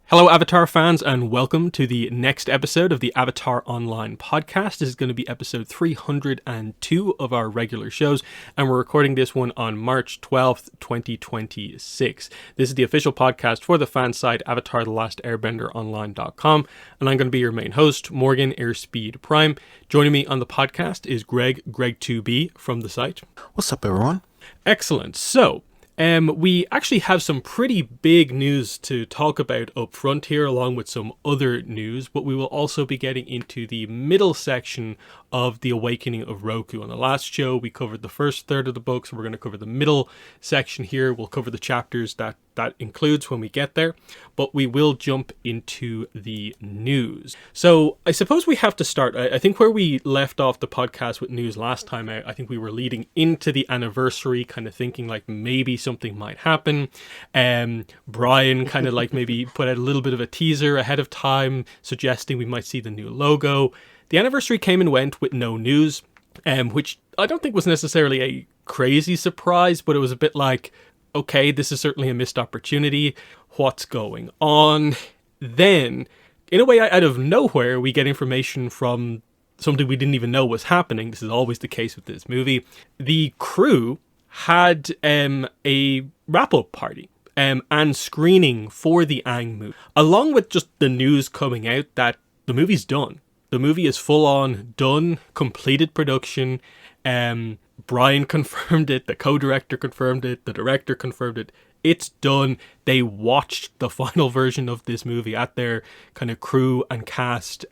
Hello, Avatar fans, and welcome to the next episode of the Avatar Online podcast. This is going to be episode 302 of our regular shows, and we're recording this one on March 12th, 2026. This is the official podcast for the fan site avatarthelastairbender.online.com, and I'm going to be your main host, Morgan Airspeed Prime. Joining me on the podcast is Greg2B from the site. What's up, everyone? Excellent. So, we actually have some pretty big news to talk about up front here, along with some other news, but we will also be getting into the middle section of the Awakening of Roku. On the last show, we covered the first third of the book, so we're going to cover the middle section here. We'll cover the chapters that includes when we get there, but we will jump into the news. So I suppose we have to start. I think where we left off the podcast with news last time, I think we were leading into the anniversary, kind of thinking like maybe something might happen. Brian kind of like maybe put out a little bit of a teaser ahead of time, suggesting we might see the new logo. The anniversary came and went with no news, which I don't think was necessarily a crazy surprise, but it was a bit like, okay, this is certainly a missed opportunity. What's going on? Then, in a way out of nowhere, we get information from something we didn't even know was happening. This is always the case with this movie. The crew had a wrap-up party and screening for the Aang movie, along with just the news coming out that the movie's done. The movie is full on done, completed production. Brian confirmed it, the co-director confirmed it, the director confirmed it. It's done. They watched the final version of this movie at their kind of crew and cast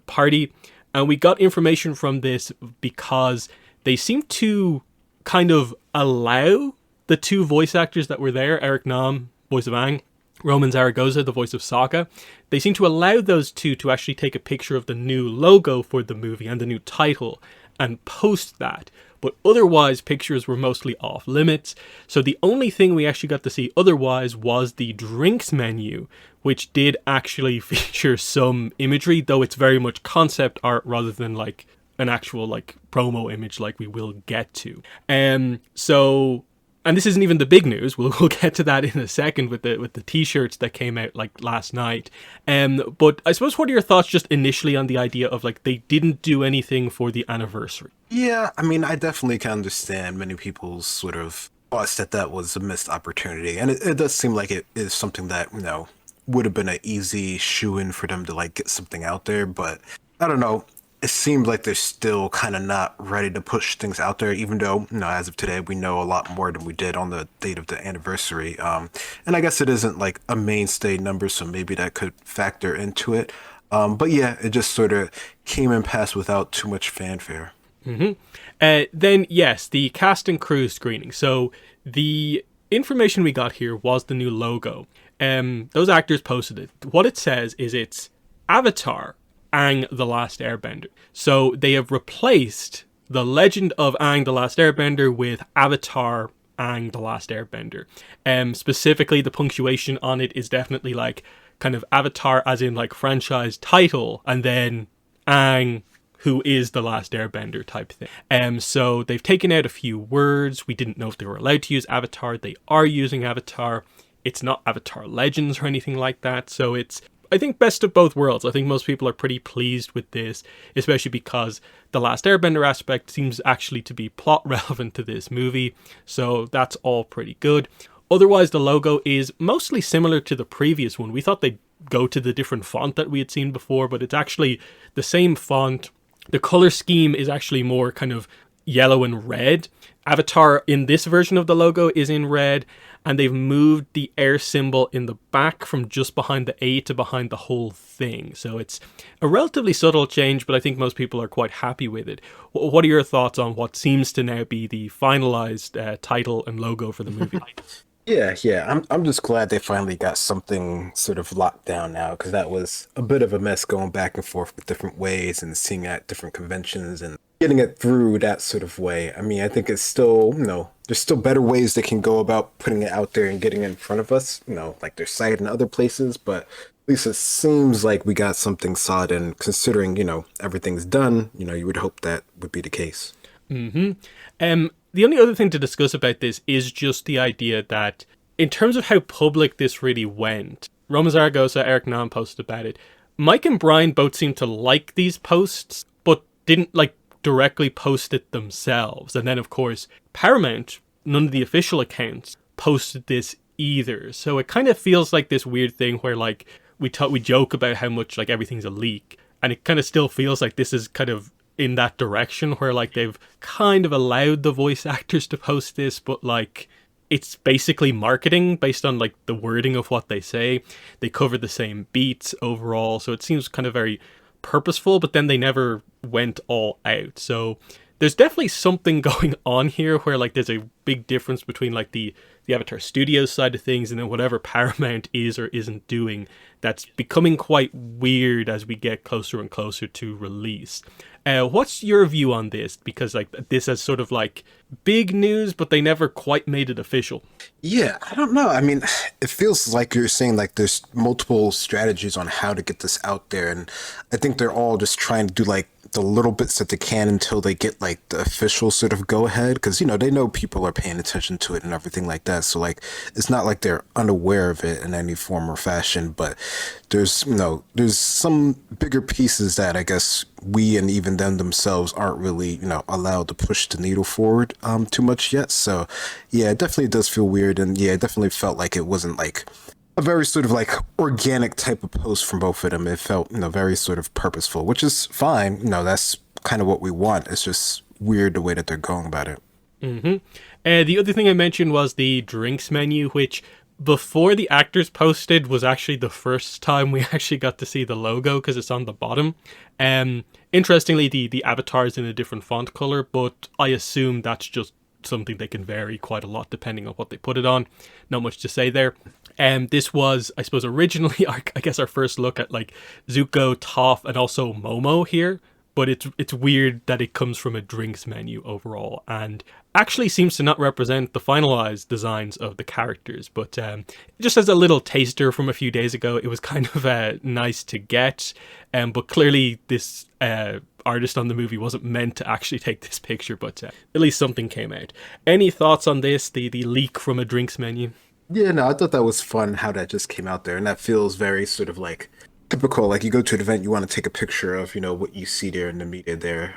party. And we got information from this because they seem to kind of allow the two voice actors that were there, Eric Nam, voice of Aang, Roman Zaragoza, the voice of Sokka, they seem to allow those two to actually take a picture of the new logo for the movie and the new title and post that. But otherwise, pictures were mostly off limits. So the only thing we actually got to see otherwise was the drinks menu, which did actually feature some imagery, though it's very much concept art rather than like an actual like promo image like we will get to. And this isn't even the big news. We'll get to that in a second with the t-shirts that came out like last night. But I suppose, what are your thoughts just initially on the idea of like they didn't do anything for the anniversary? Yeah, I mean, I definitely can understand many people's sort of thoughts that was a missed opportunity. And it does seem like it is something that, would have been an easy shoo-in for them to like get something out there. But I don't know. It seems like they're still kind of not ready to push things out there, even though, as of today, we know a lot more than we did on the date of the anniversary. And I guess it isn't like a mainstay number, so maybe that could factor into it. But yeah, it just sort of came and passed without too much fanfare. Mm-hmm. Then, yes, the cast and crew screening. So the information we got here was the new logo. Those actors posted it. What it says is it's Avatar, Aang the Last Airbender. So they have replaced the legend of Aang the Last Airbender with Avatar Aang the Last Airbender. Specifically, the punctuation on it is definitely like kind of Avatar as in like franchise title, and then Aang who is the Last Airbender type thing. So they've taken out a few words. We didn't know if they were allowed to use Avatar. They are using Avatar. It's not Avatar Legends or anything like that. So it's, I think, best of both worlds. I think most people are pretty pleased with this, especially because the Last Airbender aspect seems actually to be plot relevant to this movie. So that's all pretty good. Otherwise, the logo is mostly similar to the previous one. We thought they'd go to the different font that we had seen before, but it's actually the same font. The color scheme is actually more kind of yellow and red. Avatar in this version of the logo is in red, and they've moved the air symbol in the back from just behind the A to behind the whole thing. So it's a relatively subtle change, but I think most people are quite happy with it. What are your thoughts on what seems to now be the finalized title and logo for the movie? Yeah. I'm just glad they finally got something sort of locked down now, because that was a bit of a mess going back and forth with different ways and seeing at different conventions and getting it through that sort of way. I mean, I think it's still, there's still better ways they can go about putting it out there and getting it in front of us, like their site and other places. But at least it seems like we got something solid, and considering, everything's done, you would hope that would be the case. Mm-hmm. The only other thing to discuss about this is just the idea that in terms of how public this really went, Roma Zaragoza, Eric Nam posted about it. Mike and Brian both seem to like these posts, but didn't like directly post it themselves. And then, of course, Paramount, none of the official accounts, posted this either. So it kind of feels like this weird thing where like we joke about how much like everything's a leak, and it kind of still feels like this is kind of in that direction where like they've kind of allowed the voice actors to post this, but like it's basically marketing based on like the wording of what they say. They cover the same beats overall, so it seems kind of very purposeful, but then they never went all out. So there's definitely something going on here where like there's a big difference between like the Avatar Studios side of things and then whatever Paramount is or isn't doing, that's becoming quite weird as we get closer and closer to release. What's your view on this? Because like this is sort of like big news, but they never quite made it official. Yeah, I don't know. I mean, it feels like you're saying like there's multiple strategies on how to get this out there, and I think they're all just trying to do like the little bits that they can until they get like the official sort of go ahead, because you know they know people are paying attention to it and everything like that. So like it's not like they're unaware of it in any form or fashion, but there's some bigger pieces that I guess we and even them themselves aren't really allowed to push the needle forward too much yet. So yeah, it definitely does feel weird, and yeah, it definitely felt like it wasn't like a very sort of like organic type of post from both of them. It felt, very sort of purposeful, which is fine. That's kind of what we want. It's just weird the way that they're going about it. Mm-hmm. The other thing I mentioned was the drinks menu, which before the actors posted was actually the first time we actually got to see the logo because it's on the bottom. Interestingly, the avatar is in a different font color, but I assume that's just something they can vary quite a lot depending on what they put it on. Not much to say there. This was, I suppose, originally, I guess, our first look at like Zuko, Toph, and also Momo here. But it's weird that it comes from a drinks menu overall, and actually seems to not represent the finalized designs of the characters. But just as a little taster from a few days ago, it was kind of nice to get. But clearly, this artist on the movie wasn't meant to actually take this picture. But at least something came out. Any thoughts on this? The leak from a drinks menu. Yeah, no, I thought that was fun how that just came out there, and that feels very sort of like typical. Like you go to an event, you want to take a picture of what you see there in the media there.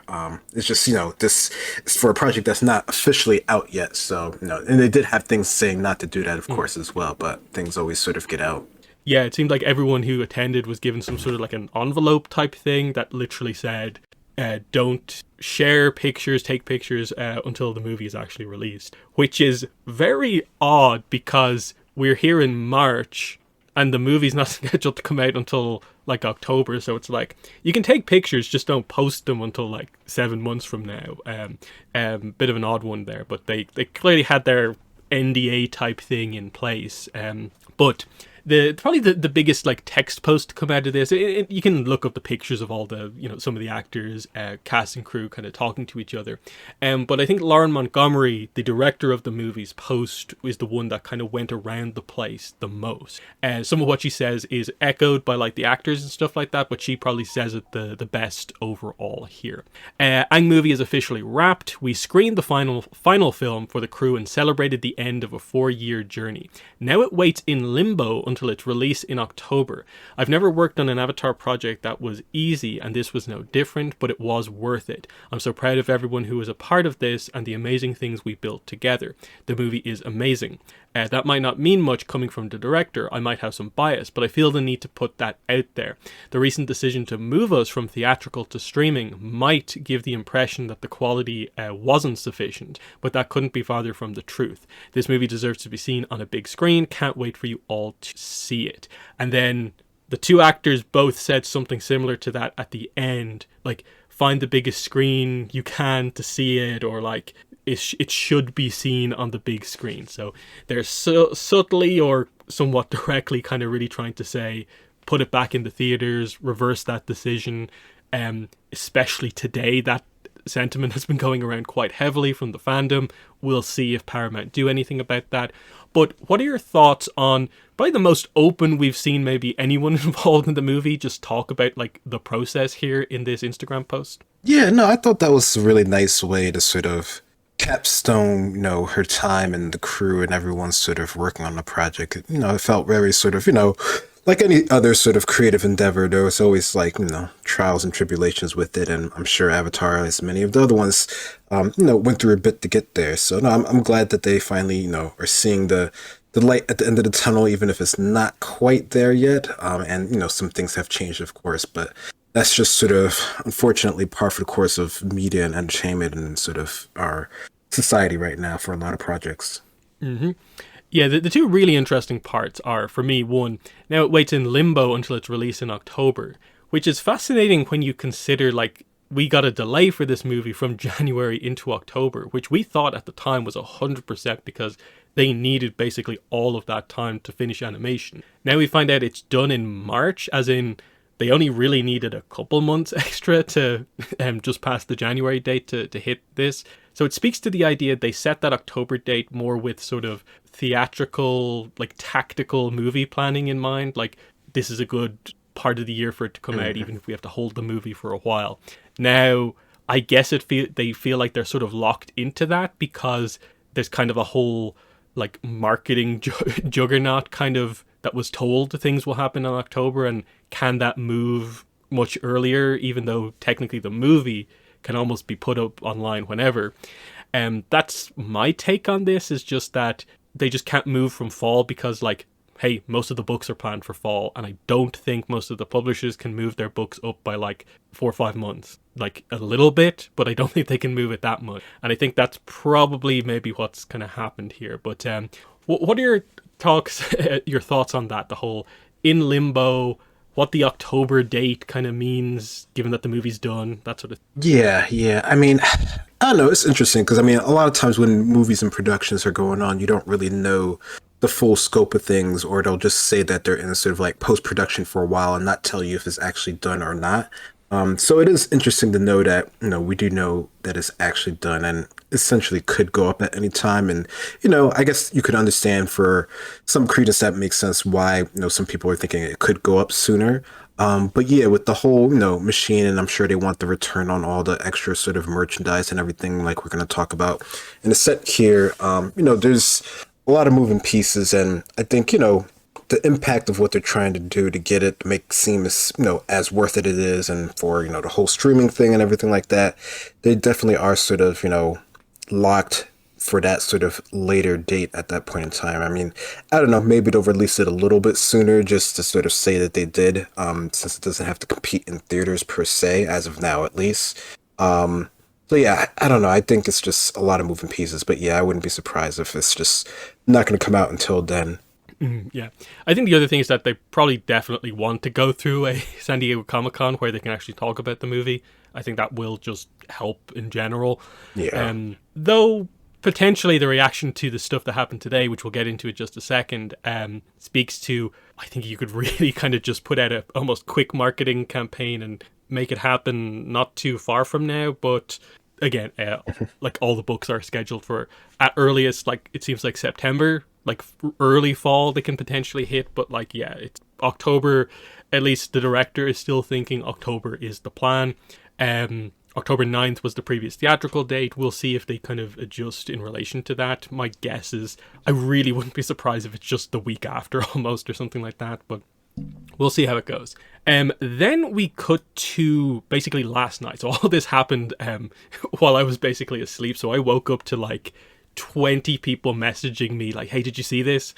It's just this is for a project that's not officially out yet, so and they did have things saying not to do that, of course, as well, but things always sort of get out. Yeah, it seemed like everyone who attended was given some sort of like an envelope type thing that literally said, don't share pictures, take pictures until the movie is actually released. Which is very odd because we're here in March and the movie's not scheduled to come out until like October. So it's like, you can take pictures, just don't post them until like 7 months from now. Bit of an odd one there, but they clearly had their NDA type thing in place. But probably the biggest like text post to come out of this, you can look up the pictures of all the some of the actors, cast and crew kind of talking to each other, but I think Lauren Montgomery, the director of the movie's post, is the one that kind of went around the place the most. Some of what she says is echoed by like the actors and stuff like that, but she probably says it the best overall here. Aang movie is officially wrapped. We screened the final film for the crew and celebrated the end of a 4-year journey. Now it waits in limbo until its release in October. I've never worked on an Avatar project that was easy, and this was no different, but it was worth it. I'm so proud of everyone who was a part of this and the amazing things we built together. The movie is amazing. That might not mean much coming from the director. I might have some bias, but I feel the need to put that out there. The recent decision to move us from theatrical to streaming might give the impression that the quality wasn't sufficient, but that couldn't be farther from the truth. This movie deserves to be seen on a big screen. Can't wait for you all to see it. And then the two actors both said something similar to that at the end, like, find the biggest screen you can to see it, or like it should be seen on the big screen. So they're subtly or somewhat directly kind of really trying to say, put it back in the theaters, reverse that decision. Especially today, that sentiment has been going around quite heavily from the fandom. We'll see if Paramount do anything about that. But what are your thoughts on probably the most open we've seen maybe anyone involved in the movie just talk about like the process here in this Instagram post? Yeah, no, I thought that was a really nice way to sort of capstone, her time and the crew and everyone sort of working on the project. It felt very sort of, like any other sort of creative endeavor, there was always like, trials and tribulations with it. And I'm sure Avatar, as many of the other ones, went through a bit to get there. So no, I'm glad that they finally, are seeing the light at the end of the tunnel, even if it's not quite there yet. And, some things have changed, of course, but that's just sort of, unfortunately, par for the course of media and entertainment and sort of our society right now for a lot of projects. Yeah, the two really interesting parts are, for me, one, now it waits in limbo until its release in October, which is fascinating when you consider, like, we got a delay for this movie from January into October, which we thought at the time was 100% because they needed basically all of that time to finish animation. Now we find out it's done in March, as in they only really needed a couple months extra to just pass the January date to hit this. So it speaks to the idea they set that October date more with sort of theatrical, like tactical movie planning in mind. Like, this is a good part of the year for it to come out, even if we have to hold the movie for a while. Now, I guess they feel like they're sort of locked into that because there's kind of a whole like marketing juggernaut kind of that was told things will happen in October, and can that move much earlier, even though technically the movie can almost be put up online whenever. That's my take on this, is just that they just can't move from fall because, like, hey, most of the books are planned for fall, and I don't think most of the publishers can move their books up by like 4 or 5 months. Like, a little bit, but I don't think they can move it that much. And I think that's probably maybe what's kind of happened here. But what are your thoughts on that? The whole in limbo, what the October date kind of means, given that the movie's done, that sort of. Yeah. I mean, I don't know. It's interesting because, I mean, a lot of times when movies and productions are going on, you don't really know the full scope of things, or they'll just say that they're in a sort of like post production for a while and not tell you if it's actually done or not. So it is interesting to know that, we do know that it's actually done and essentially could go up at any time. And, I guess you could understand for some credence that makes sense why, some people are thinking it could go up sooner. But yeah, with the whole, machine, and I'm sure they want the return on all the extra sort of merchandise and everything like we're going to talk about in a set here. There's a lot of moving pieces, and I think, the impact of what they're trying to do to get it to make seem as, as worth it is, and for, the whole streaming thing and everything like that, they definitely are sort of, locked for that sort of later date at that point in time. I mean, I don't know, maybe they'll release it a little bit sooner just to sort of say that they did, since it doesn't have to compete in theaters per se, as of now at least. So yeah, I don't know. I think it's just a lot of moving pieces, but yeah, I wouldn't be surprised if it's just not going to come out until then. Yeah. I think the other thing is that they probably definitely want to go through a San Diego Comic-Con where they can actually talk about the movie. I think that will just help in general. Yeah. Though potentially the reaction to the stuff that happened today, which we'll get into in just a second, speaks to, I think you could really kind of just put out a almost quick marketing campaign and make it happen not too far from now. But again, like, all the books are scheduled for at earliest, like, it seems like September, like early fall they can potentially hit. But like, yeah, it's October. At least the director is still thinking October is the plan. October 9th was the previous theatrical date. We'll see if they kind of adjust in relation to that. My guess is I really wouldn't be surprised if it's just the week after almost, or something like that, but we'll see how it goes. Then we cut to basically last night. So all this happened while I was basically asleep. So I woke up to like 20 people messaging me like, hey, did you see this?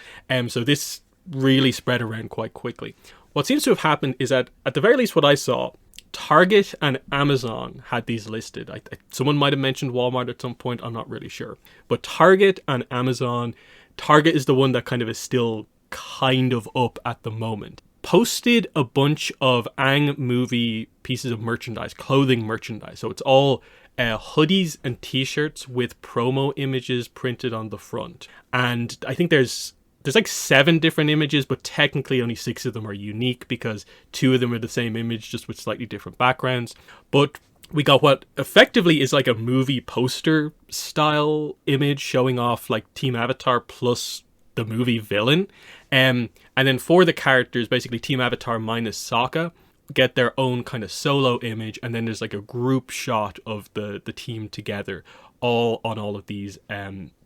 So this really spread around quite quickly. What seems to have happened is that, at the very least what I saw, Target and Amazon had these listed. Someone might have mentioned Walmart at some point, I'm not really sure. But Target and Amazon, Target is the one that kind of is still kind of up at the moment. Posted a bunch of Aang movie pieces of merchandise, clothing merchandise. So it's all hoodies and t-shirts with promo images printed on the front. And I think there's like 7 different images, but technically only 6 of them are unique because 2 of them are the same image, just with slightly different backgrounds. But we got what effectively is like a movie poster style image showing off like Team Avatar plus the movie villain. And then for the characters, basically Team Avatar minus Sokka get their own kind of solo image, and then there's like a group shot of the team together, all on all of these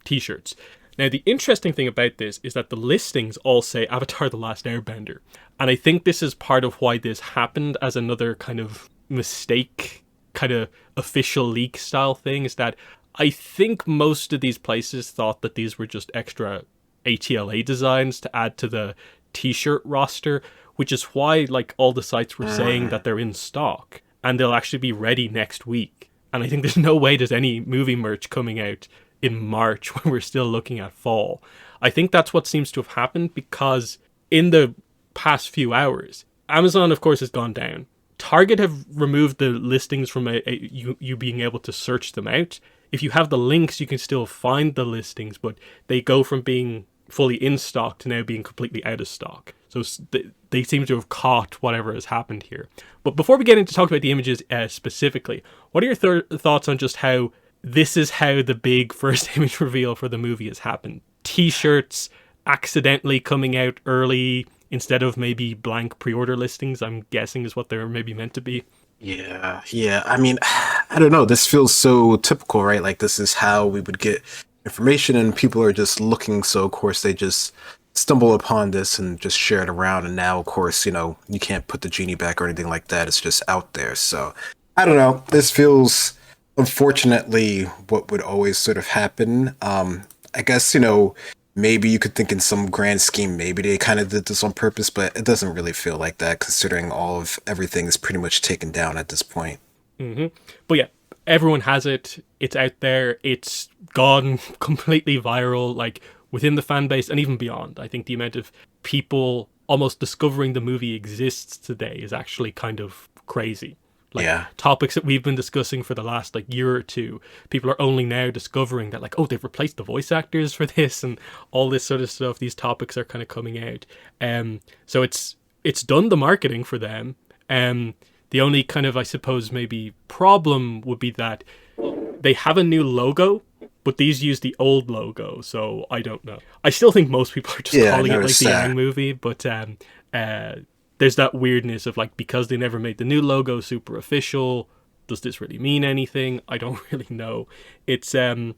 t-shirts. Now, the interesting thing about this is that the listings all say Avatar The Last Airbender. And I think this is part of why this happened as another kind of mistake, kind of official leak style thing, is that I think most of these places thought that these were just extra ATLA designs to add to the t-shirt roster, which is why like all the sites were saying that they're in stock and they'll actually be ready next week. And I think there's no way there's any movie merch coming out in March when we're still looking at fall. I think that's what seems to have happened, because in the past few hours, Amazon, of course, has gone down. Target have removed the listings from you being able to search them out. If you have the links, you can still find the listings, but they go from being fully in stock to now being completely out of stock. So they seem to have caught whatever has happened here. But before we get into talk about the images specifically, what are your thoughts on just how this is how the big first image reveal for the movie has happened? T-shirts accidentally coming out early instead of maybe blank pre-order listings, I'm guessing is what they're maybe meant to be. Yeah. I mean, I don't know. This feels so typical, right? Like this is how we would get information, and people are just looking. So of course they just stumble upon this and just share it around. And now, of course, you can't put the genie back or anything like that. It's just out there. So I don't know. This feels, unfortunately, what would always sort of happen. I guess, maybe you could think in some grand scheme, maybe they kind of did this on purpose, but it doesn't really feel like that, considering all of everything is pretty much taken down at this point. But yeah, everyone has it. It's out there. It's gone completely viral, like within the fan base and even beyond. I think the amount of people almost discovering the movie exists today is actually kind of crazy. Like Yeah. topics that we've been discussing for the last like year or two, people are only now discovering that like, oh, they've replaced the voice actors for this and all this sort of stuff. These topics are kind of coming out. So it's done the marketing for them. The only kind of, I suppose, maybe problem would be that they have a new logo, but these use the old logo. So I don't know. I still think most people are just Yeah, I calling it like noticed the that. Aang movie, but there's that weirdness of like, because they never made the new logo super official, does this really mean anything? I don't really know. It's a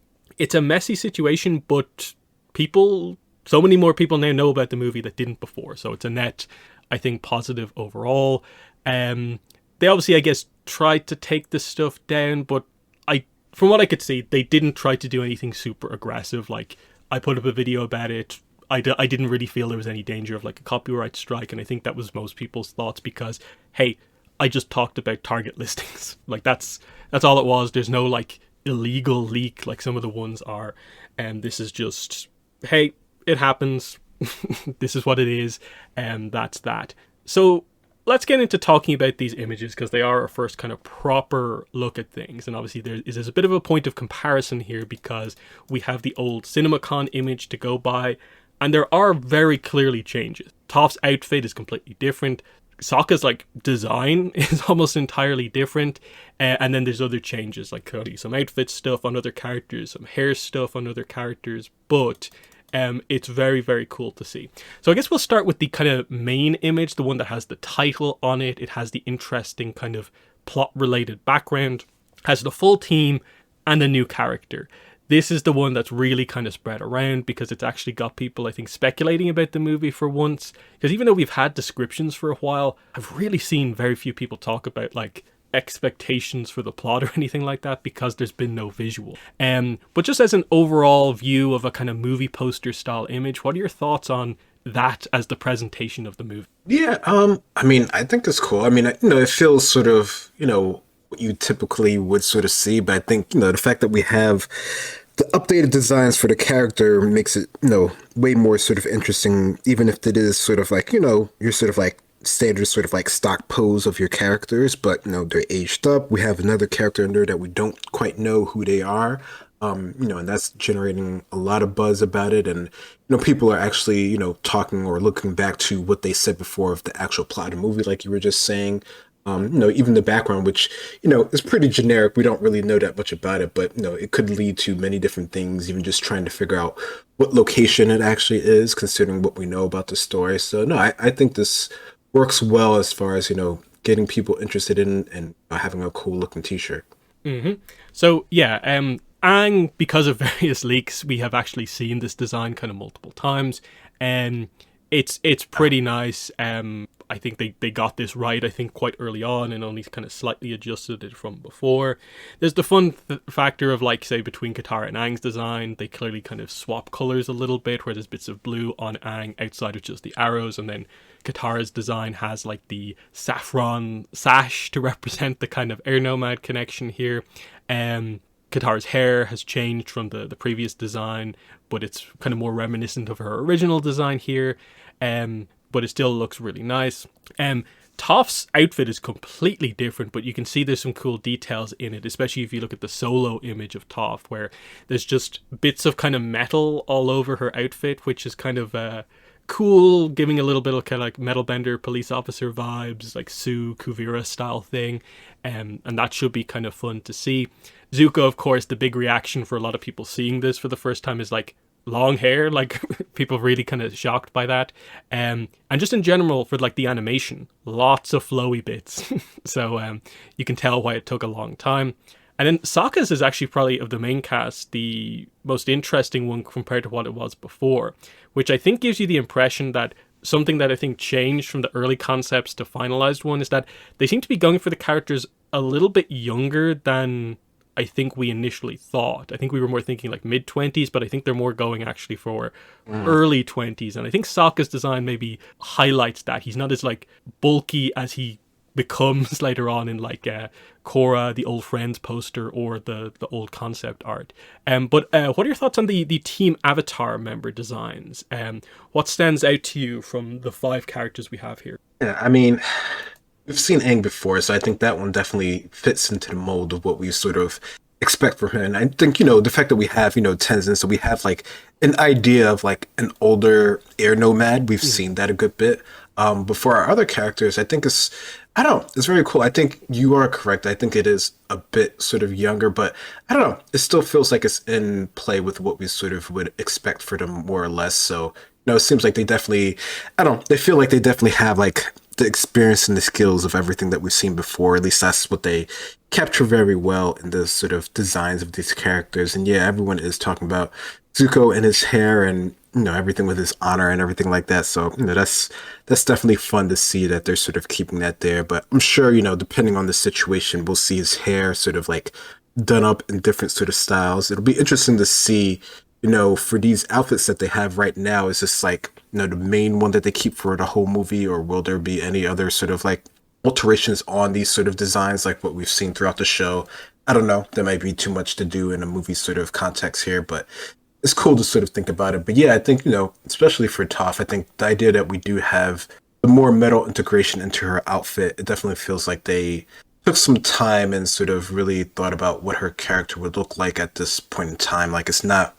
messy situation, but so many more people now know about the movie that didn't before. So it's a net, I think, positive overall. They obviously, I guess, tried to take this stuff down, but from what I could see, they didn't try to do anything super aggressive. Like, I put up a video about it. I didn't really feel there was any danger of like a copyright strike, and I think that was most people's thoughts because, hey, I just talked about Target listings. Like that's all it was. There's no like illegal leak like some of the ones are, and this is just, hey, it happens. This is what it is, and that's that. So let's get into talking about these images because they are our first kind of proper look at things. And obviously there's a bit of a point of comparison here because we have the old CinemaCon image to go by, and there are very clearly changes. Toph's outfit is completely different. Sokka's like design is almost entirely different, and then there's other changes like clearly some outfit stuff on other characters, some hair stuff on other characters, but it's very, very cool to see. So I guess we'll start with the kind of main image, the one that has the title on it. It has the interesting kind of plot-related background, has the full team, and a new character. This is the one that's really kind of spread around because it's actually got people, I think, speculating about the movie for once. Because even though we've had descriptions for a while, I've really seen very few people talk about, like, expectations for the plot or anything like that because there's been no visual. But just as an overall view of a kind of movie poster style image, what are your thoughts on that as the presentation of the movie? Yeah, I mean, I think it's cool. I mean, it feels sort of, what you typically would sort of see, but I think, the fact that we have the updated designs for the character makes it, way more sort of interesting, even if it is sort of like, you're sort of like standard sort of like stock pose of your characters, but they're aged up. We have another character in there that we don't quite know who they are. And that's generating a lot of buzz about it. And, people are actually, talking or looking back to what they said before of the actual plot of the movie, like you were just saying. Even the background, which, is pretty generic. We don't really know that much about it, but, it could lead to many different things, even just trying to figure out what location it actually is, considering what we know about the story. So, no, I think this works well as far as, getting people interested in and having a cool looking t-shirt. So, yeah, Aang, because of various leaks, we have actually seen this design kind of multiple times. It's pretty nice. I think they got this right, I think, quite early on and only kind of slightly adjusted it from before. There's the fun factor of, like, say, between Katara and Aang's design, they clearly kind of swap colors a little bit, where there's bits of blue on Aang outside of just the arrows, and then Katara's design has, like, the saffron sash to represent the kind of air nomad connection here. Katara's hair has changed from the previous design, but it's kind of more reminiscent of her original design here. But it still looks really nice. Toph's outfit is completely different, but you can see there's some cool details in it, especially if you look at the solo image of Toph, where there's just bits of kind of metal all over her outfit, which is kind of cool, giving a little bit of kind of like metal bender police officer vibes, like Sue Kuvira style thing. And that should be kind of fun to see. Zuko, of course, the big reaction for a lot of people seeing this for the first time is like, long hair, like people really kind of shocked by that. And just in general, for like the animation, lots of flowy bits. So you can tell why it took a long time. And then Sokka's is actually probably, of the main cast, the most interesting one compared to what it was before, which I think gives you the impression that something that I think changed from the early concepts to finalized one is that they seem to be going for the characters a little bit younger than I think we initially thought. I think we were more thinking like mid-20s, but I think they're more going actually for early 20s. And I think Sokka's design maybe highlights that. He's not as like bulky as he becomes later on in like Korra, the Old Friends poster, or the old concept art. But what are your thoughts on the Team Avatar member designs? What stands out to you from the 5 characters we have here? Yeah, I mean, we've seen Aang before, so I think that one definitely fits into the mold of what we sort of expect from him. And I think, the fact that we have, Tenzin, so we have like an idea of like an older air nomad. We've seen that a good bit. But for our other characters, I think it's very cool. I think you are correct. I think it is a bit sort of younger, but I don't know. It still feels like it's in play with what we sort of would expect for them, more or less. So, it seems like they definitely, they feel like they definitely have like the experience and the skills of everything that we've seen before. At least that's what they capture very well in the sort of designs of these characters. And yeah, everyone is talking about Zuko and his hair and everything with his honor and everything like that. So that's definitely fun to see that they're sort of keeping that there. But I'm sure depending on the situation, we'll see his hair sort of like done up in different sort of styles. It'll be interesting to see. For these outfits that they have right now, is this like, the main one that they keep for the whole movie, or will there be any other sort of like alterations on these sort of designs like what we've seen throughout the show? I don't know. There might be too much to do in a movie sort of context here, but it's cool to sort of think about it. But yeah, I think, especially for Toph, I think the idea that we do have the more metal integration into her outfit, it definitely feels like they took some time and sort of really thought about what her character would look like at this point in time. Like, it's not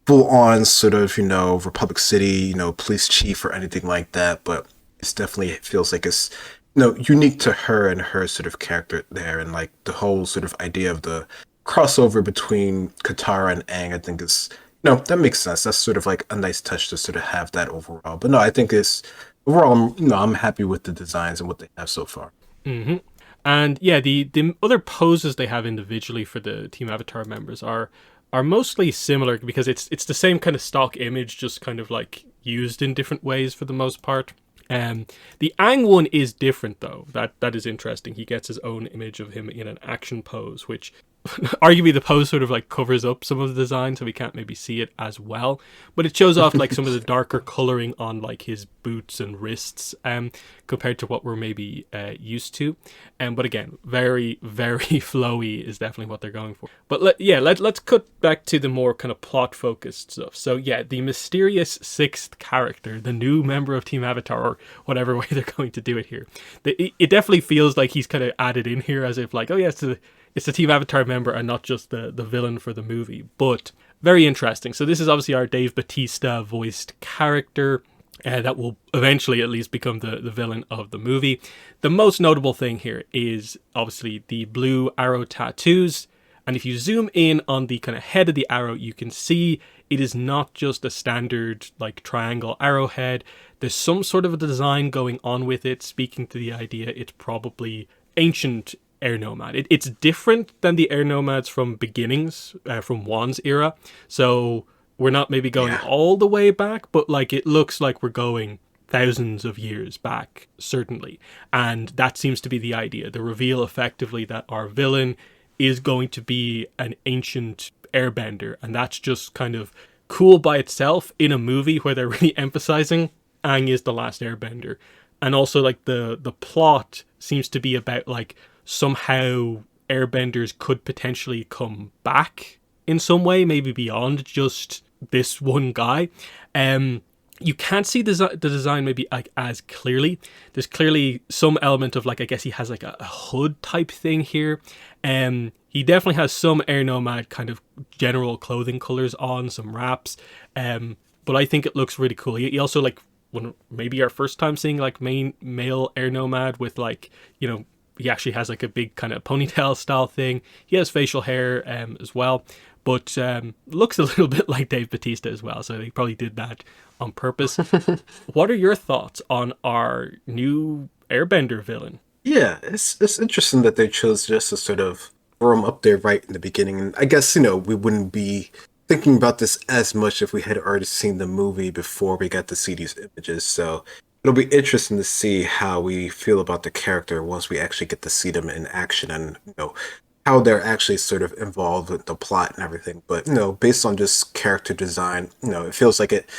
full on sort of, Republic City, police chief or anything like that, but it's definitely, it feels like it's, unique to her and her sort of character there. And like the whole sort of idea of the crossover between Katara and Aang, I think is, that makes sense. That's sort of like a nice touch to sort of have that overall. But no, I think it's, overall, I'm happy with the designs and what they have so far. Mm-hmm. And yeah, the other poses they have individually for the Team Avatar members are mostly similar, because it's the same kind of stock image, just kind of like used in different ways for the most part. The Aang one is different though. That is interesting. He gets his own image of him in an action pose, which arguably the pose sort of like covers up some of the design, so we can't maybe see it as well, but it shows off like some of the darker coloring on like his boots and wrists compared to what we're maybe used to. But again, very very flowy is definitely what they're going for. But let's cut back to the more kind of plot focused stuff. So yeah, the mysterious 6th character, the new member of Team Avatar, or whatever way they're going to do it here, it definitely feels like he's kind of added in here as if like, oh yeah, it's the Team Avatar member and not just the villain for the movie. But very interesting. So this is obviously our Dave Bautista voiced character that will eventually at least become the villain of the movie. The most notable thing here is obviously the blue arrow tattoos. And if you zoom in on the kind of head of the arrow, you can see it is not just a standard like triangle arrowhead. There's some sort of a design going on with it, speaking to the idea it's probably ancient air nomad. It's different than the air nomads from beginnings, from Wan's era. So we're not maybe going Yeah. all the way back, but like it looks like we're going thousands of years back, certainly. And that seems to be the idea. The reveal effectively that our villain is going to be an ancient airbender. And that's just kind of cool by itself in a movie where they're really emphasizing Aang is the last airbender. And also like the plot seems to be about like somehow airbenders could potentially come back in some way, maybe beyond just this one guy. You can't see the design maybe like as clearly. There's clearly some element of like, I guess he has like a hood type thing here. He definitely has some air nomad kind of general clothing colors on, some wraps. But I think it looks really cool. He also like, when maybe our first time seeing like male air nomad with like, you know, he actually has like a big kind of ponytail style thing. He has facial hair as well, but looks a little bit like Dave Bautista as well. So he probably did that on purpose. What are your thoughts on our new airbender villain? Yeah, it's interesting that they chose just to sort of throw him up there right in the beginning. And I guess, we wouldn't be thinking about this as much if we had already seen the movie before we got to see these images. So it'll be interesting to see how we feel about the character once we actually get to see them in action and, how they're actually sort of involved with the plot and everything. But, based on just character design, it feels like it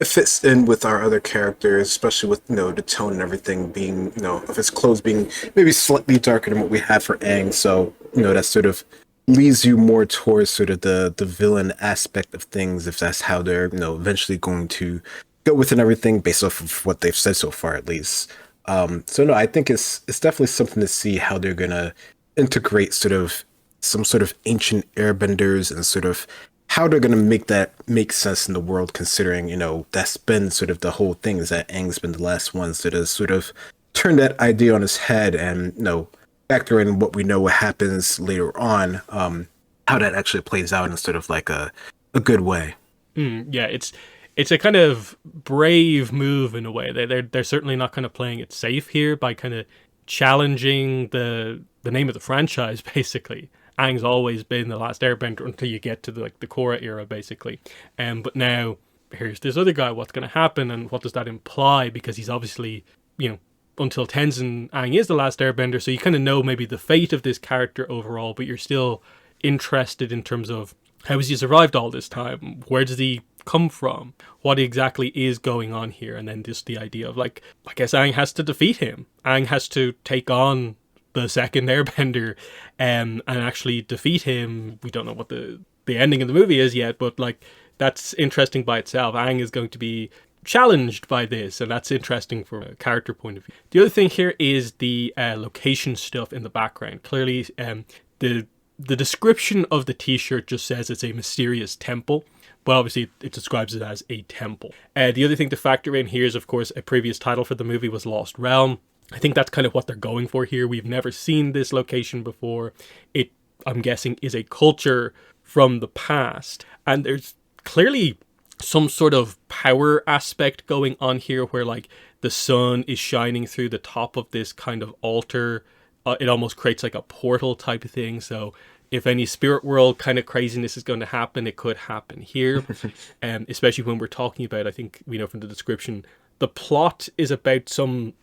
fits in with our other characters, especially with the tone and everything being of his clothes being maybe slightly darker than what we had for Aang. So that sort of leads you more towards sort of the villain aspect of things, if that's how they're eventually going to go with and everything based off of what they've said so far, at least. So no, I think it's definitely something to see how they're gonna integrate sort of some sort of ancient airbenders and sort of how they're going to make that make sense in the world, considering, that's been sort of the whole thing, is that Aang's been the last one that has sort of turned that idea on his head and, factor in what we know what happens later on, how that actually plays out in sort of like a good way. Yeah, it's a kind of brave move in a way. They're certainly not kind of playing it safe here by kind of challenging the name of the franchise, basically. Aang's always been the last airbender until you get to the Korra era, basically. But now, here's this other guy. What's going to happen, and what does that imply? Because he's obviously, until Tenzin, Aang is the last airbender, so you kind of know maybe the fate of this character overall, but you're still interested in terms of how has he survived all this time? Where does he come from? What exactly is going on here? And then just the idea of I guess Aang has to defeat him. Aang has to take on the second airbender and actually defeat him. We don't know what the ending of the movie is yet, but that's interesting by itself. Aang is going to be challenged by this, and that's interesting from a character point of view. The other thing here is the location stuff in the background. Clearly, the description of the t-shirt just says it's a mysterious temple, but obviously it describes it as a temple. The other thing to factor in here is, of course, a previous title for the movie was Lost Realm. I think that's kind of what they're going for here. We've never seen this location before. It, I'm guessing, is a culture from the past. And there's clearly some sort of power aspect going on here where the sun is shining through the top of this kind of altar. It almost creates a portal type of thing. So if any spirit world kind of craziness is going to happen, it could happen here. Especially when we're talking about, I think we know from the description, the plot is about some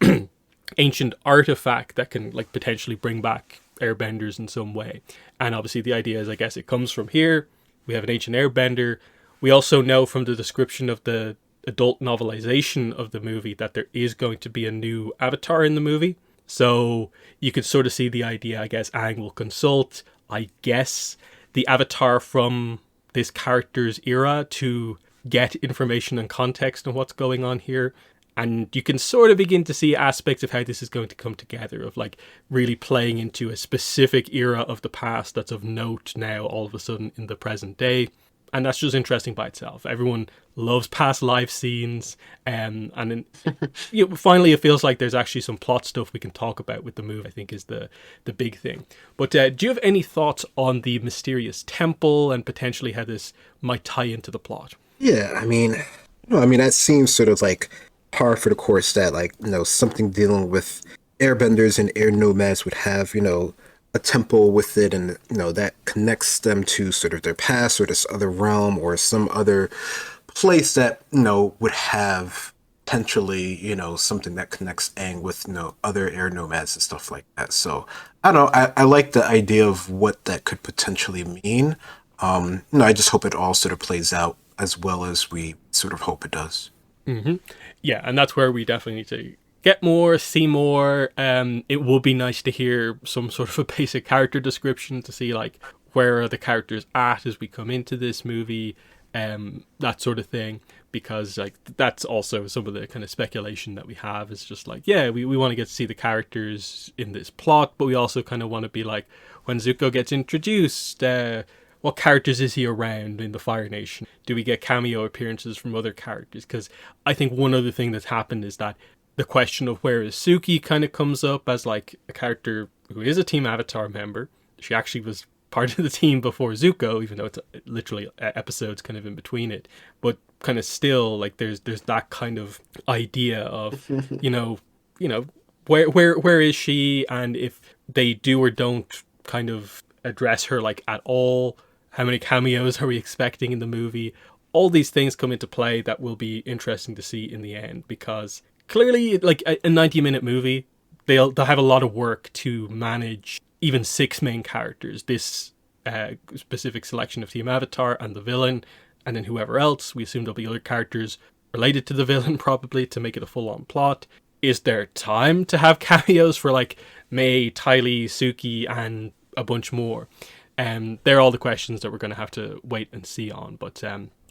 ancient artifact that can potentially bring back airbenders in some way. And obviously the idea is, I guess, it comes from here. We have an ancient airbender. We also know from the description of the adult novelization of the movie that there is going to be a new avatar in the movie. So you could sort of see the idea, I guess, Aang will consult, I guess, the avatar from this character's era to get information and context on what's going on here. And you can sort of begin to see aspects of how this is going to come together, of really playing into a specific era of the past that's of note now all of a sudden in the present day. And that's just interesting by itself. Everyone loves past life scenes. And then, finally, it feels like there's actually some plot stuff we can talk about with the movie, I think is the big thing. But do you have any thoughts on the mysterious temple and potentially how this might tie into the plot? Yeah, I mean, that seems sort of par for the course that something dealing with airbenders and air nomads would have a temple with it, and that connects them to sort of their past or this other realm or some other place that would have potentially something that connects Aang with other air nomads and stuff like that. So I don't know. I like the idea of what that could potentially mean. I just hope it all sort of plays out as well as we sort of hope it does. Yeah, and that's where we definitely need to get more, see more. It would be nice to hear some sort of a basic character description to see like where are the characters at as we come into this movie, that sort of thing. Because like that's also some of the kind of speculation that we have is just like, yeah, we want to get to see the characters in this plot, but we also kind of want to be like, when Zuko gets introduced, what characters is he around in the Fire Nation? Do we get cameo appearances from other characters? Because I think one other thing that's happened is that the question of where is Suki kind of comes up as like a character who is a Team Avatar member. She actually was part of the team before Zuko, even though it's literally episodes kind of in between it. But kind of still, like there's that kind of idea of where is she, and if they do or don't kind of address her like at all, how many cameos are we expecting in the movie? All these things come into play that will be interesting to see in the end, because clearly, like a 90-minute movie, they'll have a lot of work to manage even 6 main characters. This specific selection of Team Avatar and the villain, and then whoever else. We assume there'll be other characters related to the villain probably to make it a full-on plot. Is there time to have cameos for like Mei, Tylee, Suki, and a bunch more? They're all the questions that we're going to have to wait and see on. But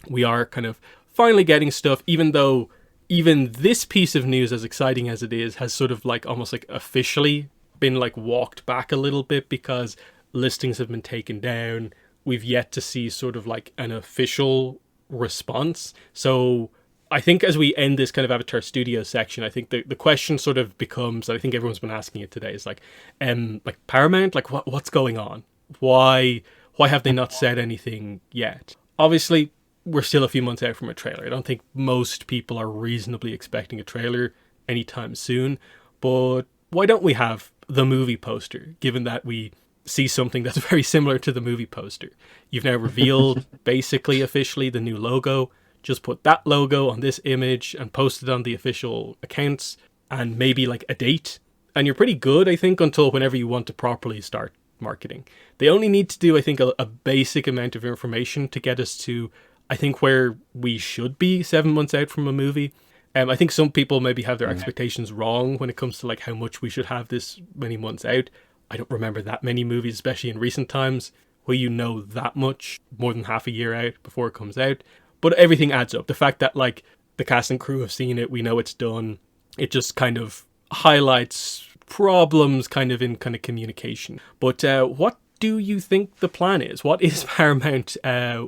we are kind of finally getting stuff, even though even this piece of news, as exciting as it is, has sort of like almost like officially been like walked back a little bit because listings have been taken down. We've yet to see sort of like an official response. So I think as we end this kind of Avatar Studio section, I think the question sort of becomes, I think everyone's been asking it today, is like Paramount, like what's going on? Why have they not said anything yet? Obviously, we're still a few months out from a trailer. I don't think most people are reasonably expecting a trailer anytime soon. But why don't we have the movie poster, given that we see something that's very similar to the movie poster? You've now revealed, basically officially, the new logo. Just put that logo on this image and post it on the official accounts, and maybe like a date. And you're pretty good, I think, until whenever you want to properly start marketing. They only need to do, I think, a basic amount of information to get us to, I think, where we should be 7 months out from a movie. I think some people maybe have their expectations wrong when it comes to like how much we should have this many months out. I don't remember that many movies, especially in recent times, where that much more than half a year out before it comes out. But everything adds up. The fact that like the cast and crew have seen it, we know it's done. It just kind of highlights problems kind of in kind of communication. But what do you think the plan is? What is Paramount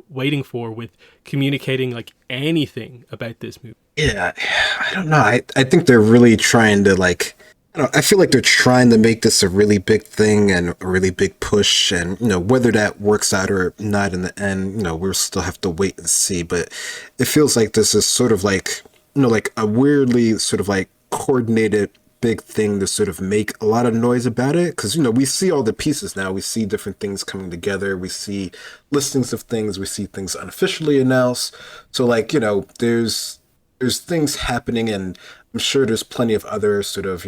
waiting for with communicating like anything about this movie? Yeah, I don't know. I think they're really trying to like, I feel like they're trying to make this a really big thing and a really big push, and whether that works out or not in the end, we'll still have to wait and see. But it feels like this is sort of like like a weirdly sort of like coordinated big thing to sort of make a lot of noise about it, because we see all the pieces now. We see different things coming together. We see listings of things. We see things unofficially announced. So like there's things happening, and I'm sure there's plenty of other sort of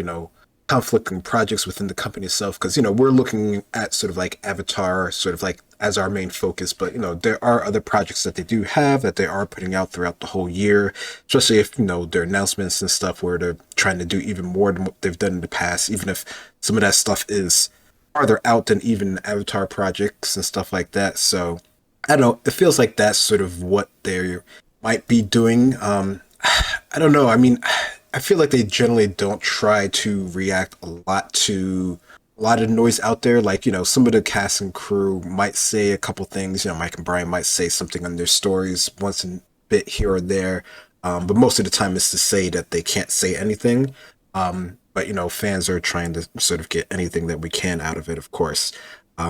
conflicting projects within the company itself, because we're looking at sort of like Avatar sort of like as our main focus, but there are other projects that they do have that they are putting out throughout the whole year, especially if their announcements and stuff where they're trying to do even more than what they've done in the past, even if some of that stuff is farther out than even Avatar projects and stuff like that. So I don't know, it feels like that's sort of what they might be doing. I don't know. I mean, I feel like they generally don't try to react a lot to a lot of noise out there. Like, some of the cast and crew might say a couple things. Mike and Brian might say something on their stories once a bit here or there. But most of the time it's to say that they can't say anything. But, fans are trying to sort of get anything that we can out of it, of course.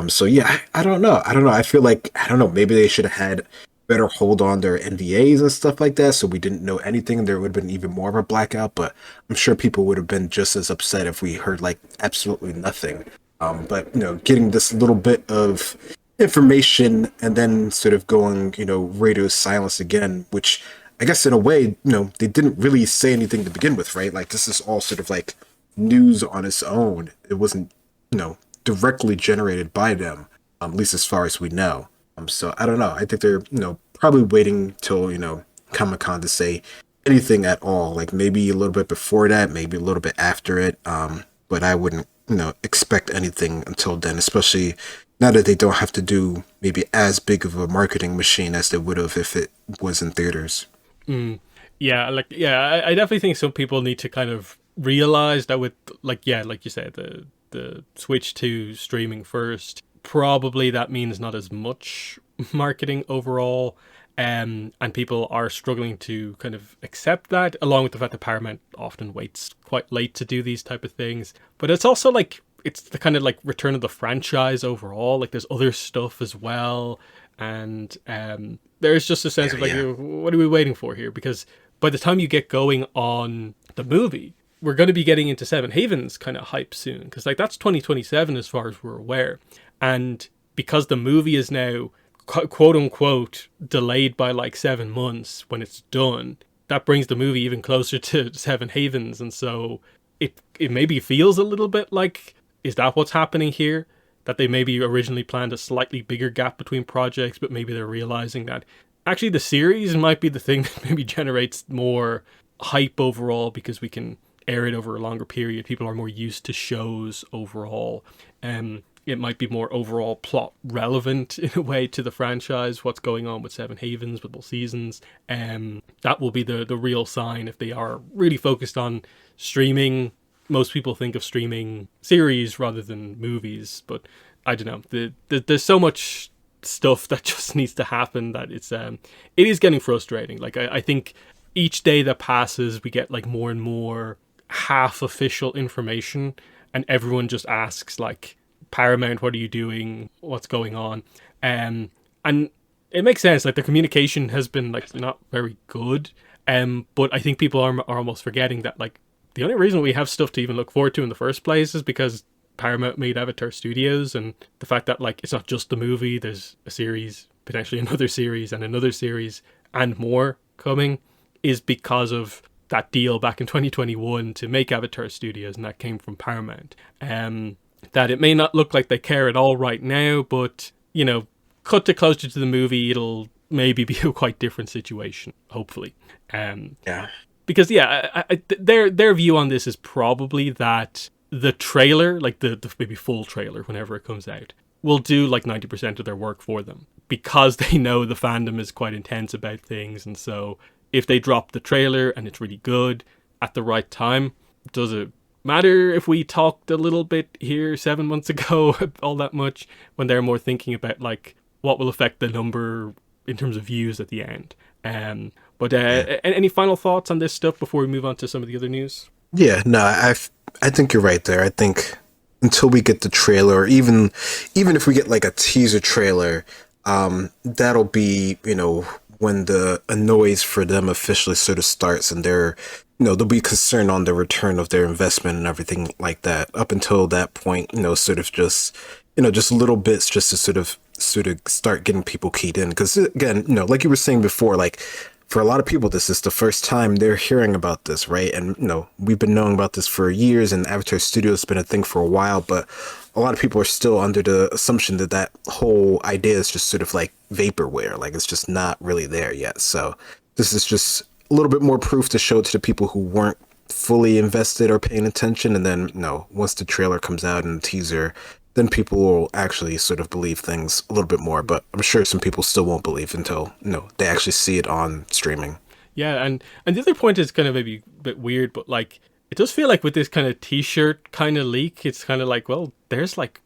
So, yeah, I don't know. I feel like, maybe they should have had better hold on their NDAs and stuff like that, so we didn't know anything. There would have been even more of a blackout, but I'm sure people would have been just as upset if we heard like absolutely nothing. But getting this little bit of information and then sort of going, radio silence again, which I guess in a way, they didn't really say anything to begin with, right? Like this is all sort of like news on its own. It wasn't, directly generated by them, at least as far as we know. So I don't know. I think they're, probably waiting till, Comic-Con to say anything at all. Like maybe a little bit before that, maybe a little bit after it. But I wouldn't, expect anything until then, especially now that they don't have to do maybe as big of a marketing machine as they would have if it was in theaters. Yeah, I definitely think some people need to kind of realize that with like you said, the switch to streaming first, probably that means not as much marketing overall. And people are struggling to kind of accept that, along with the fact that Paramount often waits quite late to do these type of things. But it's also like it's the kind of like return of the franchise overall. Like there's other stuff as well, and there's just a sense of like, Yeah. what are we waiting for here? Because by the time you get going on the movie, we're going to be getting into Seven Havens kind of hype soon, because like that's 2027 as far as we're aware, and because the movie is now quote unquote delayed by like 7 months when it's done, that brings the movie even closer to Seven Havens. And so it maybe feels a little bit like, is that what's happening here, that they maybe originally planned a slightly bigger gap between projects, but maybe they're realizing that actually the series might be the thing that maybe generates more hype overall, because we can air it over a longer period. People are more used to shows overall. It might be more overall plot relevant in a way to the franchise, what's going on with Seven Havens, with both seasons. That will be the real sign if they are really focused on streaming. Most people think of streaming series rather than movies, but I don't know. There's so much stuff that just needs to happen that it is getting frustrating. Like I think each day that passes, we get like more and more half official information, and everyone just asks like, Paramount, what are you doing? What's going on? And it makes sense. Like the communication has been like not very good. But I think people are almost forgetting that like the only reason we have stuff to even look forward to in the first place is because Paramount made Avatar Studios, and the fact that like it's not just the movie. There's a series, potentially another series, and more coming, is because of that deal back in 2021 to make Avatar Studios, and that came from Paramount. That it may not look like they care at all right now, but, cut to closer to the movie, it'll maybe be a quite different situation, hopefully. Yeah. Because, their view on this is probably that the trailer, like the maybe full trailer, whenever it comes out, will do like 90% of their work for them, because they know the fandom is quite intense about things. And so if they drop the trailer and it's really good at the right time, does it matter if we talked a little bit here 7 months ago all that much, when they're more thinking about like what will affect the number in terms of views at the end? But any final thoughts on this stuff before we move on to some of the other news? Yeah, no, I think you're right there. I think until we get the trailer, or even if we get like a teaser trailer, that'll be, when the a noise for them officially sort of starts, and they'll be concerned on the return of their investment and everything like that. Up until that point, sort of just, just little bits just to sort of start getting people keyed in. Because again, like you were saying before, like for a lot of people, this is the first time they're hearing about this, right? And we've been knowing about this for years, and Avatar Studio has been a thing for a while, but a lot of people are still under the assumption that that whole idea is just sort of like vaporware, like it's just not really there yet. So this is just a little bit more proof to show to the people who weren't fully invested or paying attention. And then, once the trailer comes out and the teaser, then people will actually sort of believe things a little bit more. But I'm sure some people still won't believe until, they actually see it on streaming. Yeah, and the other point is kind of maybe a bit weird, but like it does feel like with this kind of t-shirt kind of leak, it's kind of like, well, there's like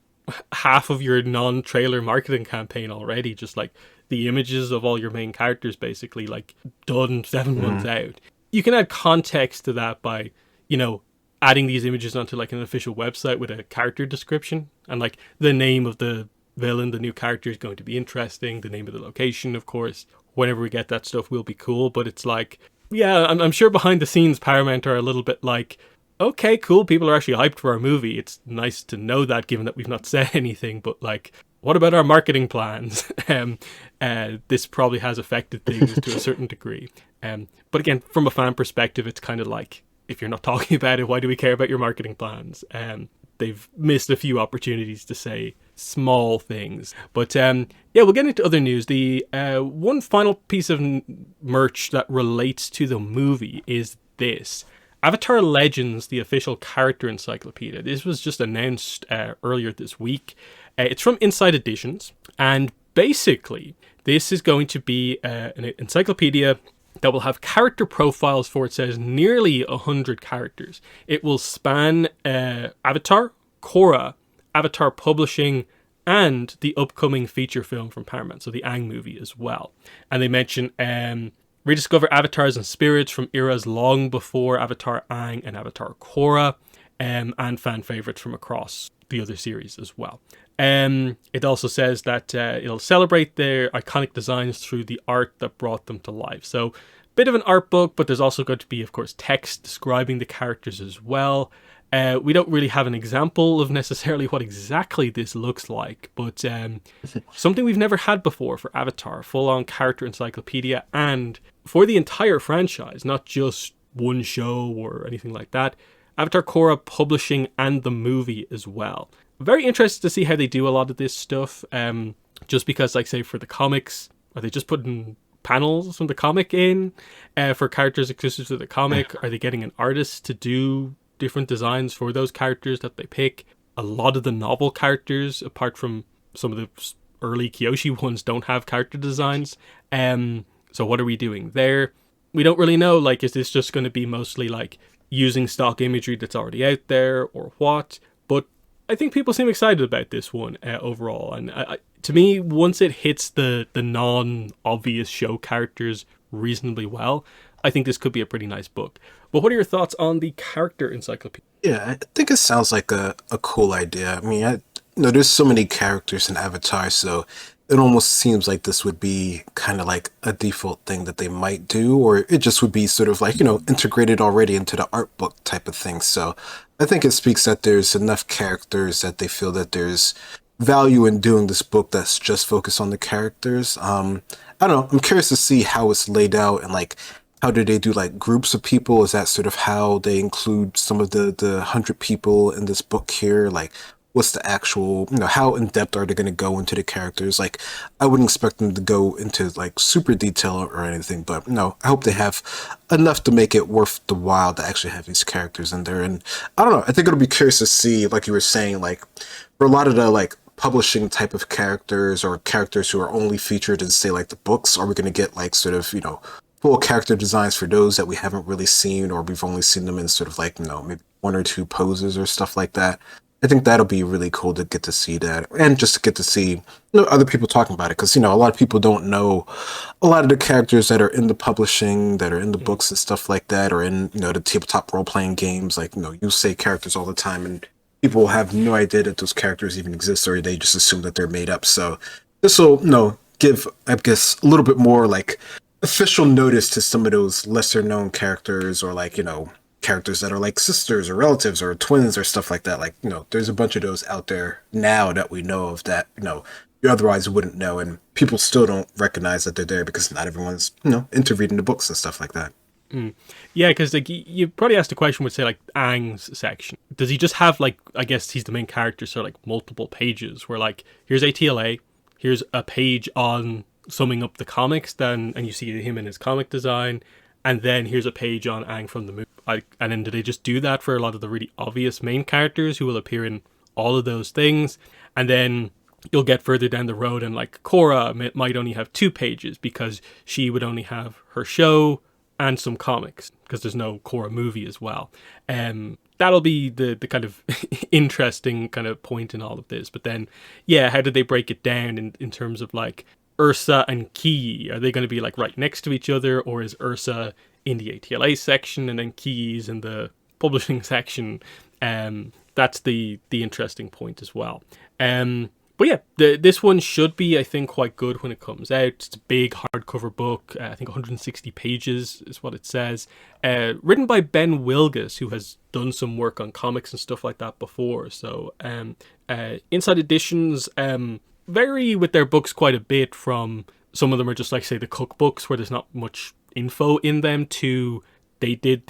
half of your non-trailer marketing campaign already, just like the images of all your main characters basically like done 7 months out. You can add context to that by, adding these images onto like an official website with a character description, and like the name of the villain, the new character is going to be interesting, the name of the location, of course. Whenever we get that stuff will be cool, but it's like, yeah, I'm sure behind the scenes Paramount are a little bit like, okay, cool, people are actually hyped for our movie. It's nice to know that, given that we've not said anything, but like, what about our marketing plans? This probably has affected things to a certain degree. But again, from a fan perspective, it's kind of like, if you're not talking about it, why do we care about your marketing plans? They've missed a few opportunities to say small things. But yeah, we'll get into other news. The one final piece of merch that relates to the movie is this. Avatar Legends, the official character encyclopedia. This was just announced earlier this week. It's from Inside Editions, and basically this is going to be an encyclopedia that will have character profiles for, it says, nearly 100 characters. It will span Avatar, Korra, Avatar Publishing, and the upcoming feature film from Paramount, so the Aang movie as well. And they mention rediscover avatars and spirits from eras long before Avatar Aang and Avatar Korra, and fan favorites from across the other series as well. It also says that it'll celebrate their iconic designs through the art that brought them to life. So, bit of an art book, but there's also going to be, of course, text describing the characters as well. We don't really have an example of necessarily what exactly this looks like, but something we've never had before for Avatar, full-on character encyclopedia, and for the entire franchise, not just one show or anything like that. Avatar Korra Publishing and the movie as well. Very interested to see how they do a lot of this stuff, just because, like, say, for the comics, are they just putting panels from the comic in for characters exclusive to the comic? Are they getting an artist to do different designs for those characters that they pick? A lot of the novel characters, apart from some of the early Kyoshi ones, don't have character designs. So what are we doing there? We don't really know. Like, is this just going to be mostly like using stock imagery that's already out there, or what? But I think people seem excited about this one overall. And to me, once it hits the non-obvious show characters reasonably well, I think this could be a pretty nice book. But what are your thoughts on the character encyclopedia? Yeah, I think it sounds like a cool idea. I mean, there's so many characters in Avatar, so it almost seems like this would be kind of like a default thing that they might do, or it just would be sort of like, integrated already into the art book type of thing. So I think it speaks that there's enough characters that they feel that there's value in doing this book that's just focused on the characters. I don't know. I'm curious to see how it's laid out, and like, how do they do like groups of people? Is that sort of how they include some of the 100 people in this book here? Like, what's the actual, how in depth are they going to go into the characters? Like, I wouldn't expect them to go into like super detail or anything, but no, I hope they have enough to make it worth the while to actually have these characters in there. And I don't know, I think it'll be curious to see, like you were saying, like for a lot of the like publishing type of characters, or characters who are only featured in, say, like the books, are we going to get like sort of, full character designs for those that we haven't really seen, or we've only seen them in sort of like, maybe one or two poses or stuff like that. I think that'll be really cool to get to see that, and just to get to see other people talking about it, because a lot of people don't know a lot of the characters that are in the publishing, that are in the books and stuff like that, or in the tabletop role playing games. Like, you say characters all the time, and people have no idea that those characters even exist, or they just assume that they're made up. So this will give, I guess, a little bit more like official notice to some of those lesser known characters, or like characters that are like sisters or relatives or twins or stuff like that. Like, there's a bunch of those out there now that we know of that, you otherwise wouldn't know, and people still don't recognize that they're there because not everyone's, into reading the books and stuff like that. Yeah, because like you probably asked a question with, say, like Aang's section. Does he just have, like, I guess he's the main character, so like multiple pages where like, here's ATLA, here's a page on summing up the comics, then, and you see him in his comic design, and then here's a page on Aang from the movie. And then do they just do that for a lot of the really obvious main characters who will appear in all of those things? And then you'll get further down the road, and like Korra might only have 2 pages because she would only have her show and some comics, because there's no Korra movie as well. That'll be the kind of interesting kind of point in all of this. But then, yeah, how did they break it down in terms of like Ursa and Ki? Are they going to be like right next to each other, or is Ursa in the ATLA section and then Ki's in the publishing section? That's the interesting point as well. But But yeah, this one should be, I think, quite good when it comes out. It's a big hardcover book. I think 160 pages is what it says. Written by Ben Wilgus, who has done some work on comics and stuff like that before. So Inside Editions vary with their books quite a bit from some of them are just like, say, the cookbooks where there's not much info in them to they did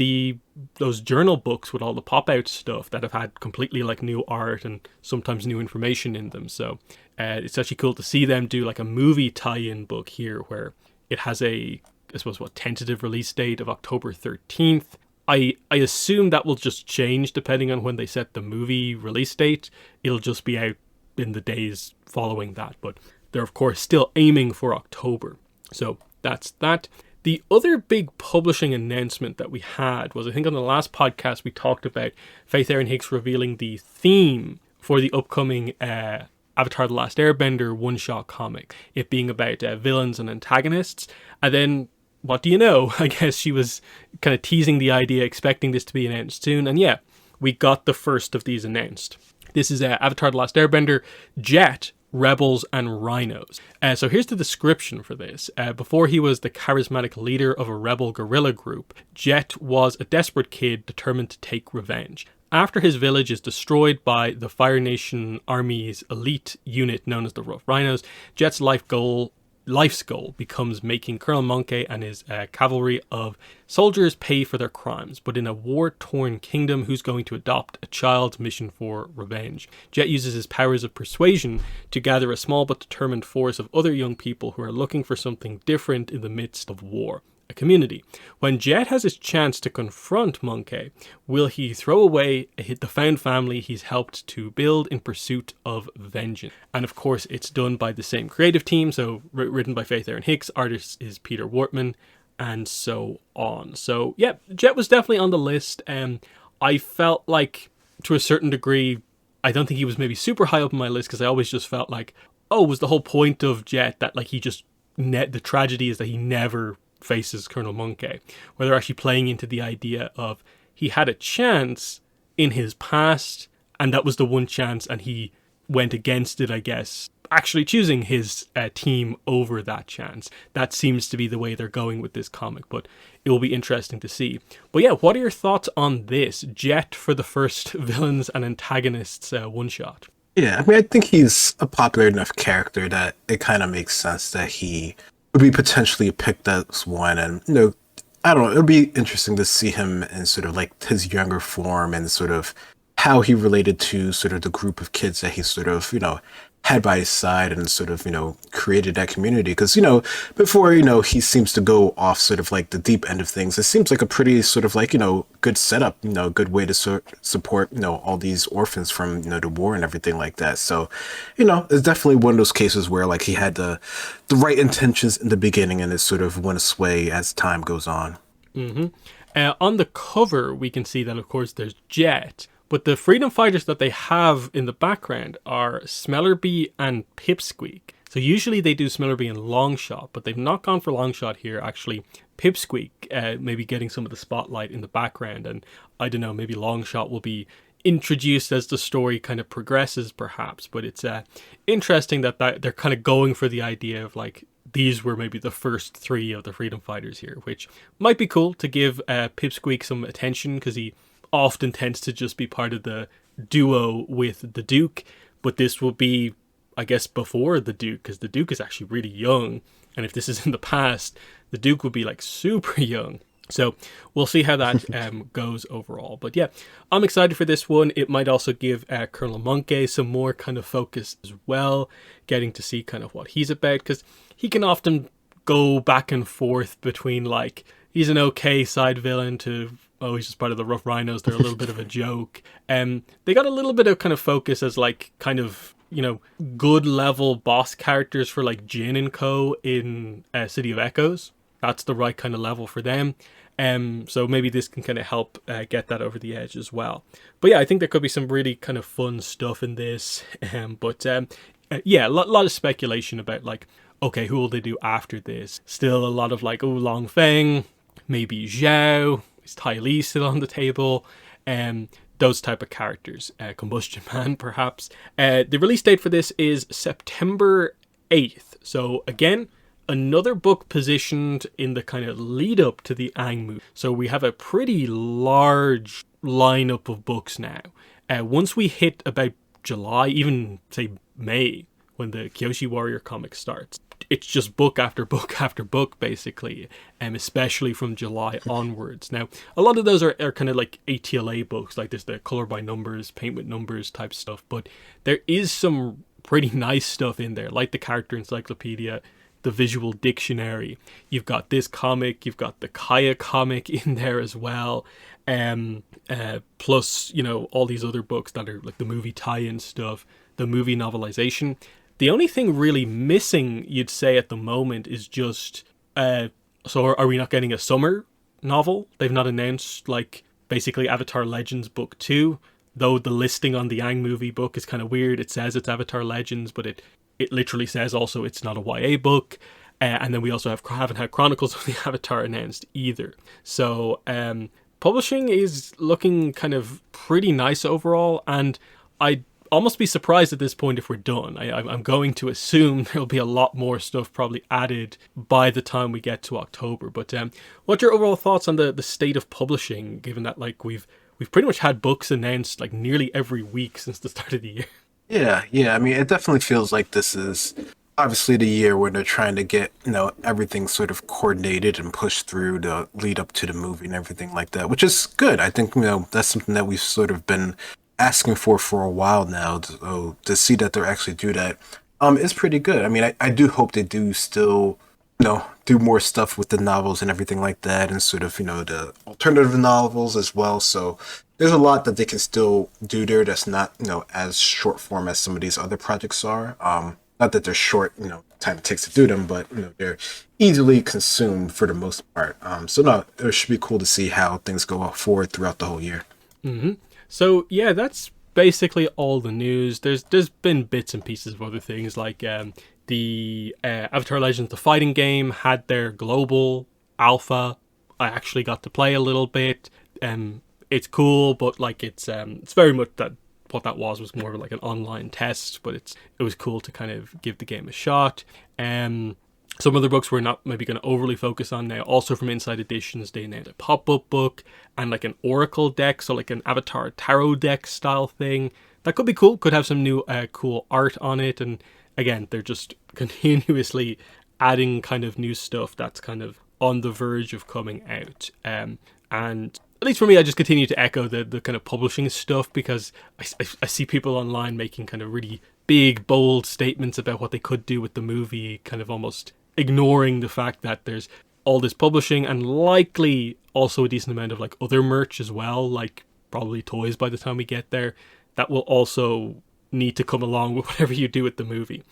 those journal books with all the pop-out stuff that have had completely like new art and sometimes new information in them. So it's actually cool to see them do like a movie tie-in book here where it has I suppose, tentative release date of October 13th. I assume that will just change depending on when they set the movie release date. It'll just be out in the days following that, but they're of course still aiming for October. So that's that. The other big publishing announcement that we had was, I think on the last podcast we talked about Faith Erin Hicks revealing the theme for the upcoming Avatar The Last Airbender one-shot comic, it being about villains and antagonists. And then, what do you know? I guess she was kind of teasing the idea, expecting this to be announced soon. And yeah, we got the first of these announced. This is Avatar The Last Airbender, Jet, Rebels, and Rhinos. So here's the description for this. Before he was the charismatic leader of a rebel guerrilla group, Jet was a desperate kid determined to take revenge. After his village is destroyed by the Fire Nation Army's elite unit known as the Rough Rhinos, Jet's life's goal becomes making Colonel Monkey and his cavalry of soldiers pay for their crimes. But in a war-torn kingdom, who's going to adopt a child's mission for revenge? Jet uses his powers of persuasion to gather a small but determined force of other young people who are looking for something different in the midst of war. A community. When Jet has his chance to confront Monkey, will he throw away the found family he's helped to build in pursuit of vengeance? And of course, it's done by the same creative team, so written by Faith Erin Hicks, artist is Peter Wortman, and so on. So yeah, Jet was definitely on the list. I felt like, to a certain degree, I don't think he was maybe super high up on my list, because I always just felt like, oh, was the whole point of Jet that like he just, the tragedy is that he never faces Colonel Monkey, where they're actually playing into the idea of he had a chance in his past and that was the one chance and he went against it, I guess, actually choosing his team over that chance. That seems to be the way they're going with this comic, but it will be interesting to see. But yeah, what are your thoughts on this Jet for the first villains and antagonists one shot? Yeah, I mean, I think he's a popular enough character that it kind of makes sense that he would be potentially picked as one. And, I don't know, it'll be interesting to see him in sort of like his younger form and sort of how he related to sort of the group of kids that he sort of, had by his side and sort of, created that community. Because, before, he seems to go off sort of like the deep end of things, it seems like a pretty sort of like, good setup, good way to support, all these orphans from, the war and everything like that. So, it's definitely one of those cases where like he had the right intentions in the beginning and it sort of went astray as time goes on. Mm-hmm. On the cover, we can see that, of course, there's Jet. But the freedom fighters that they have in the background are Smellerbee and Pipsqueak. So usually they do Smellerbee and Longshot, but they've not gone for Longshot here. Actually, Pipsqueak maybe getting some of the spotlight in the background. And I don't know, maybe Longshot will be introduced as the story kind of progresses, perhaps. But it's interesting that they're kind of going for the idea of like, these were maybe the first three of the freedom fighters here, which might be cool to give Pipsqueak some attention because he often tends to just be part of the duo with the Duke, but this will be, I guess, before the Duke, because the Duke is actually really young, and if this is in the past, the Duke would be like super young. So we'll see how that goes overall. But yeah, I'm excited for this one. It might also give Colonel Monkey some more kind of focus as well, getting to see kind of what he's about, because he can often go back and forth between like, he's an okay side villain to, oh, he's just part of the Rough Rhinos, they're a little bit of a joke. They got a little bit of kind of focus as like kind of, good level boss characters for like Jin and Co. in City of Echoes. That's the right kind of level for them. So maybe this can kind of help get that over the edge as well. But yeah, I think there could be some really kind of fun stuff in this. Yeah, a lot of speculation about like, okay, who will they do after this? Still a lot of like, oh, Long Feng, maybe Zhao. Is Ty Lee still on the table? those type of characters. Combustion Man, perhaps. The release date for this is September 8th. So again, another book positioned in the kind of lead up to the Aang movie. So we have a pretty large lineup of books now. Once we hit about July, even say May, when the Kyoshi Warrior comic starts, it's just book after book after book, basically, especially from July onwards. Now, a lot of those are kind of like ATLA books, like there's the color by numbers, paint with numbers type stuff, but there is some pretty nice stuff in there, like the character encyclopedia, the visual dictionary. You've got this comic, you've got the Kaya comic in there as well, plus, you know, all these other books that are like the movie tie-in stuff, the movie novelization. The only thing really missing, you'd say, at the moment is just, so are we not getting a summer novel? They've not announced, like, basically Avatar Legends Book 2, though the listing on the Aang movie book is kind of weird. It says it's Avatar Legends, but it literally says also it's not a YA book. And then we also haven't had Chronicles of the Avatar announced either. So publishing is looking kind of pretty nice overall, and I'd almost be surprised at this point if we're done. I'm going to assume there'll be a lot more stuff probably added by the time we get to October. But what's your overall thoughts on the state of publishing, given that like we've pretty much had books announced like nearly every week since the start of the year? Yeah. I mean, it definitely feels like this is obviously the year where they're trying to get, you know, everything sort of coordinated and pushed through to lead up to the movie and everything like that, which is good. I think, you know, that's something that we've sort of been asking for a while now. To see that they're actually do that is pretty good. I mean, I do hope they do still, you know, do more stuff with the novels and everything like that, and sort of, you know, the alternative novels as well. So there's a lot that they can still do there that's not, you know, as short form as some of these other projects are. Not that they're short, you know, time it takes to do them, but, you know, they're easily consumed for the most part. So no, it should be cool to see how things go forward throughout the whole year. Mm-hmm. So yeah, that's basically all the news. There's been bits and pieces of other things, like the Avatar Legends, the fighting game, had their global alpha. I actually got to play a little bit. It's cool, but like it's very much that what that was more of like an online test, but it was cool to kind of give the game a shot. Some other books we're not maybe going to overly focus on now. Also from Inside Editions, they named a pop-up book and like an Oracle deck, so like an Avatar Tarot deck style thing. That could be cool, could have some new cool art on it. And again, they're just continuously adding kind of new stuff that's kind of on the verge of coming out. And at least for me, I just continue to echo the kind of publishing stuff, because I see people online making kind of really big, bold statements about what they could do with the movie, kind of almost ignoring the fact that there's all this publishing and likely also a decent amount of like other merch as well, like probably toys by the time we get there, that will also need to come along with whatever you do with the movie.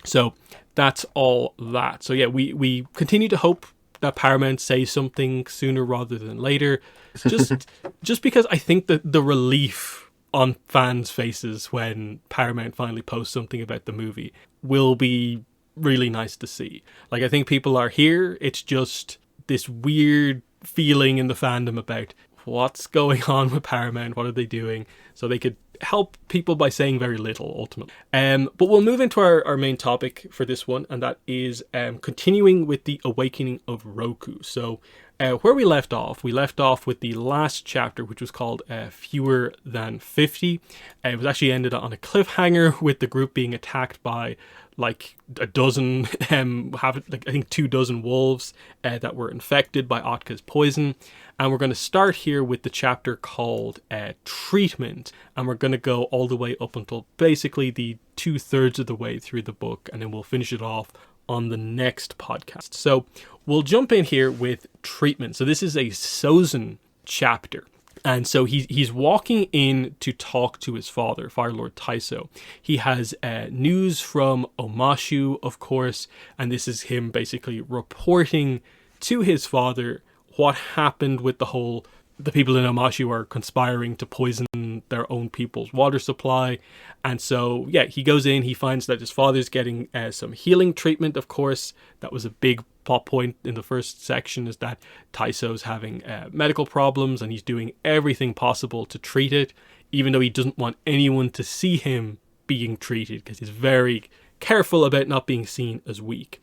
So that's all that. So yeah, we continue to hope that Paramount say something sooner rather than later, just because I think that the relief on fans' faces when Paramount finally posts something about the movie will be really nice to see. Like, I think people are here. It's just this weird feeling in the fandom about what's going on with Paramount, what are they doing, so they could help people by saying very little ultimately. But we'll move into our main topic for this one, and that is continuing with the Awakening of Roku. So where we left off with the last chapter, which was called Fewer Than 50. It was actually ended on a cliffhanger with the group being attacked by like a dozen, I think 24 wolves that were infected by Otka's poison. And we're going to start here with the chapter called Treatment. And we're going to go all the way up until basically the 2/3 of the way through the book. And then we'll finish it off on the next podcast. So we'll jump in here with Treatment. So this is a Sozin chapter. And so he's walking in to talk to his father, Fire Lord Taiso. He has news from Omashu, of course, and this is him basically reporting to his father what happened with the people in Omashu are conspiring to poison their own people's water supply. And so, yeah, he goes in, he finds that his father's getting some healing treatment, of course. That was a big plot point in the first section, is that Taiso's having medical problems and he's doing everything possible to treat it, even though he doesn't want anyone to see him being treated, because he's very careful about not being seen as weak.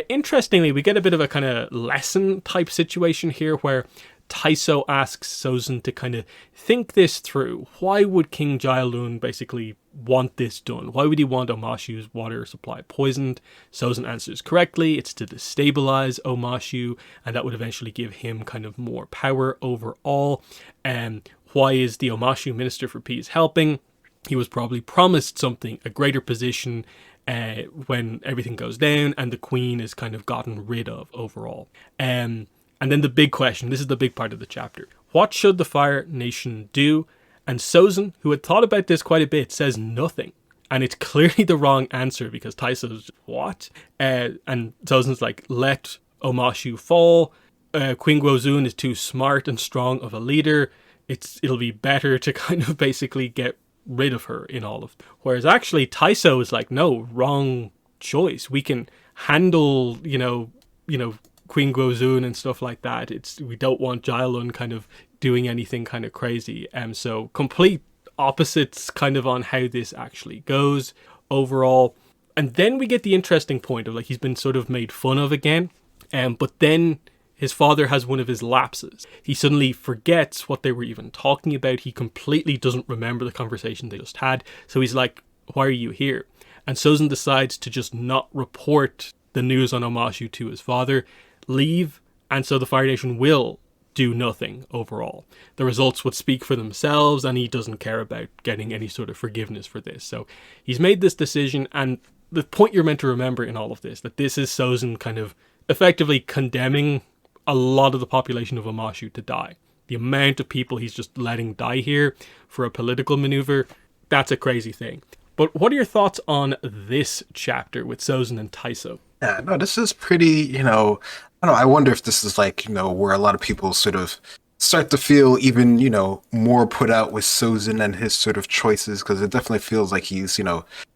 Interestingly, we get a bit of a kind of lesson type situation here where Taiso asks Sozin to kind of think this through. Why would King Jaelun basically want this done? Why would he want Omashu's water supply poisoned? Sozin answers correctly. It's to destabilize Omashu, and that would eventually give him kind of more power overall. Why is the Omashu Minister for Peace helping? He was probably promised something, a greater position, when everything goes down and the queen is kind of gotten rid of overall. And then the big question, this is the big part of the chapter. What should the Fire Nation do? And Sozin, who had thought about this quite a bit, says nothing. And it's clearly the wrong answer, because Taiso's, what? And Sozin's like, let Omashu fall. Queen Guozun is too smart and strong of a leader. It'll be better to kind of basically get rid of her in all of. Whereas actually Taiso is like, no, wrong choice. We can handle, you know, Queen Guozun and stuff like that. We don't want Jaelun kind of doing anything kind of crazy. So complete opposites kind of on how this actually goes overall. And then we get the interesting point of like, he's been sort of made fun of again. But then his father has one of his lapses. He suddenly forgets what they were even talking about. He completely doesn't remember the conversation they just had. So he's like, why are you here? And Sozin decides to just not report the news on Omashu to his father, leave, and so the Fire Nation will do nothing overall. The results would speak for themselves, and he doesn't care about getting any sort of forgiveness for this. So he's made this decision, and the point you're meant to remember in all of this, that this is Sozin kind of effectively condemning a lot of the population of Omashu to die. The amount of people he's just letting die here for a political maneuver, that's a crazy thing. But what are your thoughts on this chapter with Sozin and Taiso? Yeah, no, this is pretty, I don't know, I wonder if this is like, where a lot of people sort of start to feel even, more put out with Sozin and his sort of choices, because it definitely feels like he's,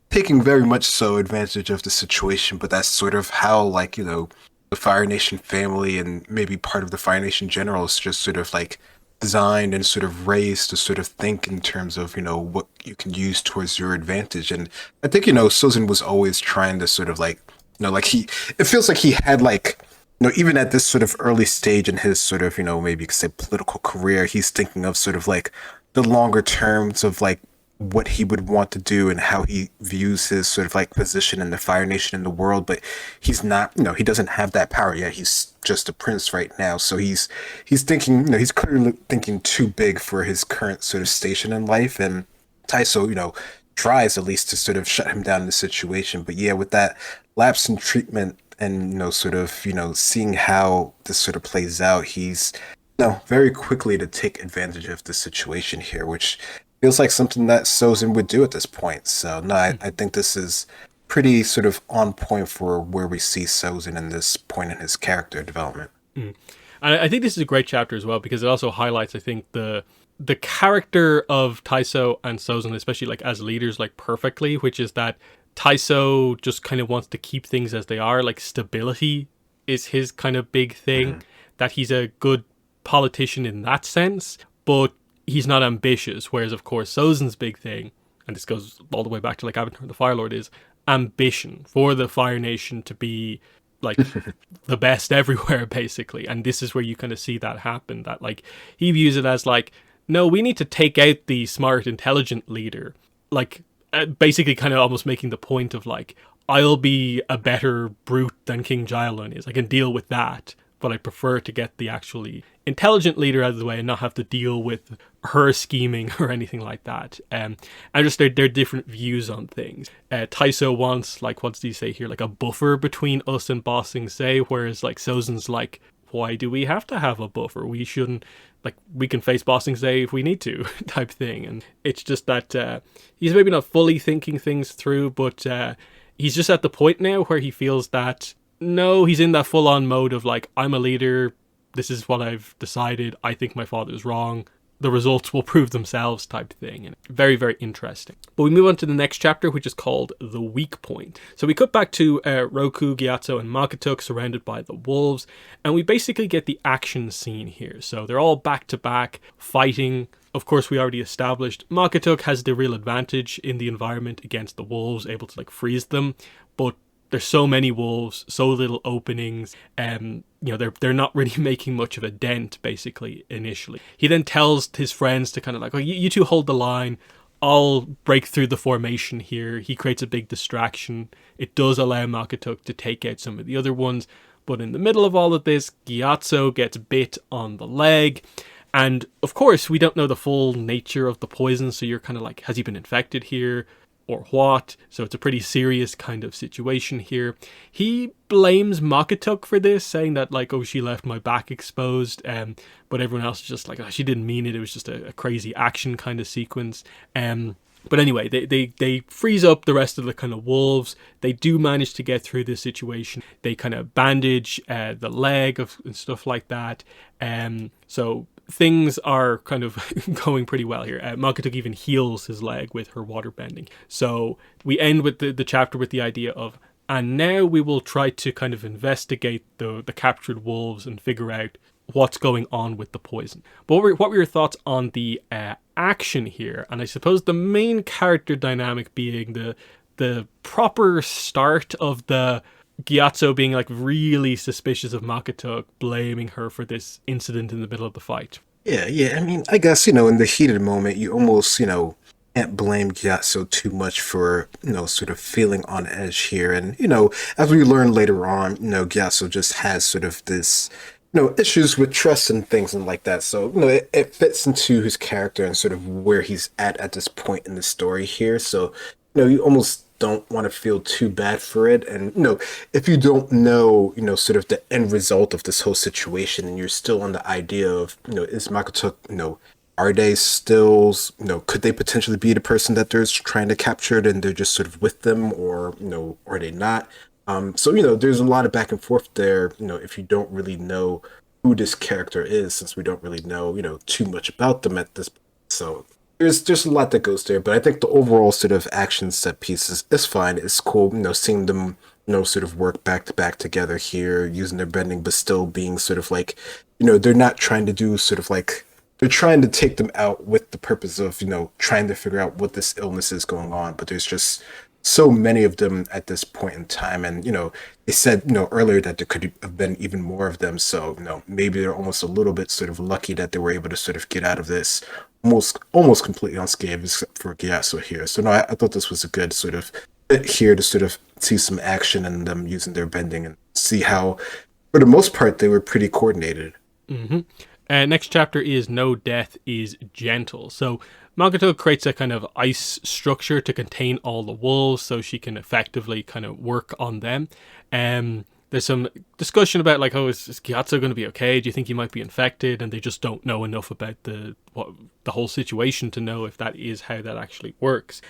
taking very much so advantage of the situation, but that's sort of how, like, the Fire Nation family and maybe part of the Fire Nation general is just sort of like designed and sort of raised to sort of think in terms of, what you can use towards your advantage. And I think, Sozin was always trying to sort of like, it feels like he had like, even at this sort of early stage in his sort of, maybe you could say political career, he's thinking of sort of like the longer terms of like what he would want to do and how he views his sort of like position in the Fire Nation in the world. But he's not, he doesn't have that power yet. He's just a prince right now. So he's thinking, he's clearly thinking too big for his current sort of station in life. And Taiso, tries at least to sort of shut him down in the situation. But yeah, with that lapse in treatment and, sort of, seeing how this sort of plays out, he's, very quickly to take advantage of the situation here, which feels like something that Sozin would do at this point. So, no, I think this is pretty sort of on point for where we see Sozin in this point in his character development. And I think this is a great chapter as well, because it also highlights, I think, the character of Taiso and Sozin, especially like as leaders, like perfectly, which is that Taiso just kind of wants to keep things as they are. Like stability is his kind of big thing, that he's a good politician in that sense, but he's not ambitious. Whereas, of course, Sozin's big thing, and this goes all the way back to like Avatar the Fire Lord, is ambition for the Fire Nation to be like the best everywhere, basically. And this is where you kind of see that happen, that like he views it as like, no, we need to take out the smart, intelligent leader. Like basically kind of almost making the point of like, I'll be a better brute than King Jaelun is. I can deal with that, but I prefer to get the actually intelligent leader out of the way and not have to deal with her scheming or anything like that. And just their different views on things. Taiso wants, like, what does he say here? Like a buffer between us and Ba Sing Se, whereas like Sozin's like, why do we have to have a buffer? We shouldn't, like, we can face Ba Sing Se if we need to, type thing. And it's just that he's maybe not fully thinking things through, but he's just at the point now where he feels that, no, he's in that full-on mode of like, I'm a leader, this is what I've decided, I think my father's wrong, the results will prove themselves type thing. And very, very interesting. But we move on to the next chapter, which is called The Weak Point. So we cut back to Roku, Gyatso, and Makotok surrounded by the wolves, and we basically get the action scene here. So they're all back to back fighting. Of course, we already established Makotok has the real advantage in the environment against the wolves, able to like freeze them, but there's so many wolves, so little openings, they're not really making much of a dent, basically, initially. He then tells his friends to kind of like, oh, you two hold the line, I'll break through the formation here. He creates a big distraction. It does allow Makotok to take out some of the other ones, but in the middle of all of this, Gyatso gets bit on the leg, and of course, we don't know the full nature of the poison, so you're kind of like, has he been infected here? Or what? So it's a pretty serious kind of situation here. He blames Makotok for this, saying that like, oh, she left my back exposed, but everyone else is just like, oh, she didn't mean it. It was just a crazy action kind of sequence. But anyway, they freeze up the rest of the kind of wolves. They do manage to get through this situation. They kind of bandage the leg and stuff like that. So things are kind of going pretty well here. Makotok even heals his leg with her water bending. So we end with the chapter with the idea of, and now we will try to kind of investigate the captured wolves and figure out what's going on with the poison. But what were your thoughts on the action here? And I suppose the main character dynamic being the proper start of the Gyatso being like really suspicious of Makotok, blaming her for this incident in the middle of the fight. Yeah. I mean, I guess, in the heat of the moment, you almost, can't blame Gyatso too much for, sort of feeling on edge here. And, as we learn later on, Gyatso just has sort of this, issues with trust and things and like that. So, it fits into his character and sort of where he's at this point in the story here. So, you almost don't want to feel too bad for it. And, if you don't know, sort of the end result of this whole situation and you're still on the idea of, is Makotok, are they still, could they potentially be the person that they're trying to capture and they're just sort of with them, or, are they not? So, there's a lot of back and forth there, if you don't really know who this character is, since we don't really know, too much about them at this point. So there's a lot that goes there, but I think the overall sort of action set piece is fine. It's cool, seeing them, sort of work back to back together here, using their bending, but still being sort of like, they're not trying to do sort of like, they're trying to take them out with the purpose of, trying to figure out what this illness is going on. But there's just so many of them at this point in time. And, they said, earlier that there could have been even more of them. So, maybe they're almost a little bit sort of lucky that they were able to sort of get out of this almost completely unscathed, except for Gyatso here. So, no, I thought this was a good sort of bit here to sort of see some action and them using their bending and see how, for the most part, they were pretty coordinated. Mm-hmm. Next chapter is No Death is Gentle. So Makoto creates a kind of ice structure to contain all the wolves so she can effectively kind of work on them. There's some discussion about like, oh, is Gyatso going to be okay? Do you think he might be infected? And they just don't know enough about the whole situation to know if that is how that actually works.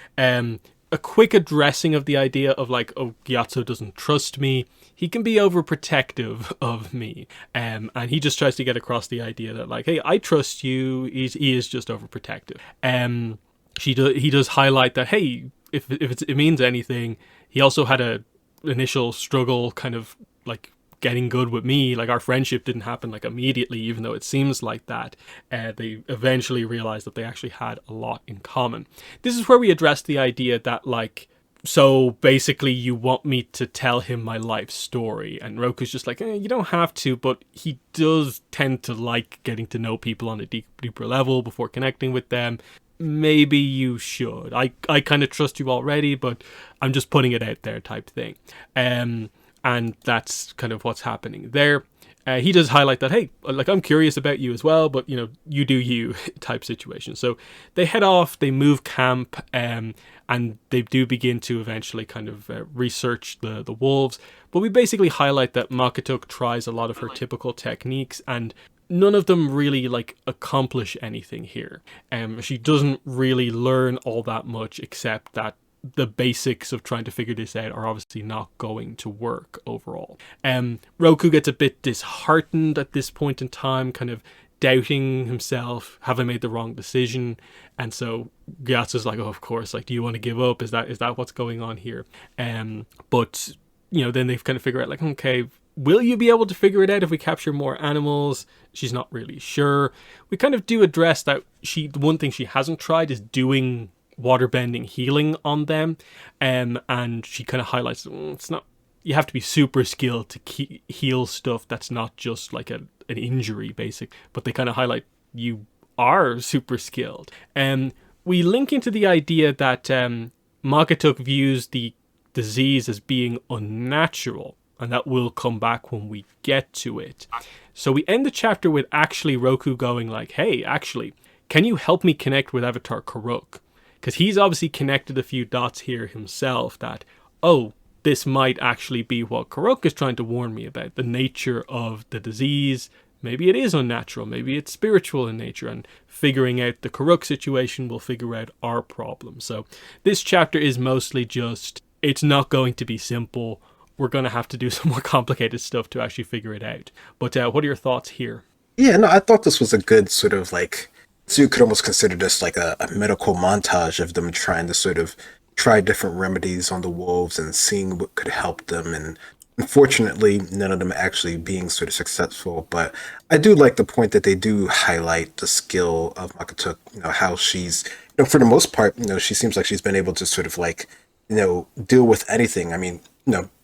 A quick addressing of the idea of like, oh, Gyatso doesn't trust me. He can be overprotective of me. And he just tries to get across the idea that like, hey, I trust you. He is just overprotective. He does highlight that, hey, if it means anything, he also had a initial struggle kind of like getting good with me. Like our friendship didn't happen like immediately, even though it seems like that. They eventually realized that they actually had a lot in common. This is where we address the idea that like, so basically you want me to tell him my life story, and Roku's just like, you don't have to, but he does tend to like getting to know people on a deeper level before connecting with them. Maybe you should. I kind of trust you already, but I'm just putting it out there type thing. And that's kind of what's happening there. He does highlight that, hey, like I'm curious about you as well, but you do you type situation. So they head off, they move camp, and they do begin to eventually kind of research the wolves. But we basically highlight that Makoto tries a lot of her typical techniques, and none of them really like accomplish anything here. She doesn't really learn all that much, except that the basics of trying to figure this out are obviously not going to work overall. Roku gets a bit disheartened at this point in time, kind of doubting himself. Have I made the wrong decision? And so Gyatso's like, oh, of course, like, do you want to give up? Is that what's going on here? But, then they've kind of figured out, like, okay, will you be able to figure it out if we capture more animals? She's not really sure. We kind of do address that the one thing she hasn't tried is doing waterbending healing on them. And she kind of highlights, it's not, you have to be super skilled to heal stuff that's not just like an injury, basic. But they kind of highlight you are super skilled. And we link into the idea that Magatuk views the disease as being unnatural, and that will come back when we get to it. So we end the chapter with actually Roku going like, hey, actually, can you help me connect with Avatar Karuk? Because he's obviously connected a few dots here himself that, oh, this might actually be what Karuk is trying to warn me about, the nature of the disease. Maybe it is unnatural, maybe it's spiritual in nature, and figuring out the Karuk situation will figure out our problem. So this chapter is mostly just, it's not going to be simple. We're going to have to do some more complicated stuff to actually figure it out. But what are your thoughts here? Yeah, no, I thought this was a good sort of like, so you could almost consider this like a medical montage of them trying to sort of try different remedies on the wolves and seeing what could help them. And unfortunately, none of them actually being sort of successful. But I do like the point that they do highlight the skill of Magatuk, how she's, for the most part, she seems like she's been able to sort of like, deal with anything. I mean,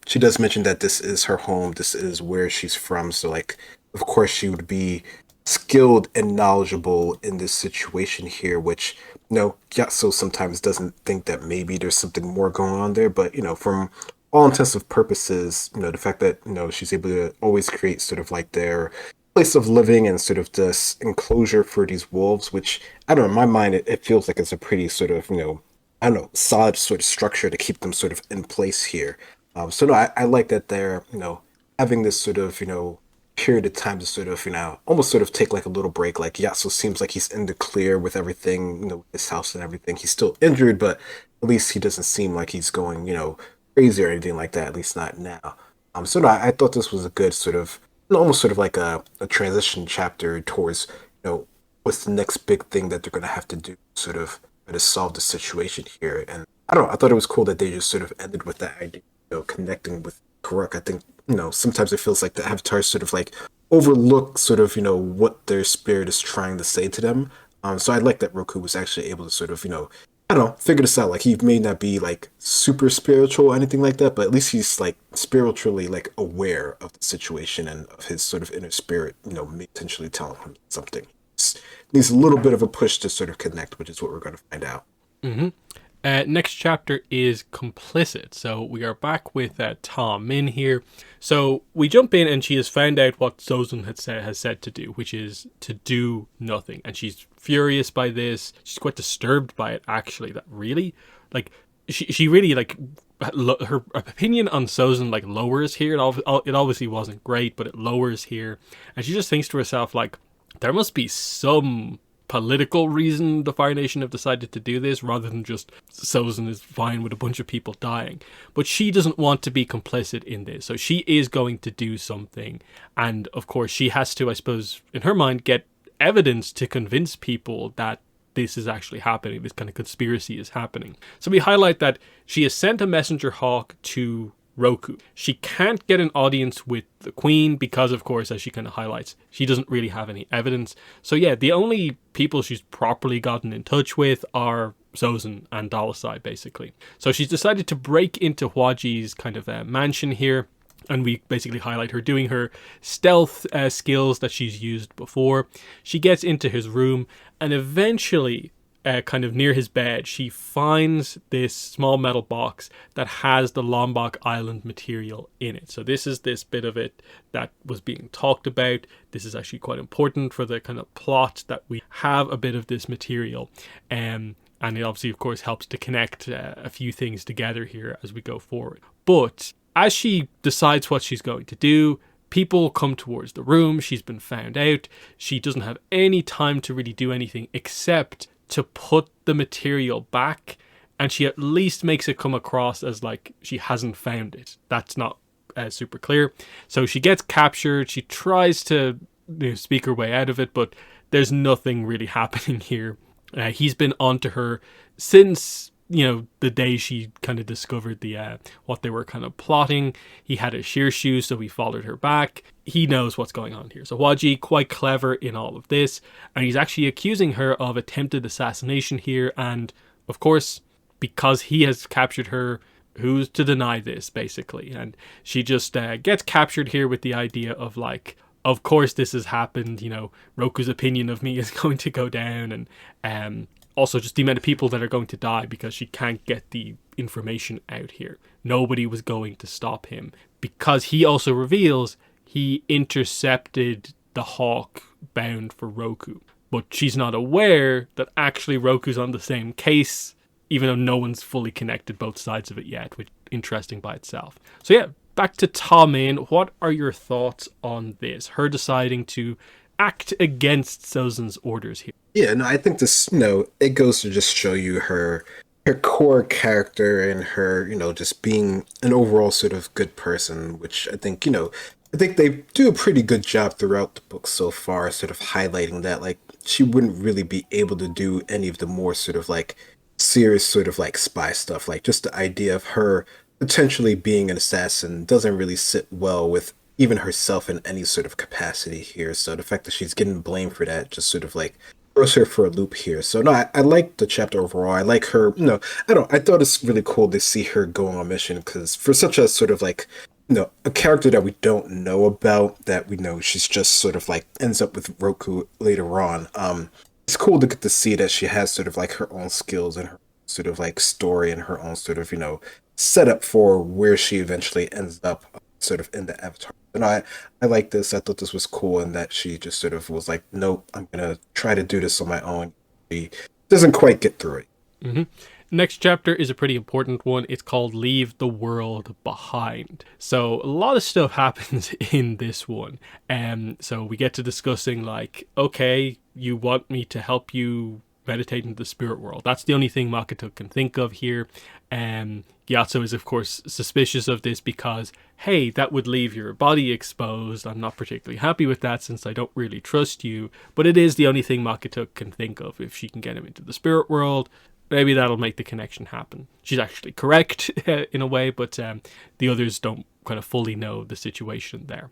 she does mention that this is her home, this is where she's from. So like, of course she would be skilled and knowledgeable in this situation here, which, Gyatso sometimes doesn't think that maybe there's something more going on there. But, from all intensive purposes, the fact that, she's able to always create sort of like their place of living and sort of this enclosure for these wolves, which, I don't know, in my mind, it feels like it's a pretty sort of, I don't know, solid sort of structure to keep them sort of in place here. So no, I like that they're, having this sort of, period of time to sort of, almost sort of take like a little break. Like Yasuo seems like he's in the clear with everything, his house and everything. He's still injured, but at least he doesn't seem like he's going, crazy or anything like that, at least not now. So no, I thought this was a good sort of, almost sort of like a transition chapter towards, what's the next big thing that they're going to have to do sort of to solve the situation here. And I don't know, I thought it was cool that they just sort of ended with that idea, connecting with Karuk. I think, sometimes it feels like the avatars sort of like overlook sort of, what their spirit is trying to say to them. So I like that Roku was actually able to sort of, I don't know, figure this out. Like, he may not be like super spiritual or anything like that, but at least he's like spiritually like aware of the situation and of his sort of inner spirit, may potentially telling him something. Needs a little bit of a push to sort of connect, which is what we're going to find out. Mm-hmm. Next chapter is Complicit. So we are back with Tom Min here. So we jump in and she has found out what Sozun has said to do, which is to do nothing. And she's furious by this. She's quite disturbed by it, actually. That really, like, she really, like, her opinion on Sozun, like, lowers here. It obviously wasn't great, but it lowers here. And she just thinks to herself, like, there must be some political reason the Fire Nation have decided to do this, rather than just Sozun is fine with a bunch of people dying. But she doesn't want to be complicit in this, so she is going to do something. And of course she has to, I suppose, in her mind, get evidence to convince people that this is actually happening, this kind of conspiracy is happening. So we highlight that she has sent a messenger hawk to Roku. She can't get an audience with the Queen because, of course, as she kind of highlights, she doesn't really have any evidence. So yeah, the only people she's properly gotten in touch with are Sozun and Dalasai, basically. So she's decided to break into Hwaji's kind of mansion here, and we basically highlight her doing her stealth skills that she's used before. She gets into his room, and eventually, kind of near his bed, she finds this small metal box that has the Lombok Island material in it. So this is this bit of it that was being talked about. This is actually quite important for the kind of plot, that we have a bit of this material. And it obviously, of course, helps to connect a few things together here as we go forward. But as she decides what she's going to do, people come towards the room. She's been found out. She doesn't have any time to really do anything except to put the material back, and she at least makes it come across as like she hasn't found it. That's not super clear. So she gets captured. She tries to speak her way out of it, but there's nothing really happening here. He's been onto her since, the day she kind of discovered the what they were kind of plotting. He had a sheer shoe, so he followed her back. He knows what's going on here. So Waji, quite clever in all of this, and he's actually accusing her of attempted assassination here. And of course, because he has captured her, who's to deny this, basically? And she just gets captured here with the idea of like, of course this has happened, Roku's opinion of me is going to go down, and also just the amount of people that are going to die because she can't get the information out here. Nobody was going to stop him, because he also reveals he intercepted the hawk bound for Roku. But she's not aware that actually Roku's on the same case, even though no one's fully connected both sides of it yet, which is interesting by itself. So yeah, back to Tamin. What are your thoughts on this? Her deciding to act against Sozun's orders here. Yeah, no, I think this, it goes to just show you her core character and her, just being an overall sort of good person, which I think, I think they do a pretty good job throughout the book so far, sort of highlighting that, like, she wouldn't really be able to do any of the more sort of like serious sort of like spy stuff. Like, just the idea of her potentially being an assassin doesn't really sit well with even herself in any sort of capacity here. So the fact that she's getting blamed for that just sort of like throws her for a loop here. So no, I like the chapter overall. I like her. No, I thought it's really cool to see her go on a mission, because for such a sort of like, a character that we don't know about, that we know she's just sort of like ends up with Roku later on. It's cool to get to see that she has sort of like her own skills and her sort of like story and her own sort of, setup for where she eventually ends up sort of in the Avatar. And I like this. I thought this was cool, and that she just sort of was like, nope, I'm going to try to do this on my own. She doesn't quite get through it. Mm-hmm. Next chapter is a pretty important one. It's called Leave the World Behind. So a lot of stuff happens in this one. So we get to discussing like, okay, you want me to help you meditate into the spirit world. That's the only thing Makoto can think of here. Gyatso is of course suspicious of this because, hey, that would leave your body exposed. I'm not particularly happy with that since I don't really trust you. But it is the only thing Makoto can think of. If she can get him into the spirit world, maybe that'll make the connection happen. She's actually correct in a way, but the others don't kind of fully know the situation there.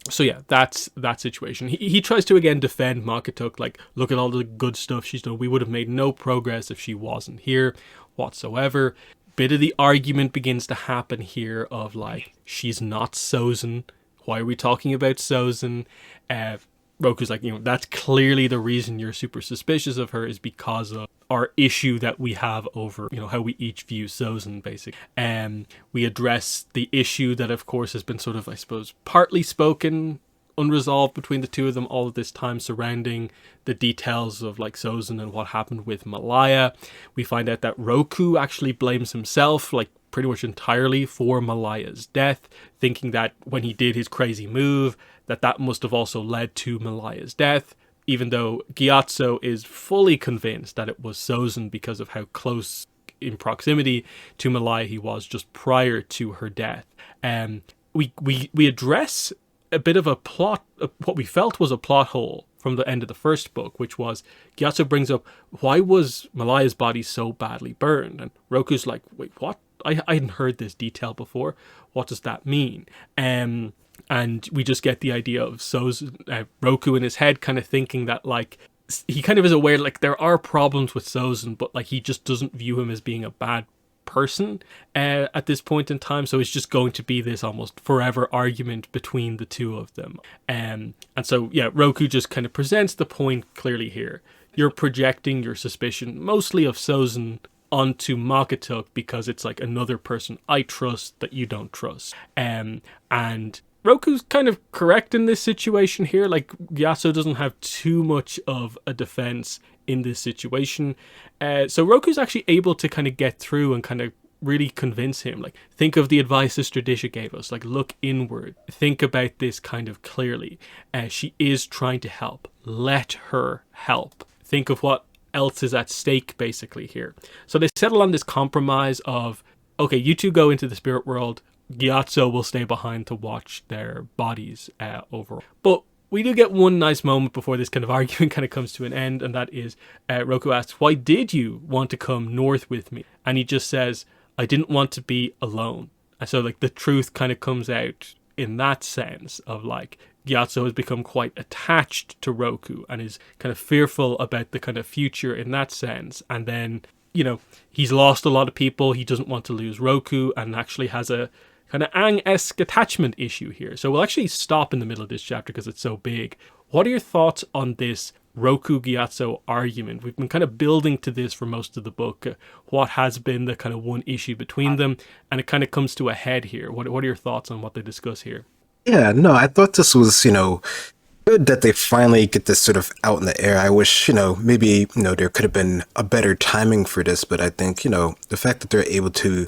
So yeah, that's that situation. He tries to again defend Makoto, like, look at all the good stuff she's done. We would have made no progress if she wasn't here whatsoever. Bit of the argument begins to happen here of like, she's not Sozun. Why are we talking about Sozun? Roku's like, that's clearly the reason you're super suspicious of her, is because of our issue that we have over, how we each view Sozun, basically. We address the issue that, of course, has been sort of, I suppose, partly spoken, unresolved between the two of them all of this time, surrounding the details of, like, Sozun and what happened with Malaya. We find out that Roku actually blames himself, like, pretty much entirely for Malaya's death, thinking that when he did his crazy move, that must have also led to Malaya's death, even though Gyatso is fully convinced that it was Sozun because of how close in proximity to Malaya he was just prior to her death. We address a bit of a plot, what we felt was a plot hole from the end of the first book, which was Gyatso brings up, why was Malaya's body so badly burned? And Roku's like, wait, what? I hadn't heard this detail before. What does that mean? And we just get the idea of Roku in his head kind of thinking that, like, he kind of is aware, like, there are problems with Sozun, but, like, he just doesn't view him as being a bad person at this point in time. So it's just going to be this almost forever argument between the two of them. And so, yeah, Roku just kind of presents the point clearly here. You're projecting your suspicion, mostly of Sozun, onto Makoto because it's like another person I trust that you don't trust. And Roku's kind of correct in this situation here. Like, Gyatso doesn't have too much of a defense in this situation. So Roku's actually able to kind of get through and kind of really convince him. Like, think of the advice Sister Disha gave us. Like, look inward. Think about this kind of clearly. She is trying to help. Let her help. Think of what else is at stake, basically, here. So they settle on this compromise of, okay, you two go into the spirit world. Gyatso will stay behind to watch their bodies overall. But we do get one nice moment before this kind of argument kind of comes to an end, and that is Roku asks, "Why did you want to come north with me?" And he just says, "I didn't want to be alone." And so like the truth kind of comes out in that sense of like Gyatso has become quite attached to Roku and is kind of fearful about the kind of future in that sense. And then, you know, he's lost a lot of people. He doesn't want to lose Roku and actually has a kind of Aang-esque attachment issue here. So we'll actually stop in the middle of this chapter because it's so big. What are your thoughts on this Roku Gyatso argument? We've been kind of building to this for most of the book. What has been the kind of one issue between them? And it kind of comes to a head here. What are your thoughts on what they discuss here? Yeah, no, I thought this was, good that they finally get this sort of out in the air. I wish, maybe, there could have been a better timing for this, but I think, the fact that they're able to,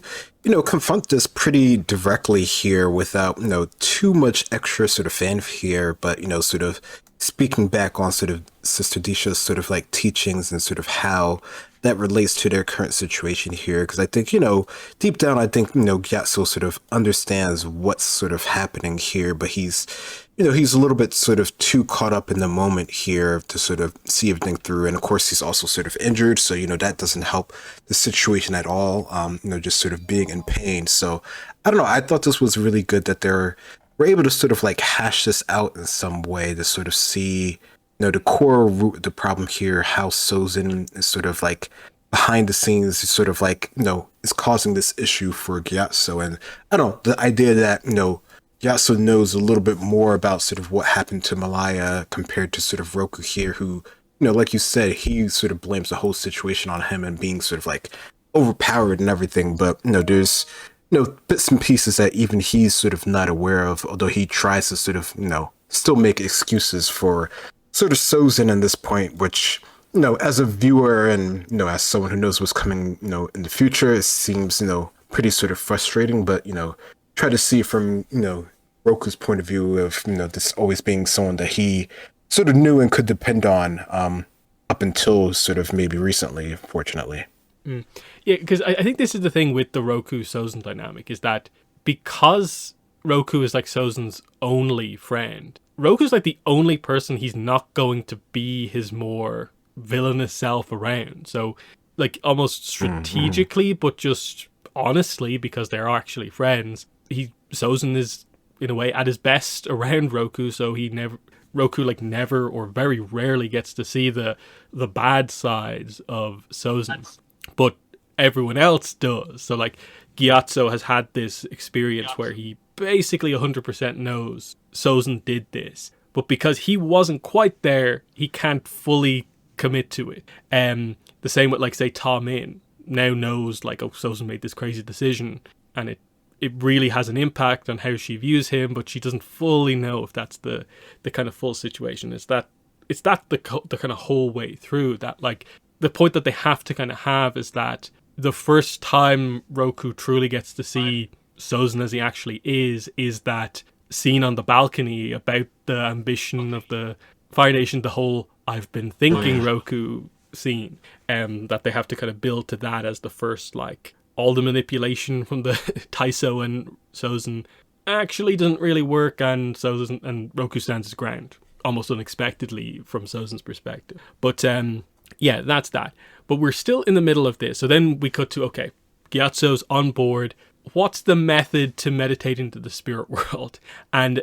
confront this pretty directly here without, too much extra sort of fanfare, but, sort of speaking back on sort of Sister Disha's sort of like teachings and sort of how that relates to their current situation here. Because I think, deep down, I think, Gyatso sort of understands what's sort of happening here, but he's a little bit sort of too caught up in the moment here to sort of see everything through. And of course, he's also sort of injured. So, that doesn't help the situation at all, just sort of being in pain. So I don't know. I thought this was really good that we're able to sort of like hash this out in some way to sort of see, the core root of the problem here, how Sozin is sort of like behind the scenes, sort of like, is causing this issue for Gyatso. And I don't know, the idea that, Gyatso knows a little bit more about sort of what happened to Malaya compared to sort of Roku here, who, like you said, he sort of blames the whole situation on him and being sort of like overpowered and everything. But, there's, bits and pieces that even he's sort of not aware of, although he tries to sort of, still make excuses for sort of Sozin in this point, which, as a viewer and, as someone who knows what's coming, in the future, it seems, pretty sort of frustrating, but, try to see from, Roku's point of view of, this always being someone that he sort of knew and could depend on up until sort of maybe recently, fortunately. Mm. Yeah, because I think this is the thing with the Roku-Sozin dynamic, is that because Roku is like Sozin's only friend, Roku's like the only person he's not going to be his more villainous self around. So, like, almost strategically, but just honestly, because they're actually friends, Sozin is in a way at his best around Roku, so Roku like never or very rarely gets to see the bad sides of Sozin, but everyone else does. So like Gyatso has had this experience where he basically 100% knows Sozin did this, but because he wasn't quite there, he can't fully commit to it. The same with like say Ta Min now knows like, oh, Sozin made this crazy decision, and it really has an impact on how she views him, but she doesn't fully know if that's the kind of full situation. It's that the kind of whole way through, that like the point that they have to kind of have is that the first time Roku truly gets to see Sozin as he actually is that scene on the balcony about the ambition of the Fire Nation, the whole I've been thinking Roku scene, that they have to kind of build to that as the first, like, all the manipulation from the Taiso and Sozin actually doesn't really work, and Sozin and Roku stands his ground almost unexpectedly from Sozin's perspective. But yeah, that's that. But we're still in the middle of this. So then we cut to, okay, Gyatso's on board. What's the method to meditate into the spirit world? And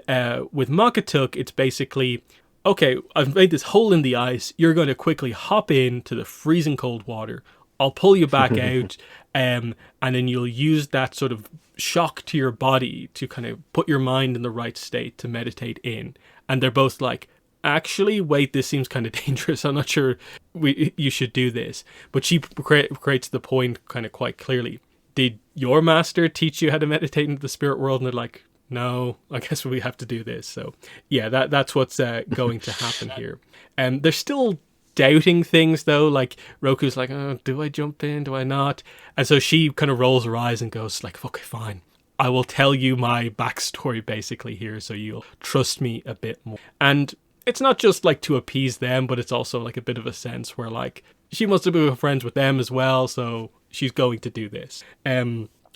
with Makatuk, it's basically, okay, I've made this hole in the ice. You're going to quickly hop into the freezing cold water. I'll pull you back out, and then you'll use that sort of shock to your body to kind of put your mind in the right state to meditate in. And they're both like, actually, wait, this seems kind of dangerous. I'm not sure you should do this. But she creates the point kind of quite clearly. Did your master teach you how to meditate into the spirit world? And they're like, no, I guess we have to do this. So yeah, that's what's going to happen here. And they're still doubting things though, like Roku's like, oh, do I jump in, do I not? And so she kind of rolls her eyes and goes like, okay, fine, I will tell you my backstory basically here, so you'll trust me a bit more. And it's not just like to appease them, but it's also like a bit of a sense where like she must have been friends with them as well, so she's going to do this.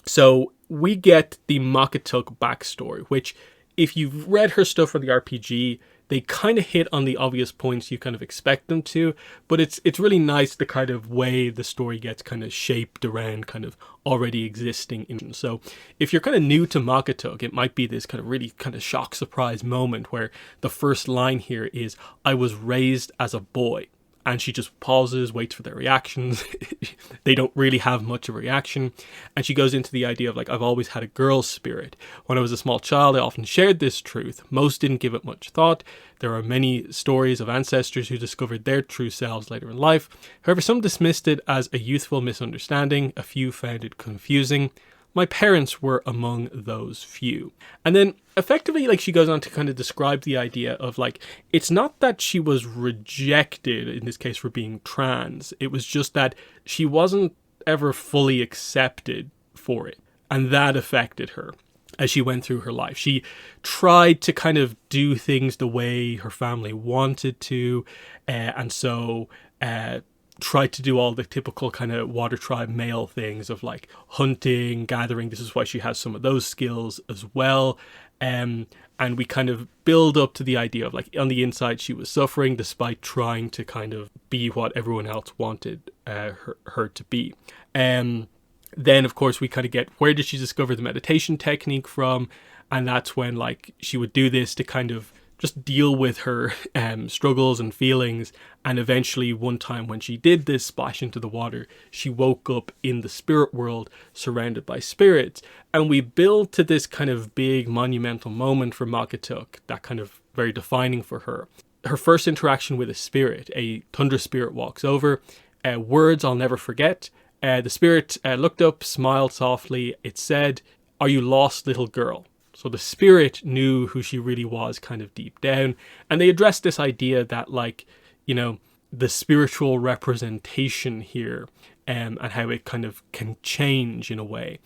So we get the Makatuk backstory, which if you've read her stuff from the RPG, they kind of hit on the obvious points you kind of expect them to, but it's really nice the kind of way the story gets kind of shaped around kind of already existing. So if you're kind of new to Makotok, it might be this kind of really kind of shock surprise moment where the first line here is, "I was raised as a boy." And she just pauses, waits for their reactions. They don't really have much of a reaction. And she goes into the idea of like, "I've always had a girl spirit. When I was a small child, I often shared this truth. Most didn't give it much thought. There are many stories of ancestors who discovered their true selves later in life. However, some dismissed it as a youthful misunderstanding. A few found it confusing. My parents were among those few." And then effectively, like, she goes on to kind of describe the idea of like, it's not that she was rejected, in this case for being trans. It was just that she wasn't ever fully accepted for it. And that affected her as she went through her life. She tried to kind of do things the way her family wanted to. And so tried to do all the typical kind of water tribe male things of like hunting, gathering. This is why she has some of those skills as well. And we kind of build up to the idea of like, on the inside she was suffering despite trying to kind of be what everyone else wanted her to be. Then of course we kind of get, where did she discover the meditation technique from? And that's when like she would do this to kind of just deal with her struggles and feelings. And eventually one time when she did this splash into the water, she woke up in the spirit world surrounded by spirits. And we build to this kind of big monumental moment for Makotok, that kind of very defining for her. Her first interaction with a spirit, a tundra spirit, walks over. Words I'll never forget. The spirit looked up, smiled softly. It said, "Are you lost, little girl?" So the spirit knew who she really was kind of deep down. And they addressed this idea that like, you know, the spiritual representation here and how it kind of can change in a way,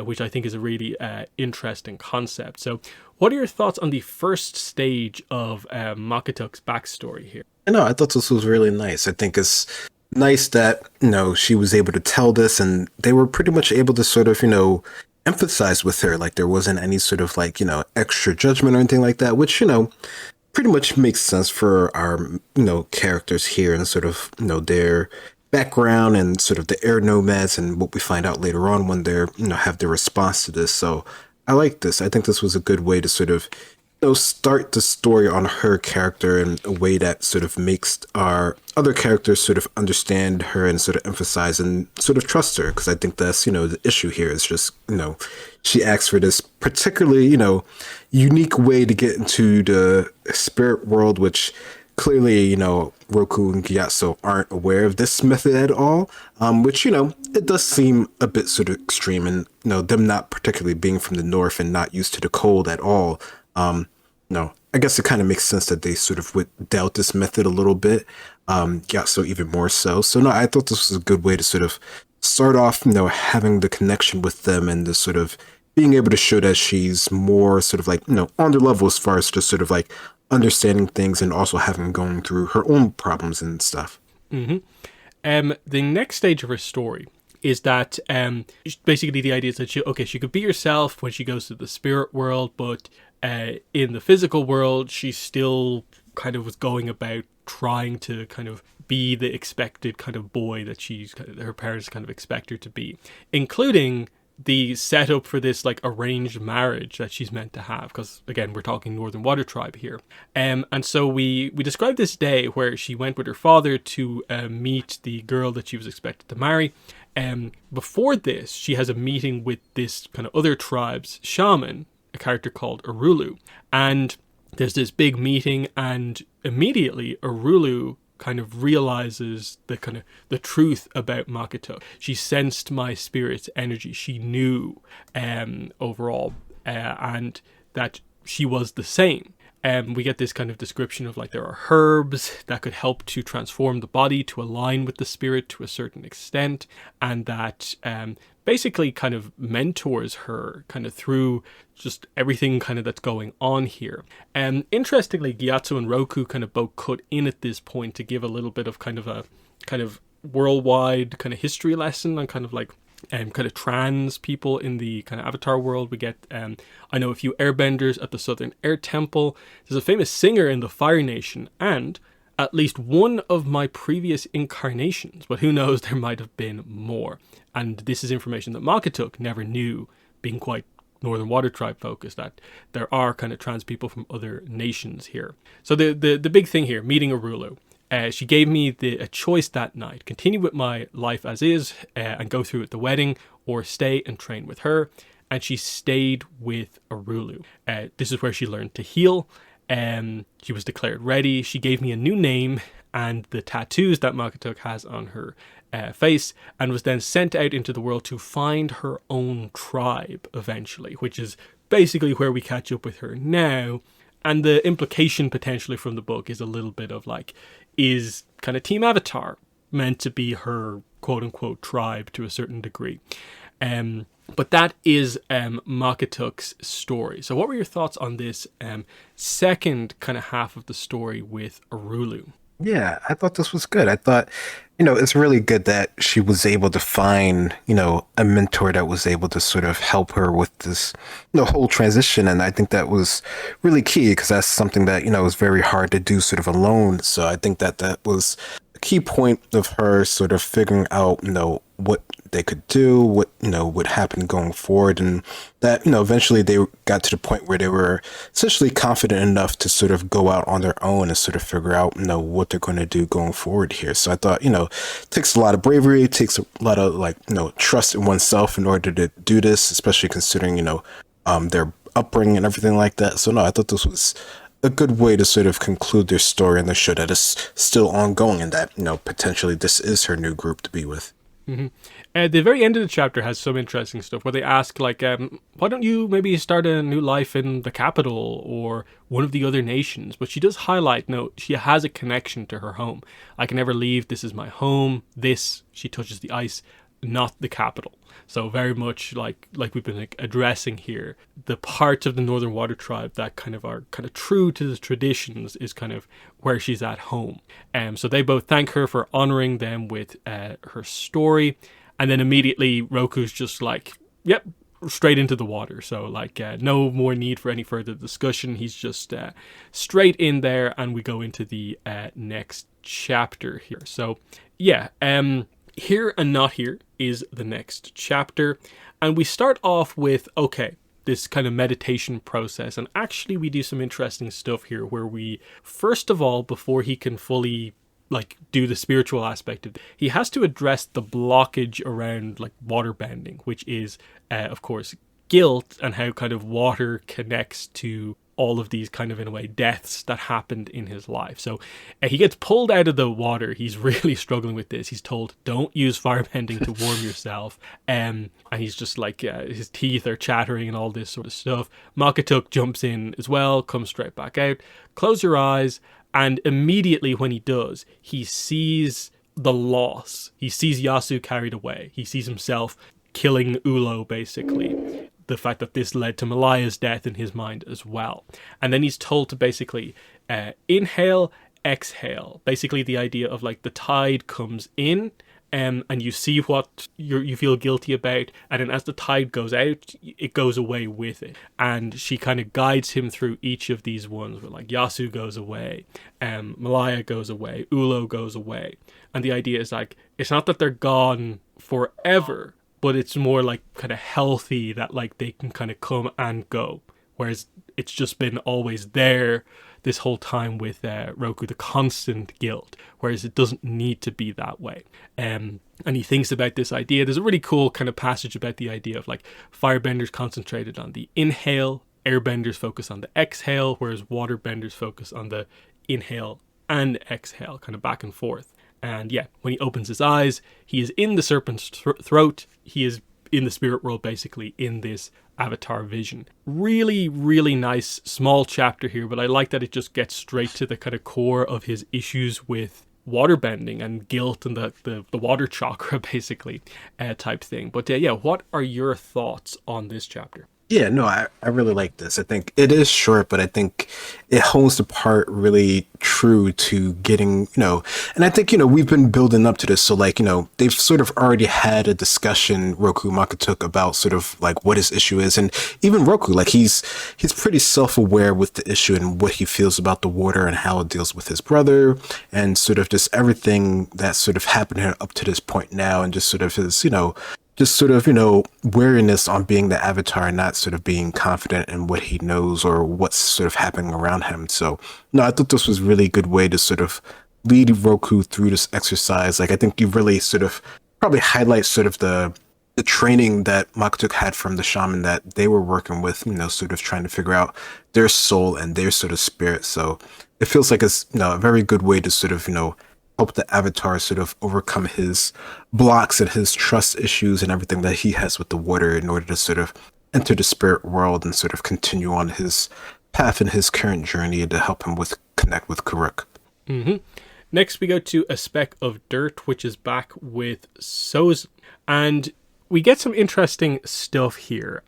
which I think is a really interesting concept. So what are your thoughts on the first stage of Makotok's backstory here? I thought this was really nice. I think it's nice that, she was able to tell this, and they were pretty much able to sort of, emphasize with her, like there wasn't any sort of like, extra judgment or anything like that, which, pretty much makes sense for our, characters here and sort of, their background and sort of the air nomads and what we find out later on when they're, have their response to this. So I like this. I think this was a good way to sort of, start the story on her character in a way that sort of makes our other characters sort of understand her and sort of emphasize and sort of trust her. Because I think that's, the issue here is just, she asks for this particularly, unique way to get into the spirit world, which clearly, Roku and Gyatso aren't aware of this method at all, which, it does seem a bit sort of extreme, and, them not particularly being from the north and not used to the cold at all. I guess it kind of makes sense that they sort of would doubt this method a little bit. Gyatso even more so. So no, I thought this was a good way to sort of start off, having the connection with them and the sort of being able to show that she's more sort of like, on their level as far as just sort of like understanding things and also having going through her own problems and stuff. Mm-hmm. The next stage of her story is that basically the idea is that she could be herself when she goes to the spirit world, but in the physical world, she still kind of was going about trying to kind of be the expected kind of boy that her parents kind of expect her to be, including the setup for this like arranged marriage that she's meant to have, because again we're talking Northern Water Tribe here, and so we described this day where she went with her father to meet the girl that she was expected to marry. Before this, she has a meeting with this kind of other tribe's shaman, a character called Arulu, and there's this big meeting, and immediately Arulu kind of realizes the truth about Makoto. She sensed my spirit's energy. She knew overall, and that she was the same. We get this kind of description of like there are herbs that could help to transform the body to align with the spirit to a certain extent, and that basically kind of mentors her kind of through just everything kind of that's going on here. Interestingly, Gyatso and Roku kind of both cut in at this point to give a little bit of kind of worldwide kind of history lesson on kind of like kind of trans people in the kind of Avatar world. We get, I know a few airbenders at the Southern Air Temple. There's a famous singer in the Fire Nation, and at least one of my previous incarnations, but who knows, there might have been more. And this is information that Makatuk never knew, being quite Northern Water Tribe focused, that there are kind of trans people from other nations here. So the big thing here, meeting Arulu. She gave me a choice that night: continue with my life as is and go through with the wedding, or stay and train with her. And she stayed with Arulu. This is where she learned to heal. She was declared ready. She gave me a new name and the tattoos that Makatuk has on her face, and was then sent out into the world to find her own tribe eventually, which is basically where we catch up with her now. And the implication potentially from the book is a little bit of like, is kind of Team Avatar meant to be her quote-unquote tribe to a certain degree? But that is Makatuk's story. So what were your thoughts on this second kind of half of the story with Arulu? Yeah, I thought this was good. I thought, it's really good that she was able to find, a mentor that was able to sort of help her with this, whole transition. And I think that was really key, because that's something that, is very hard to do sort of alone. So I think that was a key point of her sort of figuring out, what they could do, what would happen going forward, and that eventually they got to the point where they were essentially confident enough to sort of go out on their own and sort of figure out what they're going to do going forward here. So I thought it takes a lot of bravery, it takes a lot of trust in oneself in order to do this, especially considering their upbringing and everything like that. So no, I thought this was a good way to sort of conclude their story in the show that is still ongoing, and that potentially this is her new group to be with. Mm-hmm. The very end of the chapter has some interesting stuff where they ask, like, why don't you maybe start a new life in the capital or one of the other nations? But she does highlight, no, she has a connection to her home. I can never leave. This is my home. This, she touches the ice, not the capital. So very much like we've been addressing here, the parts of the Northern Water Tribe that kind of are kind of true to the traditions is kind of where she's at home. So they both thank her for honoring them with her story. And then immediately Roku's just like, yep, straight into the water. So like no more need for any further discussion. He's just straight in there, and we go into the next chapter here. So yeah, Here and Not Here is the next chapter. And we start off with, okay, this kind of meditation process. And actually we do some interesting stuff here where we, first of all, before he can fully do the spiritual aspect of it, he has to address the blockage around water bending, which is, of course, guilt, and how kind of water connects to all of these kind of, in a way, deaths that happened in his life. So he gets pulled out of the water. He's really struggling with this. He's told, don't use firebending to warm yourself. And he's just his teeth are chattering and all this sort of stuff. Makatuk jumps in as well, comes straight back out. Close your eyes. And immediately when he does, he sees the loss. He sees Yasu carried away. He sees himself killing Ulo, basically. The fact that this led to Malaya's death in his mind as well. And then he's told to basically inhale, exhale. Basically the idea of the tide comes in, and you see what you feel guilty about, and then as the tide goes out, it goes away with it. And she kind of guides him through each of these ones, where Yasu goes away, Malaya goes away, Ulo goes away. And the idea is it's not that they're gone forever, but it's more kind of healthy that they can kind of come and go. Whereas it's just been always there this whole time with Roku, the constant guilt, whereas it doesn't need to be that way. And he thinks about this idea. There's a really cool kind of passage about the idea of firebenders concentrated on the inhale, airbenders focus on the exhale, whereas waterbenders focus on the inhale and exhale, kind of back and forth. And yeah, when he opens his eyes, he is in the serpent's throat. He is in the spirit world, basically, in this avatar vision. Really, really nice small chapter here, but I like that it just gets straight to the kind of core of his issues with waterbending and guilt and the water chakra, basically, type thing. But yeah, what are your thoughts on this chapter? Yeah, no, I really like this. I think it is short, but I think it holds the part really true to getting, and I think, we've been building up to this. So like, they've sort of already had a discussion, Roku Makatuk, about sort of like what his issue is. And even Roku, like he's pretty self-aware with the issue and what he feels about the water and how it deals with his brother and sort of just everything that's sort of happened here up to this point now and just sort of his, just sort of, wariness on being the avatar and not sort of being confident in what he knows or what's sort of happening around him. So, no, I thought this was a really good way to sort of lead Roku through this exercise. Like, I think you really sort of probably highlight sort of the training that Makatuk had from the shaman that they were working with, sort of trying to figure out their soul and their sort of spirit. So it feels like it's, a very good way to sort of, help the avatar sort of overcome his blocks and his trust issues and everything that he has with the water in order to sort of enter the spirit world and sort of continue on his path in his current journey to help him with connect with Karuk. Next, we go to A Speck of Dirt, which is back with Soz. And we get some interesting stuff here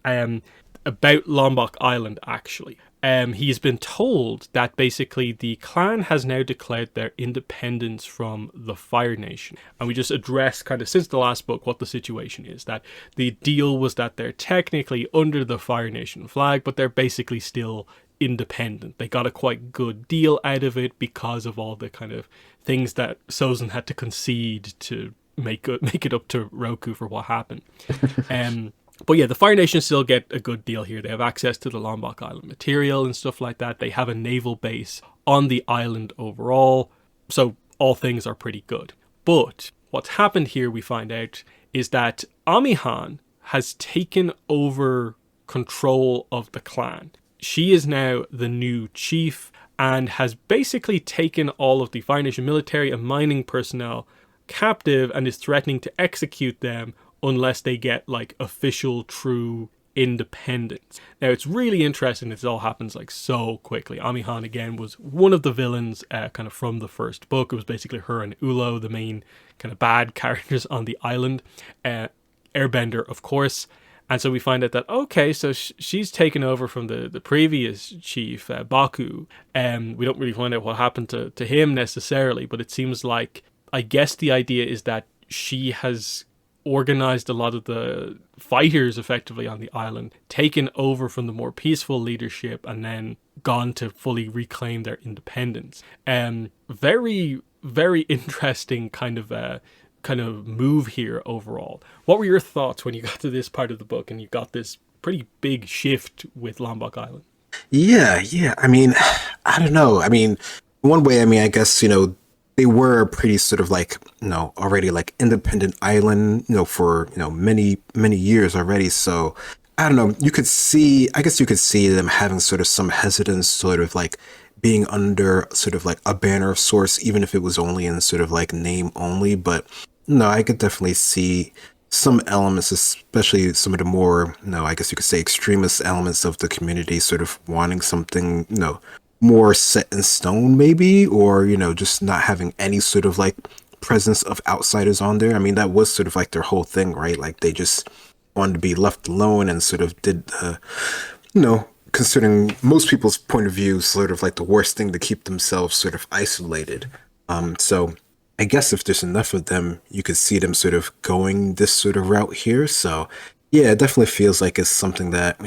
about Lombok Island, actually. He's been told that basically the clan has now declared their independence from the Fire Nation. And we just addressed kind of since the last book what the situation is. That the deal was that they're technically under the Fire Nation flag, but they're basically still independent. They got a quite good deal out of it because of all the kind of things that Sozin had to concede to make it up to Roku for what happened. But yeah, the Fire Nation still get a good deal here. They have access to the Lombok Island material and stuff like that. They have a naval base on the island overall. So all things are pretty good. But what's happened here, we find out, is that Amihan has taken over control of the clan. She is now the new chief and has basically taken all of the Fire Nation military and mining personnel captive and is threatening to execute them unless they get like official true independence. Now it's really interesting that this all happens like so quickly. Amihan again was one of the villains kind of from the first book. It was basically her and Ulo, the main kind of bad characters on the island. Airbender, of course. And so we find out that, okay, so she's taken over from the previous chief, Baku. We don't really find out what happened to him necessarily, but it seems like, I guess the idea is that she has organized a lot of the fighters effectively on the island, taken over from the more peaceful leadership, and then gone to fully reclaim their independence. Very, very interesting kind of move here overall. What were your thoughts when you got to this part of the book and you got this pretty big shift with Lombok Island? Yeah. I mean, I don't know. I mean, one way, I mean, I guess, they were a pretty sort of like, already like independent island, for, many, many years already. So I don't know, I guess you could see them having sort of some hesitance, sort of like being under sort of like a banner of sorts, even if it was only in sort of like name only. But no, I could definitely see some elements, especially some of the more, I guess you could say extremist elements of the community sort of wanting something, more set in stone maybe, or just not having any sort of like presence of outsiders on there. I mean, that was sort of like their whole thing, right? Like they just wanted to be left alone and sort of did considering most people's point of view, sort of like the worst thing to keep themselves sort of isolated. So I guess if there's enough of them, you could see them sort of going this sort of route here. So yeah, it definitely feels like it's something that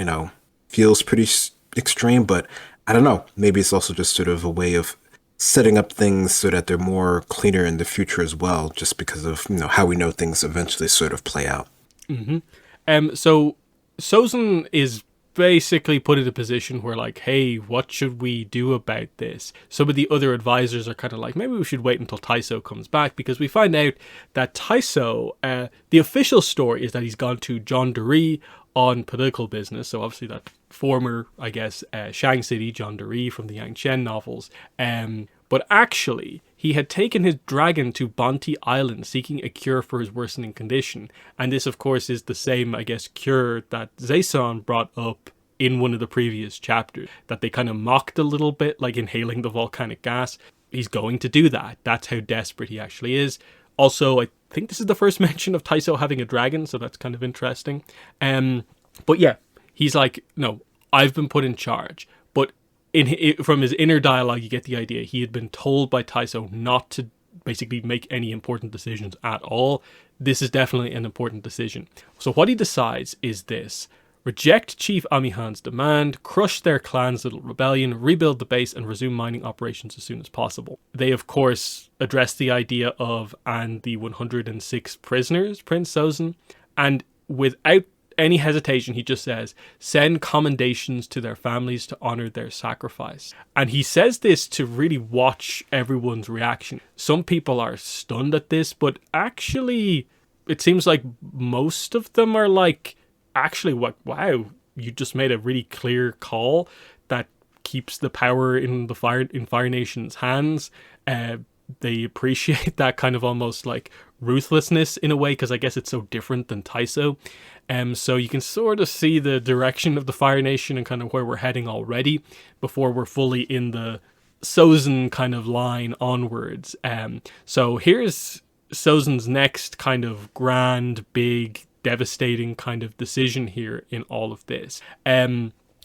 feels pretty extreme, but I don't know. Maybe it's also just sort of a way of setting up things so that they're more cleaner in the future as well, just because of how we know things eventually sort of play out. So Sozin is basically put in a position where like, hey, what should we do about this? Some of the other advisors are kind of like, maybe we should wait until Taiso comes back, because we find out that Taiso, the official story is that he's gone to John Duri on political business. So obviously that former, I guess, Shang City John Duri from the Yang Chen novels. But actually, he had taken his dragon to Bonti Island seeking a cure for his worsening condition. And this, of course, is the same, I guess, cure that Zaison brought up in one of the previous chapters, that they kind of mocked a little bit, like inhaling the volcanic gas. He's going to do that. That's how desperate he actually is. Also, I think this is the first mention of Taiso having a dragon, so that's kind of interesting. But yeah, he's like, no, I've been put in charge. But from his inner dialogue, you get the idea. He had been told by Taiso not to basically make any important decisions at all. This is definitely an important decision. So what he decides is this: reject Chief Amihan's demand, crush their clan's little rebellion, rebuild the base, and resume mining operations as soon as possible. They, of course, address the idea of and the 106 prisoners, Prince Sozin, and without any hesitation, he just says, send commendations to their families to honor their sacrifice. And he says this to really watch everyone's reaction. Some people are stunned at this, but actually, it seems like most of them are like, actually, what? Wow, you just made a really clear call that keeps the power in Fire Nation's hands. They appreciate that kind of almost like ruthlessness in a way, because I guess it's so different than Taiso. So you can sort of see the direction of the Fire Nation and kind of where we're heading already before we're fully in the Sozin kind of line onwards. So here's Sozin's next kind of grand, big, devastating kind of decision here in all of this.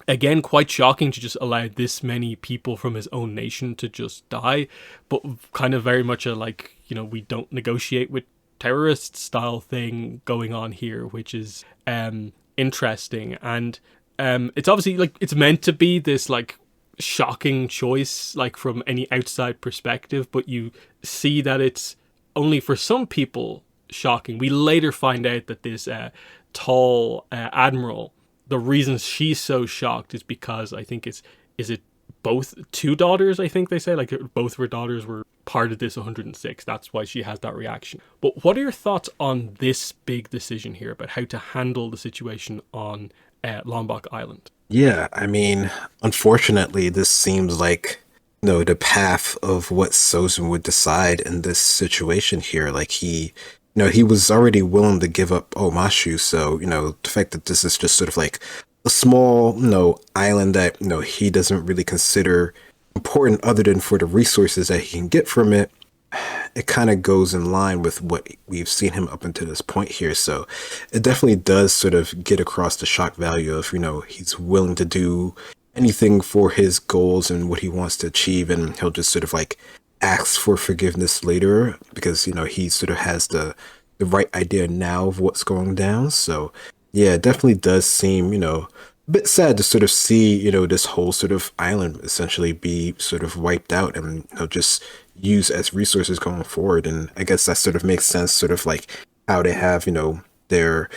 Again, quite shocking to just allow this many people from his own nation to just die, but kind of very much a like, we don't negotiate with terrorist style thing going on here, which is interesting. And it's obviously like it's meant to be this like shocking choice, like from any outside perspective, but you see that it's only for some people shocking. We later find out that this tall admiral, the reason she's so shocked is because I think is it both two daughters, I think they say, like both of her daughters were part of this 106. That's why she has that reaction. But what are your thoughts on this big decision here about how to handle the situation on Lombok Island? Yeah, I mean, unfortunately, this seems like the path of what Sozin would decide in this situation here. Like he was already willing to give up Omashu, so the fact that this is just sort of like a small island that he doesn't really consider important other than for the resources that he can get from it, it kind of goes in line with what we've seen him up until this point here. So it definitely does sort of get across the shock value of he's willing to do anything for his goals and what he wants to achieve, and he'll just sort of like ask for forgiveness later because he sort of has the right idea now of what's going down. So yeah, it definitely does seem a bit sad to sort of see this whole sort of island essentially be sort of wiped out and just used as resources going forward. And I guess that sort of makes sense, sort of like how they have their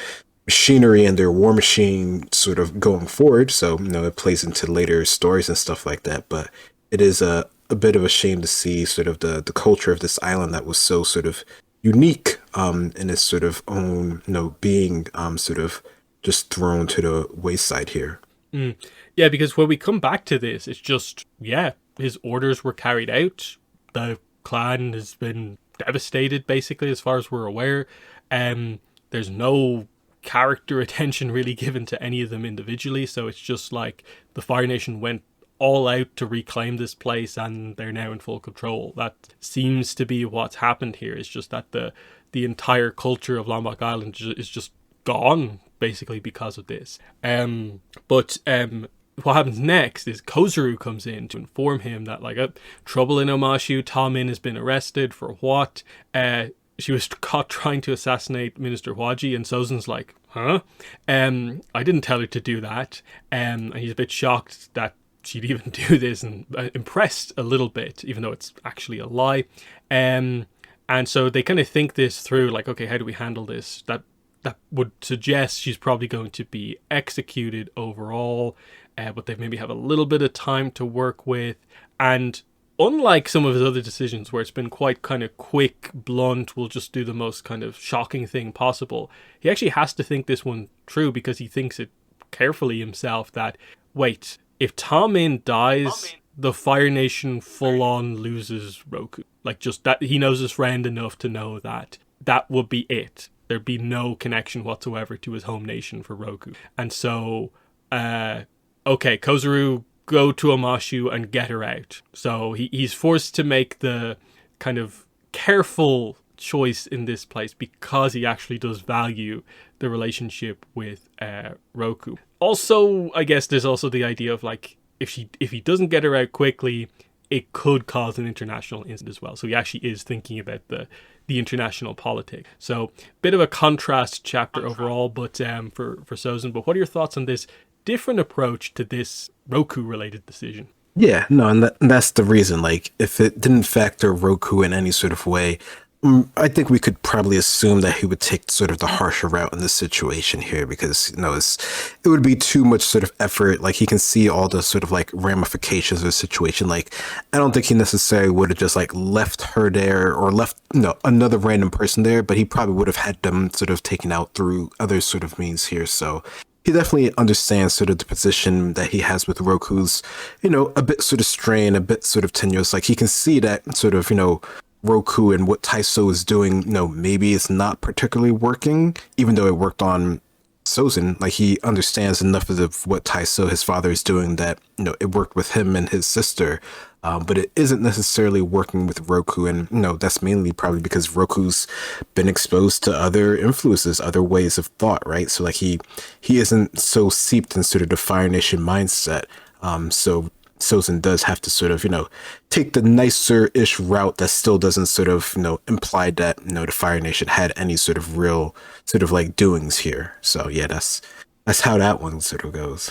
machinery and their war machine sort of going forward. So it plays into later stories and stuff like that. But it is a bit of a shame to see sort of the culture of this island that was so sort of unique in its sort of own being sort of just thrown to the wayside here. Yeah, because when we come back to this, it's just, his orders were carried out. The clan has been devastated, basically, as far as we're aware. There's no character attention really given to any of them individually, so it's just like the Fire Nation went all out to reclaim this place and they're now in full control. That seems to be what's happened here. It's just that the entire culture of Lombok Island is just gone, basically, because of this. But what happens next is Kozaru comes in to inform him that trouble in Omashu, Ta Min has been arrested for what? She was caught trying to assassinate Minister Hwaji, and Sozin's like, huh? I didn't tell her to do that. And he's a bit shocked that she'd even do this, and impressed a little bit, even though it's actually a lie. And so they kind of think this through, like, okay, how do we handle this? That would suggest she's probably going to be executed overall, but they maybe have a little bit of time to work with. And unlike some of his other decisions where it's been quite kind of quick, blunt, we'll just do the most kind of shocking thing possible, he actually has to think this one through, because he thinks it carefully himself that, wait, if Ta Min dies, the Fire Nation full on loses Roku. Like, just that, he knows his friend enough to know that that would be it. There'd be no connection whatsoever to his home nation for Roku. And so, okay, Kozaru, go to Omashu and get her out. So he's forced to make the kind of careful choice in this place because he actually does value the relationship with Roku. Also, I guess there's also the idea of like, if he doesn't get her out quickly, it could cause an international incident as well. So he actually is thinking about the international politics. So bit of a contrast chapter overall, but for Sozin. But what are your thoughts on this different approach to this Roku related decision? Yeah, no, and that's the reason. Like, if it didn't factor Roku in any sort of way, I think we could probably assume that he would take sort of the harsher route in this situation here because, it would be too much sort of effort. Like, he can see all the sort of like ramifications of the situation. Like, I don't think he necessarily would have just like left her there or left, another random person there, but he probably would have had them sort of taken out through other sort of means here. So he definitely understands sort of the position that he has with Roku's, a bit sort of strained, a bit sort of tenuous. Like, he can see that sort of, Roku and what Taiso is doing, maybe it's not particularly working, even though it worked on Sozin. Like, he understands enough of what Taiso, his father, is doing that, it worked with him and his sister. But it isn't necessarily working with Roku. And, that's mainly probably because Roku's been exposed to other influences, other ways of thought, right? So, like, he isn't so seeped in sort of the Fire Nation mindset. So Sozin does have to sort of, take the nicer-ish route that still doesn't sort of, imply that, the Fire Nation had any sort of real sort of like doings here. So, yeah, that's how that one sort of goes.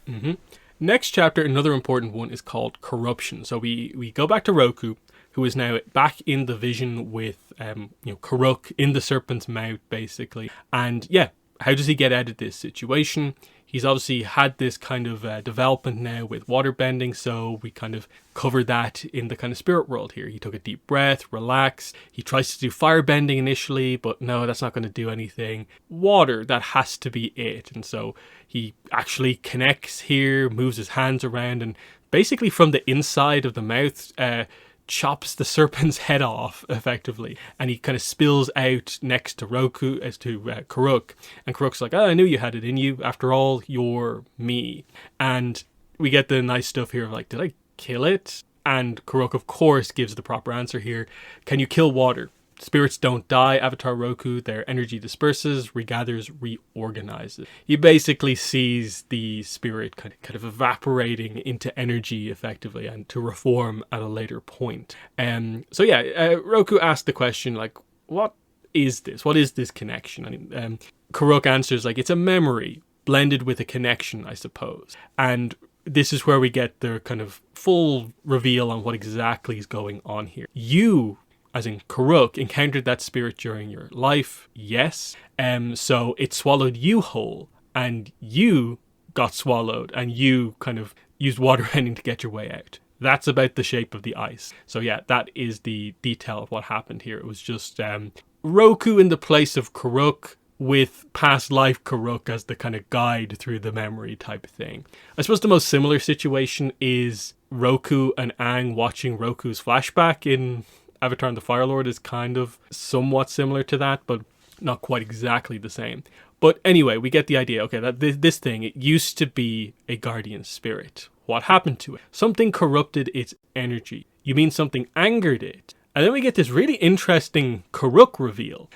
Mm-hmm. Next chapter, another important one, is called Corruption. So we go back to Roku, who is now back in the vision with Karuk in the serpent's mouth, basically. And yeah, how does he get out of this situation? He's obviously had this kind of development now with water bending, so we kind of covered that in the kind of spirit world here. He took a deep breath, relaxed. He tries to do fire bending initially, but no, that's not going to do anything. Water, that has to be it. And so he actually connects here, moves his hands around, and basically from the inside of the mouth, chops the serpent's head off effectively, and he kind of spills out next to Roku as to Karuk, and Karuk's like, I knew you had it in you, after all, you're me. And we get the nice stuff here of like, did I kill it? And Karuk, of course, gives the proper answer here. Can you kill water? Spirits don't die, Avatar Roku. Their energy disperses, regathers, reorganizes. He basically sees the spirit kind of evaporating into energy effectively and to reform at a later point. So yeah, Roku asked the question, like, what is this? What is this connection? I mean, Karuk answers like, it's a memory blended with a connection, I suppose. And this is where we get the kind of full reveal on what exactly is going on here. You, as in Karuk, encountered that spirit during your life, yes. So it swallowed you whole, and you got swallowed, and you kind of used water bending to get your way out. That's about the shape of the ice. So yeah, that is the detail of what happened here. It was just Roku in the place of Karuk, with past life Karuk as the kind of guide through the memory type of thing. I suppose the most similar situation is Roku and Aang watching Roku's flashback in Avatar and the Fire Lord is kind of somewhat similar to that, but not quite exactly the same. But anyway, we get the idea. Okay, that this thing, it used to be a guardian spirit. What happened to it? Something corrupted its energy. You mean something angered it? And then we get this really interesting Karuk reveal.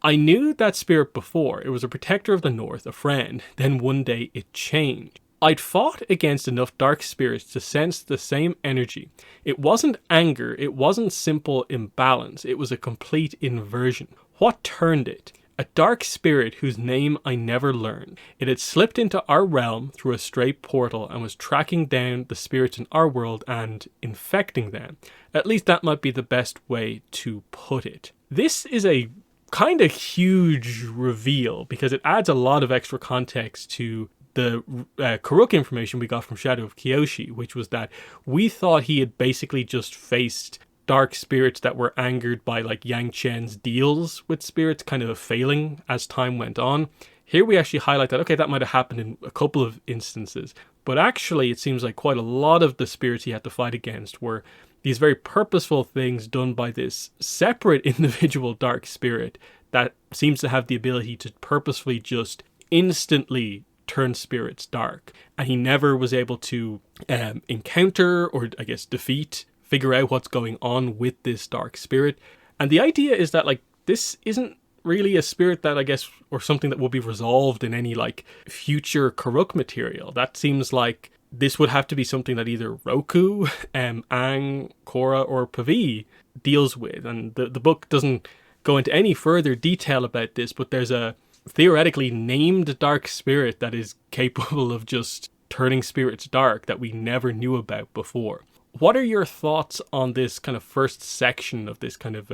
I knew that spirit before. It was a protector of the North, a friend. Then one day it changed. I'd fought against enough dark spirits to sense the same energy. It wasn't anger, it wasn't simple imbalance, it was a complete inversion. What turned it? A dark spirit whose name I never learned. It had slipped into our realm through a stray portal and was tracking down the spirits in our world and infecting them. At least that might be the best way to put it. This is a kind of huge reveal because it adds a lot of extra context to the Karuk information we got from Shadow of Kyoshi, which was that we thought he had basically just faced dark spirits that were angered by like Yang Chen's deals with spirits kind of failing as time went on. Here we actually highlight that, okay, that might have happened in a couple of instances, but actually it seems like quite a lot of the spirits he had to fight against were these very purposeful things done by this separate individual dark spirit that seems to have the ability to purposefully just instantly turn spirits dark. And he never was able to encounter or I guess defeat, figure out what's going on with this dark spirit. And the idea is that like this isn't really a spirit that I guess, or something that will be resolved in any like future Karuk material. That seems like this would have to be something that either Roku, Aang, Korra, or Pavi deals with. And the book doesn't go into any further detail about this, but there's a theoretically named dark spirit that is capable of just turning spirits dark that we never knew about before. What are your thoughts on this kind of first section of this kind of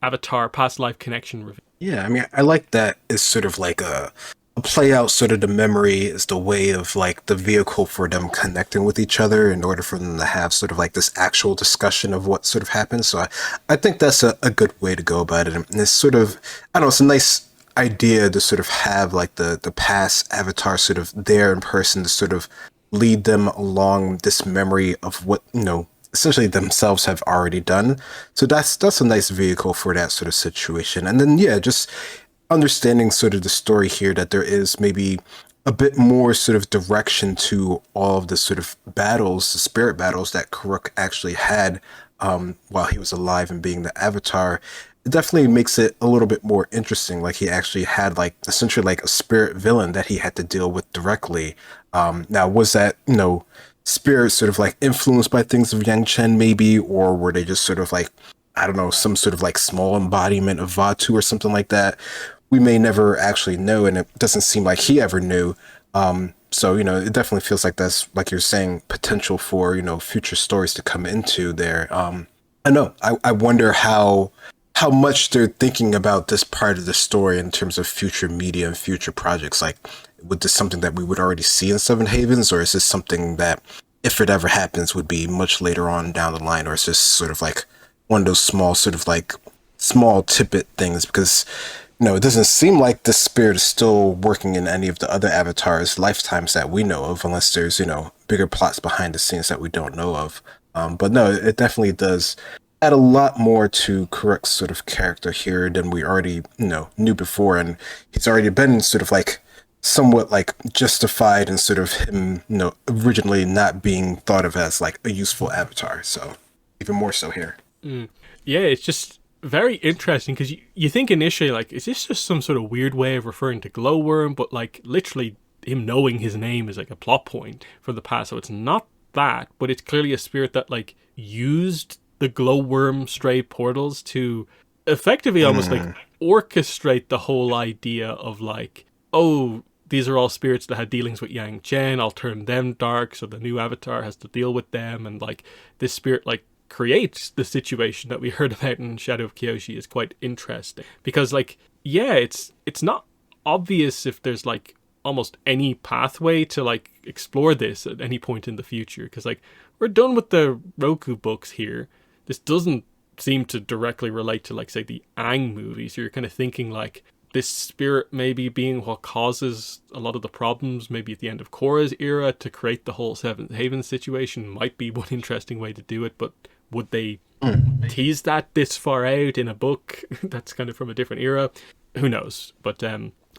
Avatar past life connection review? Yeah, I mean, I like that it's sort of like a play out, sort of the memory is the way of like the vehicle for them connecting with each other in order for them to have sort of like this actual discussion of what sort of happened. So I think that's a good way to go about it. And it's sort of, I don't know, it's a nice idea to sort of have like the past Avatar sort of there in person to sort of lead them along this memory of what, you know, essentially themselves have already done. So that's a nice vehicle for that sort of situation. And then yeah, just understanding sort of the story here that there is maybe a bit more sort of direction to all of the sort of battles, the spirit battles that Karuk actually had while he was alive and being the Avatar. It definitely makes it a little bit more interesting. Like he actually had like essentially like a spirit villain that he had to deal with directly. Now, was that, you know, spirit sort of like influenced by things of Yang Chen maybe, or were they just sort of like, I don't know, some sort of like small embodiment of Vatu or something like that? We may never actually know, and it doesn't seem like he ever knew. So, you know, it definitely feels like that's, like you're saying, potential for, you know, future stories to come into there. I know. I wonder how much they're thinking about this part of the story in terms of future media and future projects. Like, would this something that we would already see in Seven Havens, or is this something that, if it ever happens, would be much later on down the line, or is this sort of like one of those small, sort of like small tidbit things? Because, you know, it doesn't seem like the spirit is still working in any of the other avatars' lifetimes that we know of, unless there's, you know, bigger plots behind the scenes that we don't know of. But no, it definitely does add a lot more to Karuk's sort of character here than we already, you know, knew before. And he's already been sort of like somewhat like justified in sort of him, you know, originally not being thought of as like a useful avatar. So even more so here. Yeah, it's just very interesting because you think initially, like, is this just some sort of weird way of referring to Glowworm? But, like, literally, him knowing his name is, like, a plot point for the past. So it's not that, but it's clearly a spirit that, like, used the Glowworm stray portals to effectively almost, like, orchestrate the whole idea of, like, oh, these are all spirits that had dealings with Yang Chen. I'll turn them dark, so the new avatar has to deal with them. And, like, this spirit, like, creates the situation that we heard about in Shadow of Kyoshi is quite interesting. Because, like, yeah, it's not obvious if there's, like, almost any pathway to, like, explore this at any point in the future. Because, like, we're done with the Roku books here. This doesn't seem to directly relate to, like, say, the Aang movies. So you're kind of thinking, like, this spirit maybe being what causes a lot of the problems, maybe at the end of Korra's era, to create the whole Seventh Haven situation might be one interesting way to do it, but would they tease that this far out in a book that's kind of from a different era? Who knows? But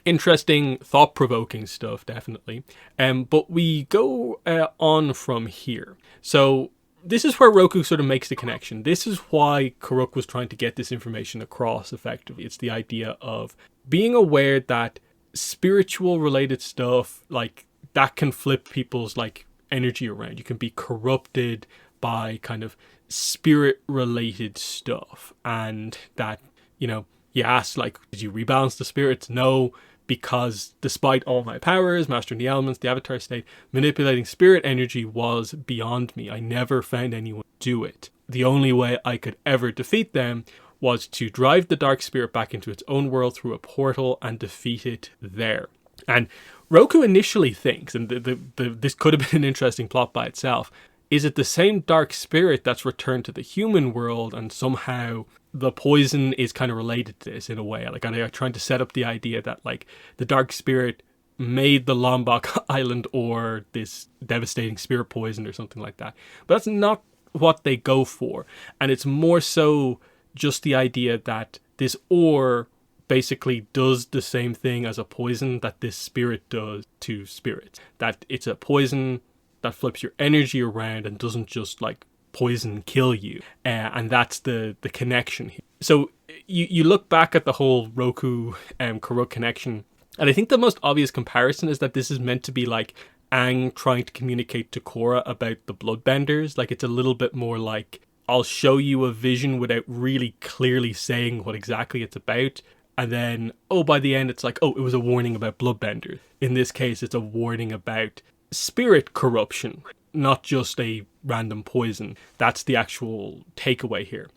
interesting, thought-provoking stuff, definitely. But we go on from here. So this is where Roku sort of makes the connection. This is why Karuk was trying to get this information across effectively. It's the idea of being aware that spiritual related stuff, like, that can flip people's, like, energy around. You can be corrupted by kind of spirit related stuff, and that, you know, you ask, like, did you rebalance the spirits? No, because despite all my powers, mastering the elements, the avatar state, manipulating spirit energy was beyond me. I never found anyone do it. The only way I could ever defeat them was to drive the dark spirit back into its own world through a portal and defeat it there. And Roku initially thinks, and this could have been an interesting plot by itself, is it the same dark spirit that's returned to the human world, and somehow the poison is kind of related to this in a way? Like, are they trying to set up the idea that, like, the dark spirit made the Lombok Island or this devastating spirit poison or something like that? But that's not what they go for. And it's more so just the idea that this ore basically does the same thing as a poison that this spirit does to spirits. That it's a poison that flips your energy around and doesn't just, like, poison kill you, and that's the connection here. So you look back at the whole Roku Karuk connection, and I think the most obvious comparison is that this is meant to be like Aang trying to communicate to Korra about the bloodbenders. Like, it's a little bit more like, I'll show you a vision without really clearly saying what exactly it's about. And then, by the end, it's like, it was a warning about bloodbenders. In this case, it's a warning about spirit corruption, not just a random poison. That's the actual takeaway here.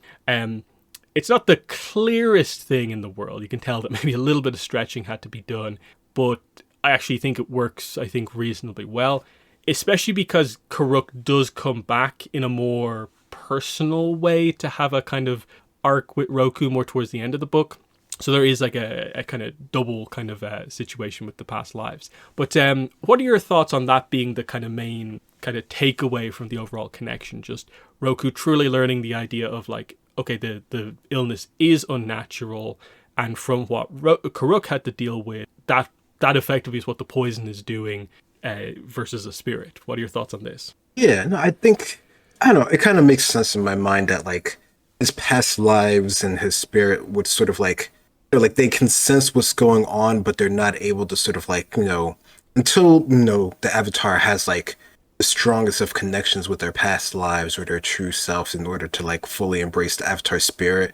It's not the clearest thing in the world. You can tell that maybe a little bit of stretching had to be done, but I actually think it works, reasonably well, especially because Karuk does come back in a more personal way to have a kind of arc with Roku more towards the end of the book. So there is like a kind of double kind of situation with the past lives. But what are your thoughts on that being the kind of main kind of takeaway from the overall connection? Just Roku truly learning the idea of like, okay, the illness is unnatural, and from what Karuk had to deal with, that effectively is what the poison is doing versus a spirit. What are your thoughts on this? Yeah, no, I think, I don't know, it kind of makes sense in my mind that like his past lives and his spirit would sort of like, like they can sense what's going on, but they're not able to sort of like, until, the Avatar has like the strongest of connections with their past lives or their true selves in order to like fully embrace the Avatar spirit.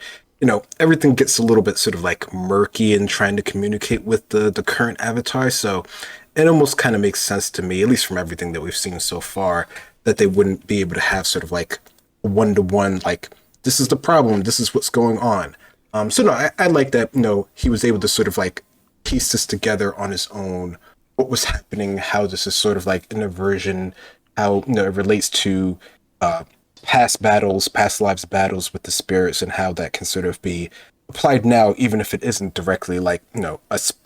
Everything gets a little bit sort of like murky in trying to communicate with the current Avatar. So it almost kind of makes sense to me, at least from everything that we've seen so far, that they wouldn't be able to have sort of like one-to-one, like, this is the problem, this is what's going on. So no, I like that, he was able to sort of like piece this together on his own, what was happening, how this is sort of like an aversion, how, it relates to past lives battles with the spirits, and how that can sort of be applied now, even if it isn't directly like,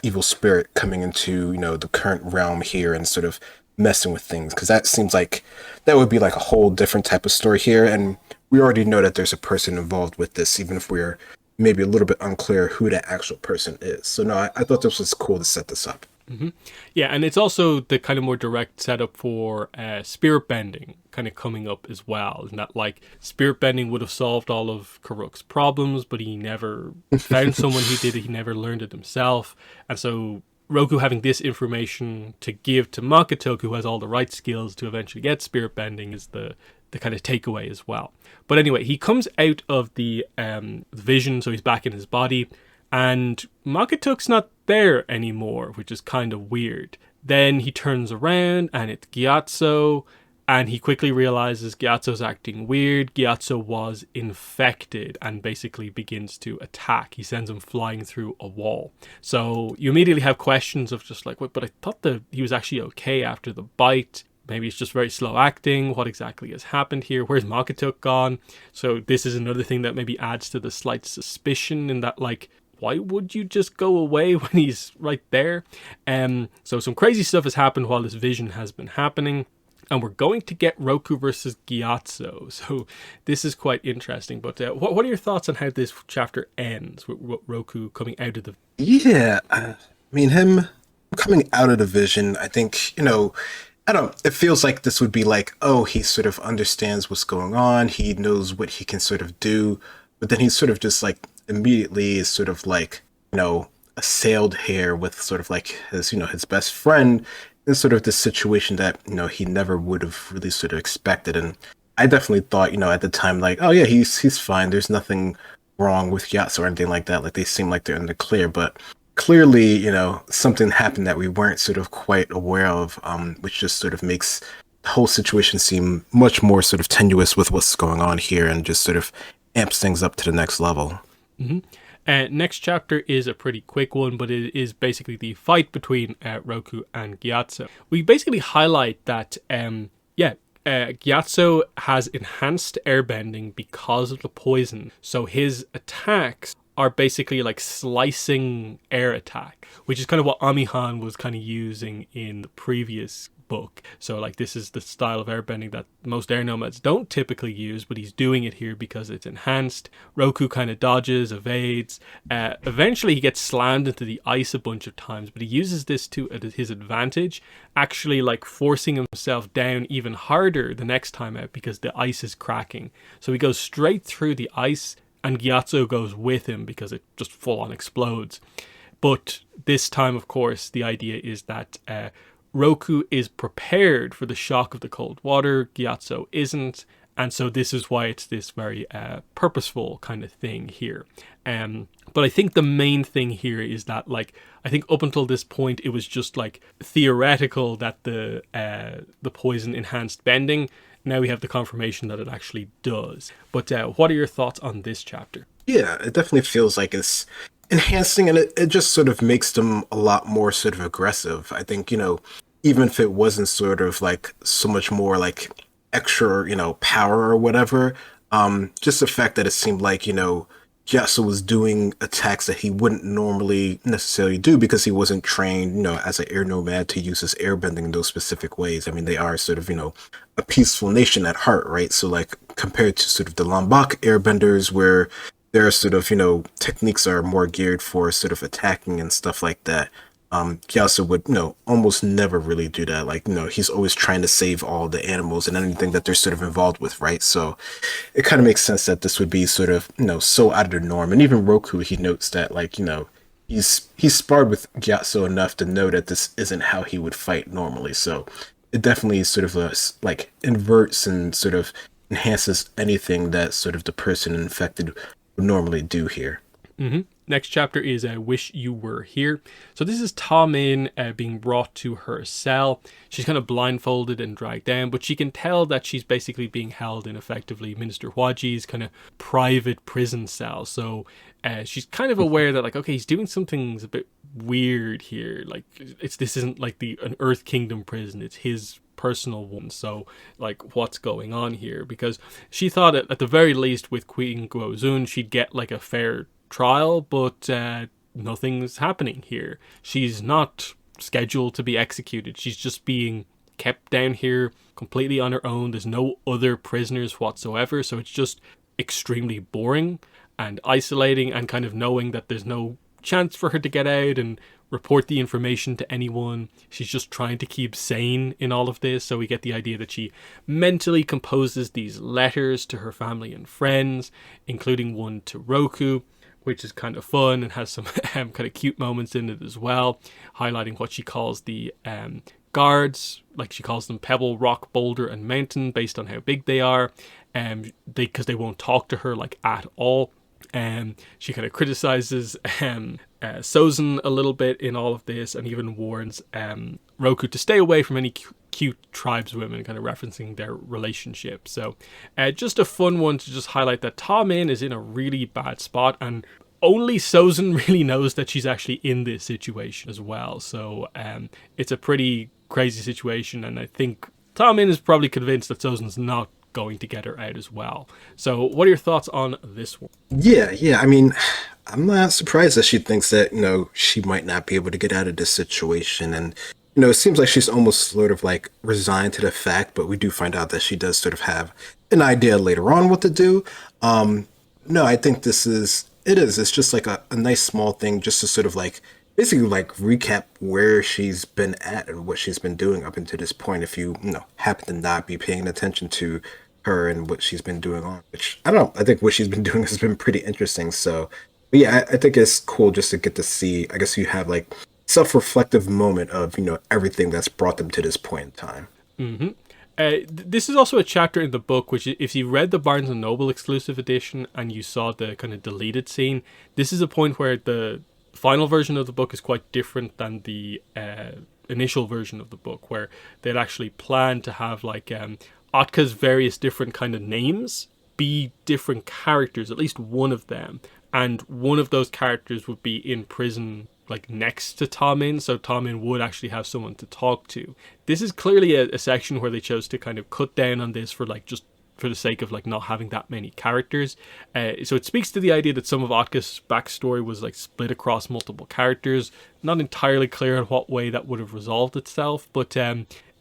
evil spirit coming into, the current realm here and sort of messing with things. Because that seems like that would be like a whole different type of story here. And we already know that there's a person involved with this, even if we're maybe a little bit unclear who that actual person is. So no, I thought this was cool to set this up. Mm-hmm. Yeah, and it's also the kind of more direct setup for spirit bending kind of coming up as well. And that like spirit bending would have solved all of Karuk's problems, but he never found someone who did it. He never learned it himself. And so Roku having this information to give to Makatoku, who has all the right skills to eventually get spirit bending, is the kind of takeaway as well. But anyway, he comes out of the vision, so he's back in his body, and Makatoku's not there anymore, which is kind of weird. Then he turns around and it's Gyatso, and he quickly realizes Gyatso's acting weird. Gyatso was infected and basically begins to attack. He sends him flying through a wall. So you immediately have questions of just like, wait, but I thought that he was actually okay after the bite. Maybe it's just very slow acting. What exactly has happened here? Where's Makatoku gone? So this is another thing that maybe adds to the slight suspicion in that, like, why would you just go away when he's right there? So some crazy stuff has happened while this vision has been happening. And we're going to get Roku versus Gyatso. So this is quite interesting. But what are your thoughts on how this chapter ends with Roku coming out of the... Yeah, I mean, him coming out of the vision, I think, it feels like this would be like, he sort of understands what's going on. He knows what he can sort of do. But then he's sort of just like immediately is sort of like, assailed here with sort of like his, his best friend in sort of this situation that, he never would have really sort of expected. And I definitely thought, at the time, like, oh yeah, he's fine. There's nothing wrong with Gyatso or anything like that. Like they seem like they're in the clear, but clearly, something happened that we weren't sort of quite aware of, which just sort of makes the whole situation seem much more sort of tenuous with what's going on here and just sort of amps things up to the next level. Mm-hmm. Next chapter is a pretty quick one, but it is basically the fight between Roku and Gyatso. We basically highlight that, Gyatso has enhanced airbending because of the poison. So his attacks are basically like slicing air attack, which is kind of what Amihan was kind of using in the previous book. So like this is the style of airbending that most air nomads don't typically use, but he's doing it here because it's enhanced. Roku kind of dodges, evades. Eventually he gets slammed into the ice a bunch of times, but he uses this to his advantage, actually like forcing himself down even harder the next time out because the ice is cracking. So he goes straight through the ice, and Gyatso goes with him because it just full on explodes. But this time, of course, the idea is that Roku is prepared for the shock of the cold water. Gyatso isn't. And so this is why it's this very purposeful kind of thing here. But I think the main thing here is that, like, I think up until this point, it was just like theoretical that the poison enhanced bending. Now we have the confirmation that it actually does. But what are your thoughts on this chapter? Yeah, it definitely feels like it's enhancing, and it just sort of makes them a lot more sort of aggressive. I think, even if it wasn't sort of like so much more like extra, power or whatever, just the fact that it seemed like, Gyatso was doing attacks that he wouldn't normally necessarily do because he wasn't trained, as an air nomad to use his airbending in those specific ways. I mean, they are sort of, a peaceful nation at heart, right? So like compared to sort of the Lombok airbenders where their sort of, techniques are more geared for sort of attacking and stuff like that. Gyatso would, almost never really do that. Like, he's always trying to save all the animals and anything that they're sort of involved with, right? So it kind of makes sense that this would be sort of, so out of the norm. And even Roku, he notes that, like, he's sparred with Gyatso enough to know that this isn't how he would fight normally. So it definitely sort of, like, inverts and sort of enhances anything that sort of the person infected would normally do here. Mm-hmm. Next chapter is Wish You Were Here. So this is Ta Min being brought to her cell. She's kind of blindfolded and dragged down, but she can tell that she's basically being held in effectively Minister Hwaji's kind of private prison cell. So she's kind of aware that, like, okay, he's doing something a bit weird here. Like, this isn't like an Earth Kingdom prison. It's his personal one. So, like, what's going on here? Because she thought at the very least with Queen Guozun, she'd get like a fair trial, but nothing's happening here. She's not scheduled to be executed. She's just being kept down here completely on her own. There's no other prisoners whatsoever, so it's just extremely boring and isolating, and kind of knowing that there's no chance for her to get out and report the information to anyone. She's just trying to keep sane in all of this. So we get the idea that she mentally composes these letters to her family and friends, including one to Roku, which is kind of fun and has some kind of cute moments in it as well, highlighting what she calls the guards. Like, she calls them Pebble, Rock, Boulder, and Mountain based on how big they are, because they won't talk to her like at all. She kind of criticizes Sozin a little bit in all of this, and even warns Roku to stay away from any cute tribeswomen, kind of referencing their relationship. So just a fun one to just highlight that Ta Min is in a really bad spot, and only Sozin really knows that she's actually in this situation as well. So it's a pretty crazy situation, and I think Ta Min is probably convinced that Sozin's not going to get her out as well. So what are your thoughts on this one? Yeah. I mean, I'm not surprised that she thinks that, she might not be able to get out of this situation. And, it seems like she's almost sort of like resigned to the fact, but we do find out that she does sort of have an idea later on what to do. No, I think it's just like a nice small thing just to sort of like basically like recap where she's been at and what she's been doing up until this point. If you, happen to not be paying attention to her and what she's been doing on, which I don't know, I think what she's been doing has been pretty interesting. So, but yeah, I think it's cool just to get to see, I guess you have like self-reflective moment of, everything that's brought them to this point in time. Mm-hmm. This is also a chapter in the book which, if you read the Barnes & Noble exclusive edition and you saw the kind of deleted scene, this is a point where the final version of the book is quite different than the initial version of the book, where they'd actually planned to have like Otka's various different kind of names be different characters, at least one of them, and one of those characters would be in prison like next to Ta Min, so Ta Min would actually have someone to talk to. This is clearly a section where they chose to kind of cut down on this for like just for the sake of like not having that many characters. So it speaks to the idea that some of Otka's backstory was like split across multiple characters. Not entirely clear in what way that would have resolved itself, but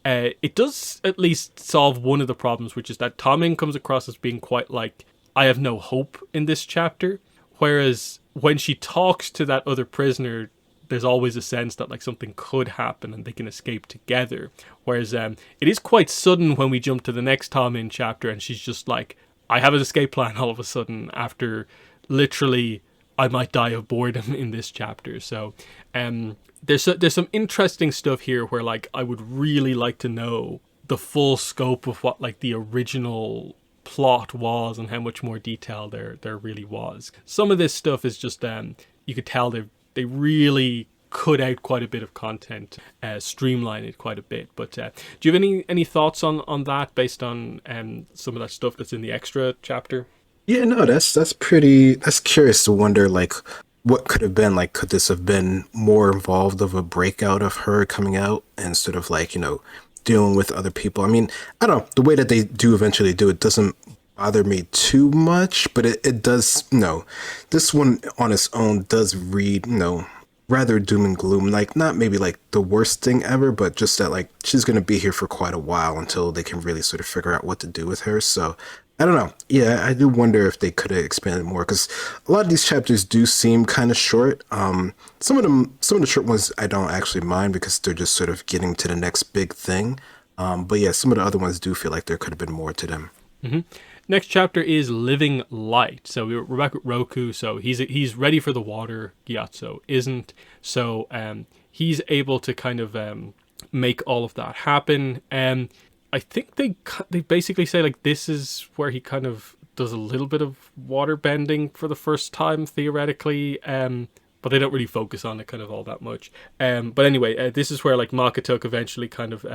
it does at least solve one of the problems, which is that Tommen comes across as being quite like, I have no hope in this chapter. Whereas when she talks to that other prisoner, there's always a sense that like something could happen and they can escape together. Whereas it is quite sudden when we jump to the next Tommen chapter and she's just like, I have an escape plan all of a sudden after literally I might die of boredom in this chapter. So there's some interesting stuff here where like I would really like to know the full scope of what like the original plot was and how much more detail there really was. Some of this stuff is just you could tell they really cut out quite a bit of content, streamline it quite a bit. But do you have any thoughts on that based on some of that stuff that's in the extra chapter? Yeah, no, that's curious to wonder like what could have been like, could this have been more involved of a breakout of her coming out instead of like, dealing with other people? I mean, I don't know, the way that they do eventually do it doesn't bother me too much, but it does, this one on its own does read, rather doom and gloom, like not maybe like the worst thing ever, but just that like she's going to be here for quite a while until they can really sort of figure out what to do with her. So I don't know. Yeah, I do wonder if they could have expanded more, because a lot of these chapters do seem kind of short. Some of the short ones I don't actually mind because they're just sort of getting to the next big thing. But yeah, some of the other ones do feel like there could have been more to them. Mm-hmm. Next chapter is Living Light. So we're back with Roku. So he's ready for the water. Gyatso isn't. So he's able to kind of make all of that happen. I think they basically say like this is where he kind of does a little bit of water bending for the first time theoretically. But they don't really focus on it kind of all that much. But anyway, this is where like Makatuk eventually kind of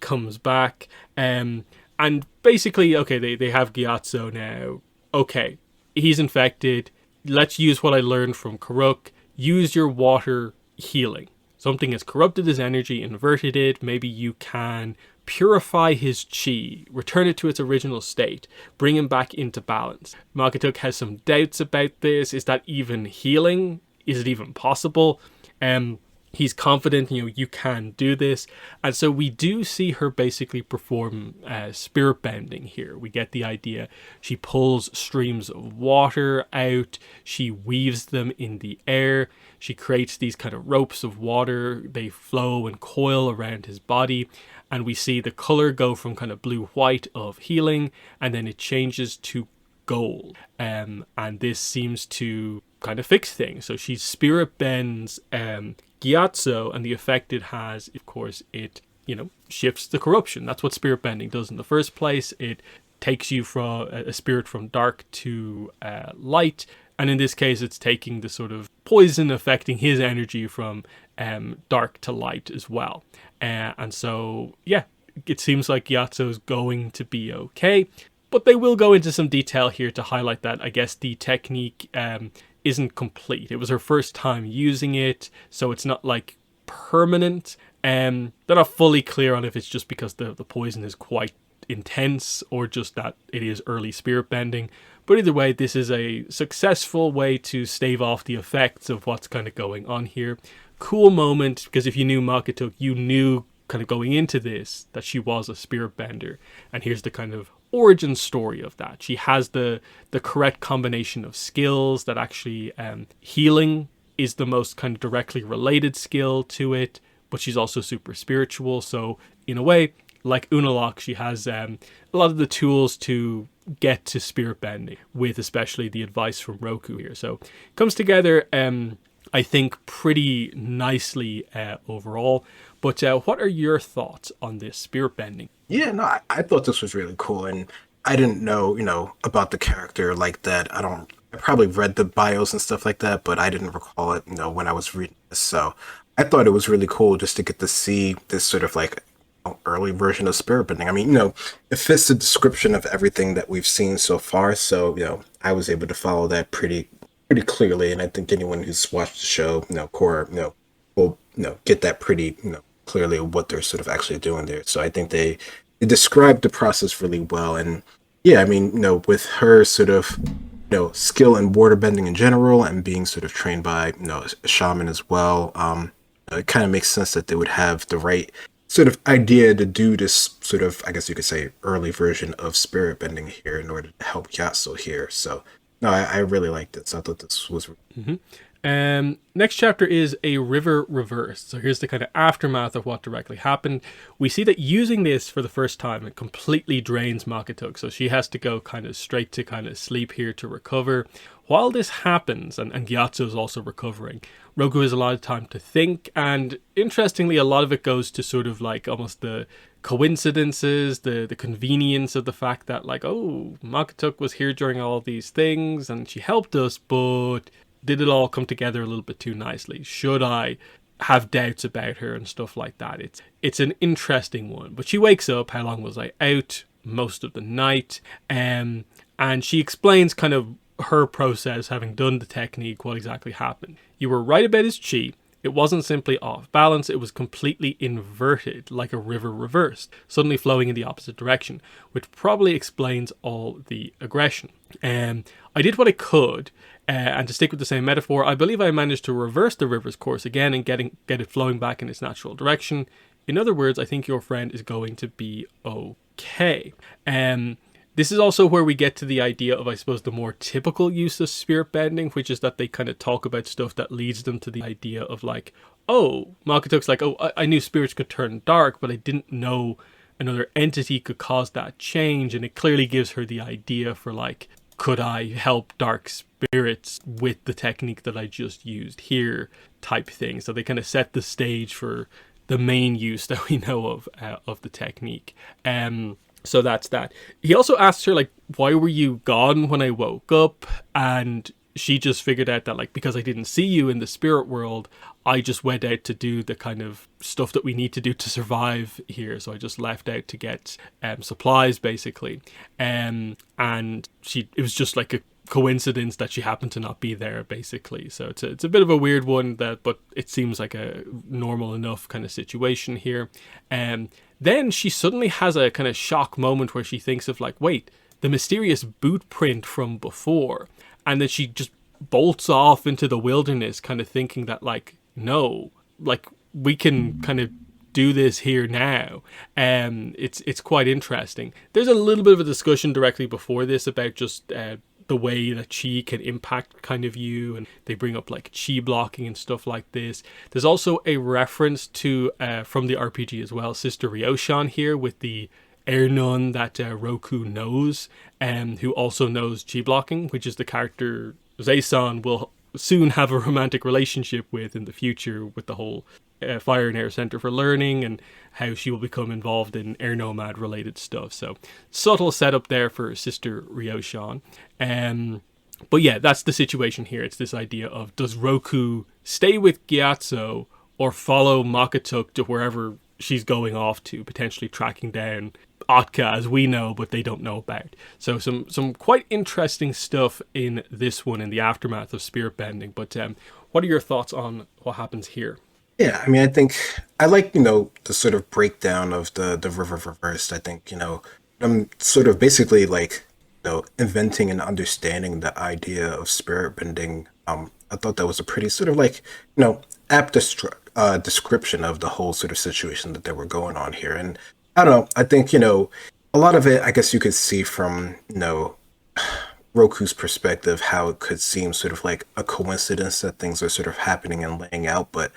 comes back. And basically, okay, they have Gyatso now. Okay, he's infected. Let's use what I learned from Karuk. Use your water healing. Something has corrupted his energy, inverted it. Maybe you can purify his chi, return it to its original state, bring him back into balance. Makatuk has some doubts about this. Is that even healing? Is it even possible? He's confident, you can do this. And so we do see her basically perform spirit bending here. We get the idea. She pulls streams of water out. She weaves them in the air. She creates these kind of ropes of water. They flow and coil around his body. And we see the color go from kind of blue-white of healing, and then it changes to gold. And this seems to kind of fix things. So she spirit bends Gyatso, and the effect it has, of course, it shifts the corruption. That's what spirit bending does in the first place. It takes you from a spirit from dark to light, and in this case it's taking the sort of poison affecting his energy from dark to light as well. And so yeah, it seems like Gyatso's going to be okay, but they will go into some detail here to highlight that I guess the technique isn't complete. It was her first time using it, so it's not like permanent. They're not fully clear on if it's just because the poison is quite intense or just that it is early spirit bending. But either way, this is a successful way to stave off the effects of what's kind of going on here. Cool moment, because if you knew Makatuk, you knew kind of going into this that she was a spirit bender. And here's the kind of origin story of that. She has the correct combination of skills that actually healing is the most kind of directly related skill to it, but she's also super spiritual. So in a way, like Unalaq, she has a lot of the tools to get to spirit bending, with especially the advice from Roku here. So it comes together I think pretty nicely overall. But what are your thoughts on this spirit bending? Yeah, no, I thought this was really cool, and I didn't know, about the character like that. I probably read the bios and stuff like that, but I didn't recall it, when I was reading this. So I thought it was really cool just to get to see this sort of like early version of spirit bending. I mean, it fits the description of everything that we've seen so far. So, I was able to follow that pretty clearly, and I think anyone who's watched the show, Korra, will, get that pretty, clearly what they're sort of actually doing there. So I think they described the process really well. And yeah, I mean, with her sort of, skill in water bending in general and being sort of trained by, a shaman as well, it kind of makes sense that they would have the right sort of idea to do this sort of, I guess you could say, early version of spirit bending here in order to help Yasso here. So, no, I really liked it. So I thought this was. Next chapter is a river reversed. So here's the kind of aftermath of what directly happened. We see that using this for the first time, it completely drains Makatuk. So she has to go kind of straight to kind of sleep here to recover. While this happens, and Gyatso is also recovering, Roku has a lot of time to think. And interestingly, a lot of it goes to sort of like almost the coincidences, the convenience of the fact that like, oh, Makatuk was here during all these things and she helped us, but did it all come together a little bit too nicely? Should I have doubts about her and stuff like that? It's an interesting one. But she wakes up. How long was I out? Most of the night. And she explains kind of her process, having done the technique, what exactly happened. You were right about his chi. It wasn't simply off balance, it was completely inverted, like a river reversed, suddenly flowing in the opposite direction, which probably explains all the aggression. I did what I could, and to stick with the same metaphor, I believe I managed to reverse the river's course again and get it flowing back in its natural direction. In other words, I think your friend is going to be okay. This is also where we get to the idea of, I suppose, the more typical use of spirit bending, which is that they kind of talk about stuff that leads them to the idea of like, oh, Makatuk's like, oh, I knew spirits could turn dark, but I didn't know another entity could cause that change. And it clearly gives her the idea for like, could I help dark spirits with the technique that I just used here type thing. So they kind of set the stage for the main use that we know of the technique. So that's that. He also asks her, like, why were you gone when I woke up? And she just figured out that, like, because I didn't see you in the spirit world, I just went out to do the kind of stuff that we need to do to survive here. So I just left out to get supplies, basically. And it was just like a coincidence that she happened to not be there, basically. So it's a bit of a weird one, but it seems like a normal enough kind of situation here. Then she suddenly has a kind of shock moment where she thinks of like, wait, the mysterious boot print from before. And then she just bolts off into the wilderness, kind of thinking that like, no, like we can kind of do this here now. It's quite interesting. There's a little bit of a discussion directly before this about just the way that chi can impact kind of you, and they bring up like chi blocking and stuff like this. There's also a reference to from the RPG as well, Sister Ryoshan here with the air nun that Roku knows, and who also knows chi blocking, which is the character Zaysan will soon have a romantic relationship with in the future, with the whole Fire and Air Center for Learning and how she will become involved in air nomad related stuff. So subtle setup there for Sister Ryoshan. But yeah, that's the situation here. It's this idea of, does Roku stay with Gyatso or follow Makatuk to wherever she's going off to, potentially tracking down Otka, as we know, but they don't know about. So some quite interesting stuff in this one in the aftermath of spirit bending. But what are your thoughts on what happens here? Yeah, I mean, I think I like, the sort of breakdown of the river reversed. I think, I'm sort of basically like, inventing and understanding the idea of spirit bending. I thought that was a pretty sort of like, apt description of the whole sort of situation that they were going on here. And I don't know, I think, a lot of it, I guess you could see from, Roku's perspective, how it could seem sort of like a coincidence that things are sort of happening and laying out, but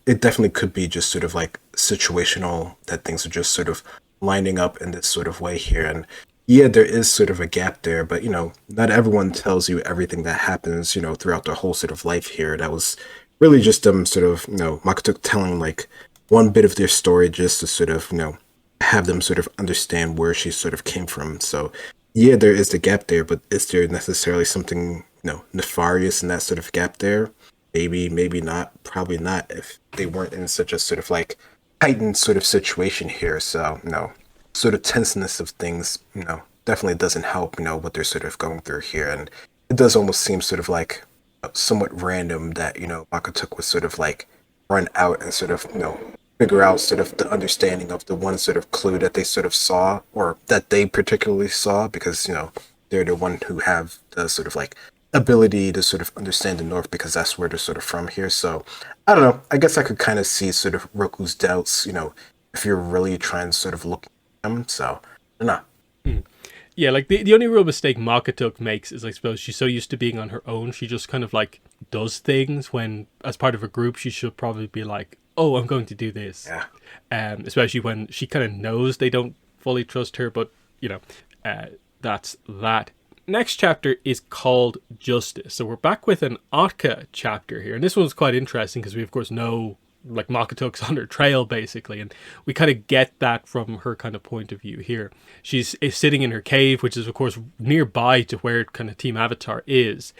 it definitely could be just sort of like situational, that things are just sort of lining up in this sort of way here. And yeah, there is sort of a gap there, but not everyone tells you everything that happens, throughout their whole sort of life here. That was really just them sort of, Makatuk telling like one bit of their story just to sort of, have them sort of understand where she sort of came from. So yeah, there is the gap there, but is there necessarily something, nefarious in that sort of gap there? Maybe, maybe not, probably not, if they weren't in such a sort of like heightened sort of situation here. So, sort of tenseness of things, definitely doesn't help, what they're sort of going through here. And it does almost seem sort of like somewhat random that, Makatuk was sort of like run out and sort of, figure out sort of the understanding of the one sort of clue that they sort of saw, or that they particularly saw, because, they're the one who have the sort of like ability to sort of understand the North, because that's where they're sort of from here. So I don't know. I guess I could kind of see sort of Roku's doubts, if you're really trying to sort of look at them. So, no. Yeah, like the only real mistake Makatuk makes is, I suppose, she's so used to being on her own, she just kind of like does things when, as part of a group, she should probably be like, oh, I'm going to do this. Yeah. Especially when she kind of knows they don't fully trust her, but, you know, uh, that's that. Next chapter is called Justice. So we're back with an Otka chapter here. And this one's quite interesting because we, of course, know like Makatuk's on her trail, basically. And we kind of get that from her kind of point of view here. She's sitting in her cave, which is, of course, nearby to where kind of Team Avatar is.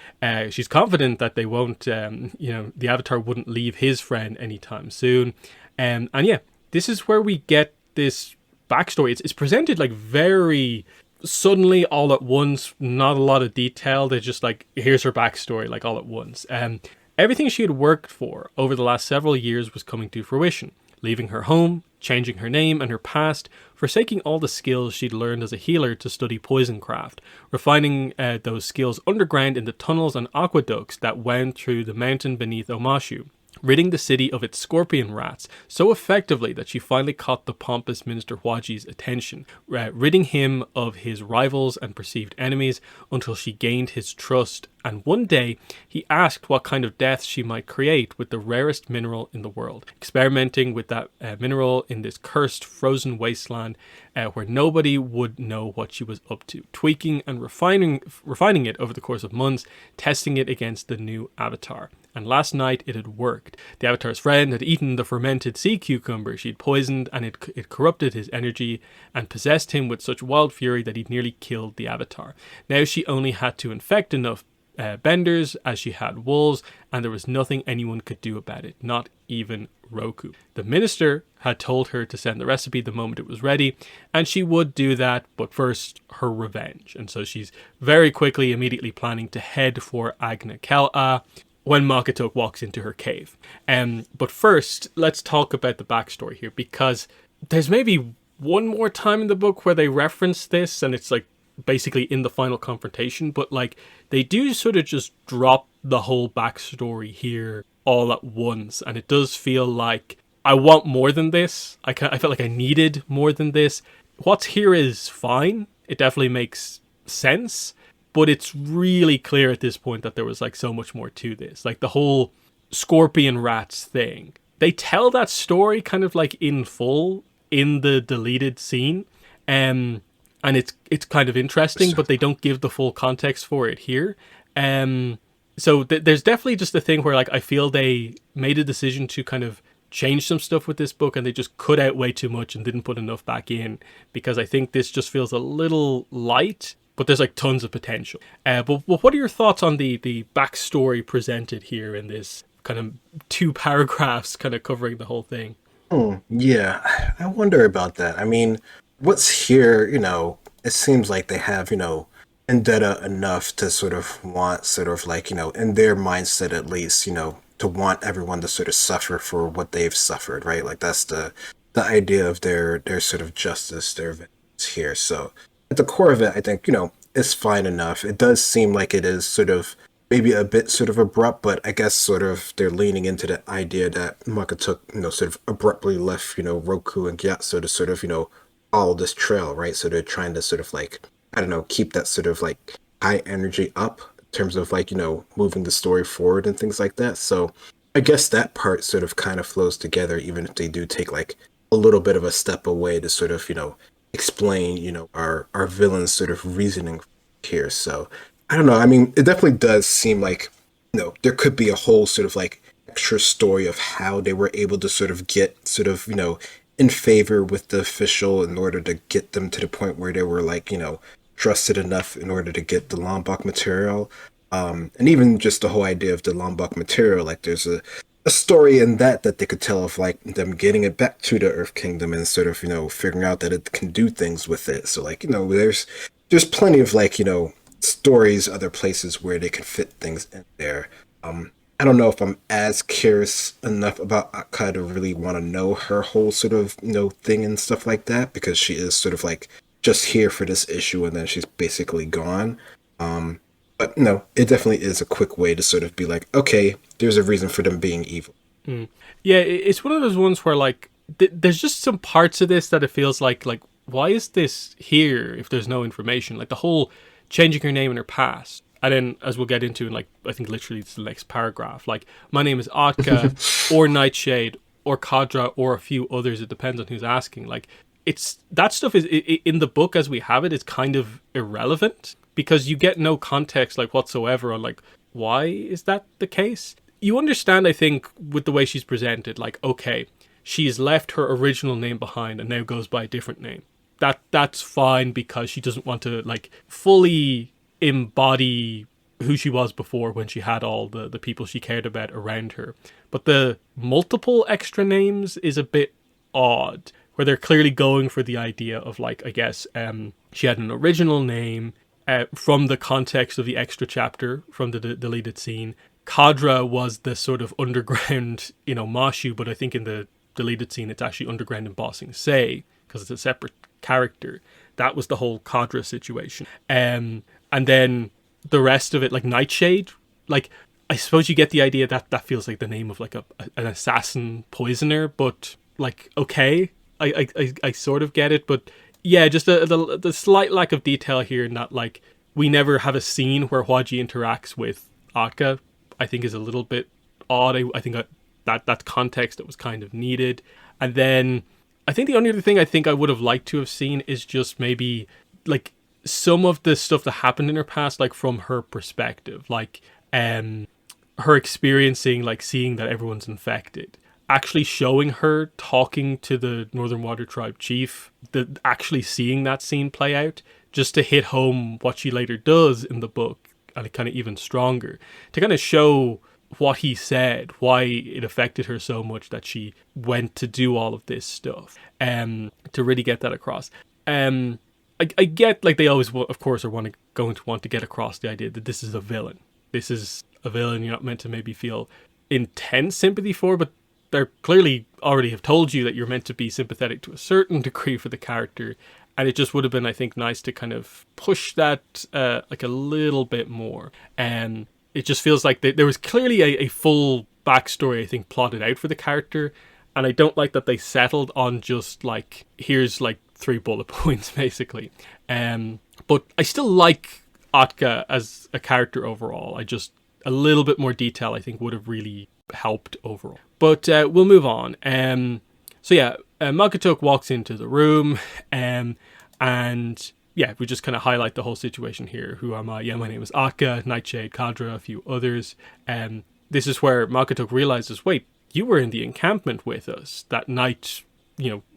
She's confident that they won't, the Avatar wouldn't leave his friend anytime soon. And yeah, this is where we get this backstory. It's presented like very suddenly, all at once, not a lot of detail. They're just like, here's her backstory, like all at once. Everything she had worked for over the last several years was coming to fruition. Leaving her home, changing her name and her past, forsaking all the skills she'd learned as a healer to study poisoncraft, refining those skills underground in the tunnels and aqueducts that wound through the mountain beneath Omashu, ridding the city of its scorpion rats so effectively that she finally caught the pompous Minister Hwaji's attention, ridding him of his rivals and perceived enemies until she gained his trust. And one day, he asked what kind of death she might create with the rarest mineral in the world, experimenting with that mineral in this cursed frozen wasteland where nobody would know what she was up to, tweaking and refining it over the course of months, testing it against the new Avatar. And last night it had worked. The Avatar's friend had eaten the fermented sea cucumber she'd poisoned, and it corrupted his energy and possessed him with such wild fury that he'd nearly killed the Avatar. Now she only had to infect enough benders as she had wolves, and there was nothing anyone could do about it, not even Roku. The minister had told her to send the recipe the moment it was ready, and she would do that, but first her revenge. And so she's very quickly, immediately planning to head for Agna Kel-A when Makatuk walks into her cave. But first, let's talk about the backstory here, because there's maybe one more time in the book where they reference this, and it's like basically in the final confrontation, but like they do sort of just drop the whole backstory here all at once, and it does feel like I want more than this. I felt like I needed more than this. What's here is fine. It definitely makes sense, but it's really clear at this point that there was like so much more to this. Like the whole scorpion rats thing. They tell that story kind of like in full in the deleted scene. And it's kind of interesting, but they don't give the full context for it here. So there's definitely just a thing where like I feel they made a decision to kind of change some stuff with this book, and they just cut out way too much and didn't put enough back in, because I think this just feels a little light, but there's like tons of potential. But what are your thoughts on the backstory presented here in this kind of 2 paragraphs kind of covering the whole thing? Yeah, I wonder about that. I mean, what's here, it seems like they have, vendetta enough to sort of want, sort of like, in their mindset at least, to want everyone to sort of suffer for what they've suffered, right? Like that's the idea of their sort of justice, their vengeance here. So at the core of it, I think, it's fine enough. It does seem like it is sort of maybe a bit sort of abrupt, but I guess sort of they're leaning into the idea that Makatuk, sort of abruptly left, Roku and Gyatso to sort of, follow this trail, right? So they're trying to sort of like, I don't know, keep that sort of like high energy up in terms of like, moving the story forward and things like that. So I guess that part sort of kind of flows together, even if they do take like a little bit of a step away to sort of, explain, our villain's sort of reasoning here. So I don't know. I mean, it definitely does seem like, there could be a whole sort of like extra story of how they were able to sort of get sort of, in favor with the official in order to get them to the point where they were like, trusted enough in order to get the Lombok material. And even just the whole idea of the Lombok material, like there's a story in that they could tell of like them getting it back to the Earth Kingdom and sort of, figuring out that it can do things with it. So like, there's plenty of like, stories, other places where they can fit things in there. I don't know if I'm as curious enough about Akka to really want to know her whole sort of, thing and stuff like that, because she is sort of like just here for this issue and then she's basically gone. But no, it definitely is a quick way to sort of be like, okay, there's a reason for them being evil. Yeah, it's one of those ones where like there's just some parts of this that it feels like why is this here if there's no information? Like the whole changing her name in her past. And then, as we'll get into in, like, I think literally it's the next paragraph, like, my name is Atka, or Nightshade, or Kadra, or a few others. It depends on who's asking. Like, it's that stuff is in the book as we have it is kind of irrelevant because you get no context, like, whatsoever on, like, why is that the case? You understand, I think, with the way she's presented, like, okay, she's left her original name behind and now goes by a different name. That's fine because she doesn't want to, like, fully embody who she was before when she had all the people she cared about around her. But the multiple extra names is a bit odd, where they're clearly going for the idea of, like, I guess she had an original name from the context of the extra chapter from the deleted scene. Kadra was the sort of underground, Mashu, but I think in the deleted scene it's actually underground in Bossing Say because it's a separate character. That was the whole Kadra situation. And then the rest of it, like Nightshade, like, I suppose you get the idea that that feels like the name of, like, an assassin poisoner, but, like, okay, I sort of get it, but yeah, just the slight lack of detail here in that, like, we never have a scene where Hwaji interacts with Atka, I think is a little bit odd. I think that context that was kind of needed. And then I think the only other thing I think I would have liked to have seen is just maybe, like, some of the stuff that happened in her past, like, from her perspective, like her experiencing, like, seeing that everyone's infected, actually showing her talking to the Northern Water Tribe chief, actually seeing that scene play out, just to hit home what she later does in the book, and it kind of even stronger, to kind of show what he said, why it affected her so much that she went to do all of this stuff, to really get that across. I get, like, they always, of course, are going to want to get across the idea that this is a villain. This is a villain you're not meant to maybe feel intense sympathy for, but they're clearly already have told you that you're meant to be sympathetic to a certain degree for the character. And it just would have been, I think, nice to kind of push that, like, a little bit more. And it just feels like there was clearly a full backstory, I think, plotted out for the character. And I don't like that they settled on just, like, here's, like, 3 bullet points, basically. But I still like Atka as a character overall. I just, a little bit more detail, I think, would have really helped overall. But we'll move on. So yeah, Magatuk walks into the room, and yeah, we just kind of highlight the whole situation here. Who am I? Yeah, my name is Atka, Nightshade, Kadra, a few others. This is where Magatuk realizes, wait, you were in the encampment with us that night,